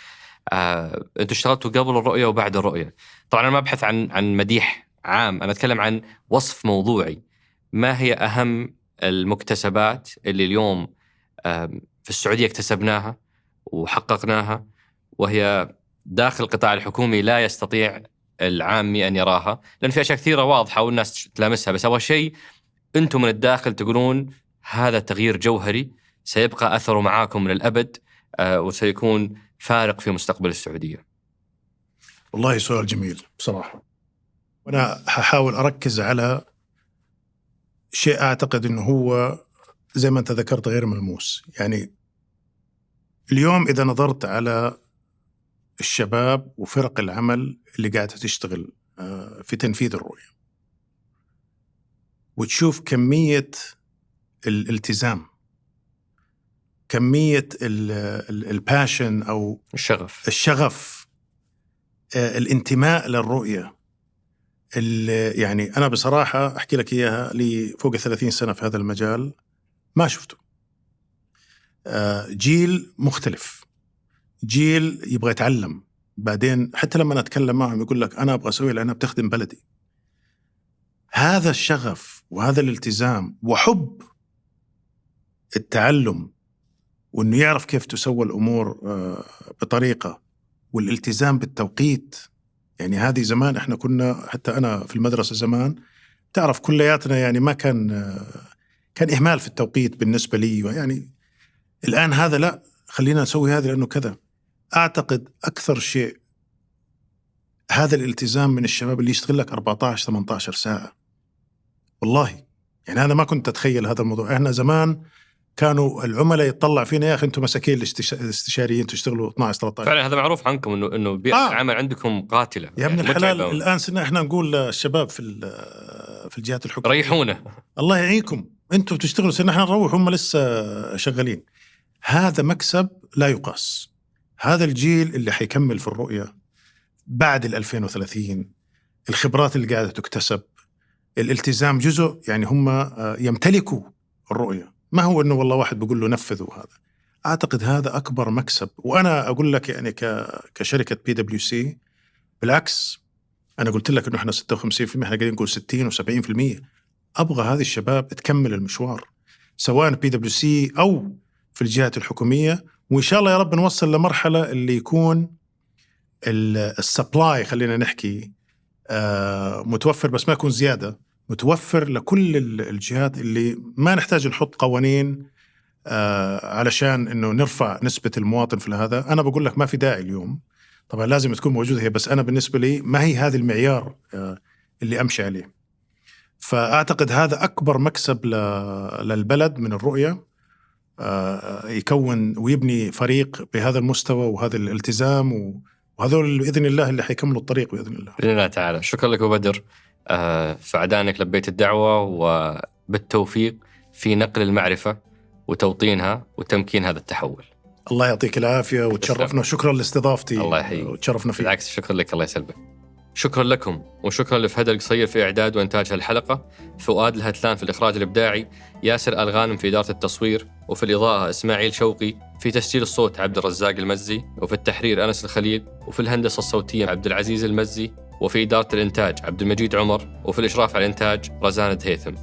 أنتم اشتغلتوا قبل الرؤية وبعد الرؤية. طبعا أنا ما أبحث عن مديح عام، أنا أتكلم عن وصف موضوعي. ما هي أهم المكتسبات اللي اليوم في السعودية اكتسبناها وحققناها، وهي داخل القطاع الحكومي لا يستطيع العامي أن يراها، لأن في أشياء كثيرة واضحة والناس تلامسها، بس أول شيء أنتم من الداخل تقولون هذا تغيير جوهري سيبقى أثره معاكم للأبد، وسيكون فارق في مستقبل السعودية. والله سؤال جميل بصراحة، وأنا هحاول أركز على شيء أعتقد أنه هو زي ما أنت ذكرت غير ملموس. يعني اليوم إذا نظرت على الشباب وفرق العمل اللي قاعدة تشتغل في تنفيذ الرؤية، وتشوف كمية الالتزام، كمية الباشن أو الشغف، الانتماء للرؤية، يعني أنا بصراحة أحكي لك إياها، لي فوق 30 سنة في هذا المجال ما شفته. جيل مختلف، جيل يبغى يتعلم، بعدين حتى لما نتكلم معهم يقول لك أنا أبغى أسوي لأنها بتخدم بلدي. هذا الشغف وهذا الالتزام وحب التعلم، وإنه يعرف كيف تسوى الأمور بطريقة، والالتزام بالتوقيت. يعني هذه زمان إحنا كنا، حتى أنا في المدرسة زمان تعرف كلياتنا يعني ما كان كان إهمال في التوقيت بالنسبة لي، يعني الآن هذا لا، خلينا نسوي هذا لأنه كذا. أعتقد أكثر شيء هذا الالتزام من الشباب اللي يشتغل لك 14-18 ساعة، والله يعني هذا ما كنت أتخيل هذا الموضوع. إحنا زمان كانوا العملاء يطلع فينا يا أخي أنتم مساكين الاستشاريين تشتغلوا 12-13. فعلا هذا معروف عنكم إنه بيئة العمل عندكم قاتلة يا ابن الحلال. الآن صرنا إحنا نقول للشباب في الجهات الحكومية ريحونا، الله يعينكم أنتم بتشتغلوا، صرنا إحنا نروح هم لسه شغالين. هذا مكسب لا يقاس. هذا الجيل اللي حيكمل في الرؤية بعد 2030، الخبرات اللي قاعدة تكتسب، الالتزام جزء، يعني هم يمتلكوا الرؤية، ما هو إنه والله واحد بيقول له نفذوا هذا. أعتقد هذا أكبر مكسب. وأنا أقول لك يعني كشركة PwC بالعكس، أنا قلت لك إنه إحنا 56%، إحنا قاعدين نقول 60 و70%. أبغى هذه الشباب تكمل المشوار سواء PwC أو في الجهات الحكومية، وإن شاء الله يا رب نوصل لمرحلة اللي يكون السبلاي، خلينا نحكي متوفر، بس ما يكون زيادة، متوفر لكل الجهات، اللي ما نحتاج نحط قوانين علشان إنه نرفع نسبة المواطن في هذا. أنا بقول لك ما في داعي اليوم، طبعا لازم تكون موجودة هي، بس أنا بالنسبة لي ما هي هذا المعيار اللي أمشي عليه. فأعتقد هذا أكبر مكسب للبلد من الرؤية، يكون ويبني فريق بهذا المستوى وهذا الالتزام، وهذول بإذن الله اللي حيكملوا الطريق بإذن الله. بإذن الله تعالى. شكرا لك أبو بدر، فعدانك لبيت الدعوة، وبالتوفيق في نقل المعرفة وتوطينها وتمكين هذا التحول. الله يعطيك العافية وتشرفنا، شكرا لاستضافتي. الله يحييك وتشرفنا فيك. بالعكس، شكرا لك، الله يسلمك. شكرا لكم، وشكرا لفهد القصير في إعداد وإنتاج هالحلقة، فؤاد الهتلان في الإخراج الإبداعي، ياسر الغانم في إدارة التصوير، وفي الإضاءة إسماعيل شوقي، في تسجيل الصوت عبد الرزاق المزي، وفي التحرير أنس الخليل، وفي الهندسة الصوتية عبد العزيز المزي، وفي إدارة الإنتاج عبد المجيد عمر، وفي الإشراف على الإنتاج رزان هيثم.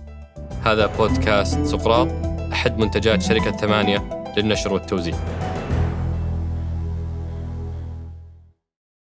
هذا بودكاست سقراط، أحد منتجات شركة 8 للنشر والتوزيع.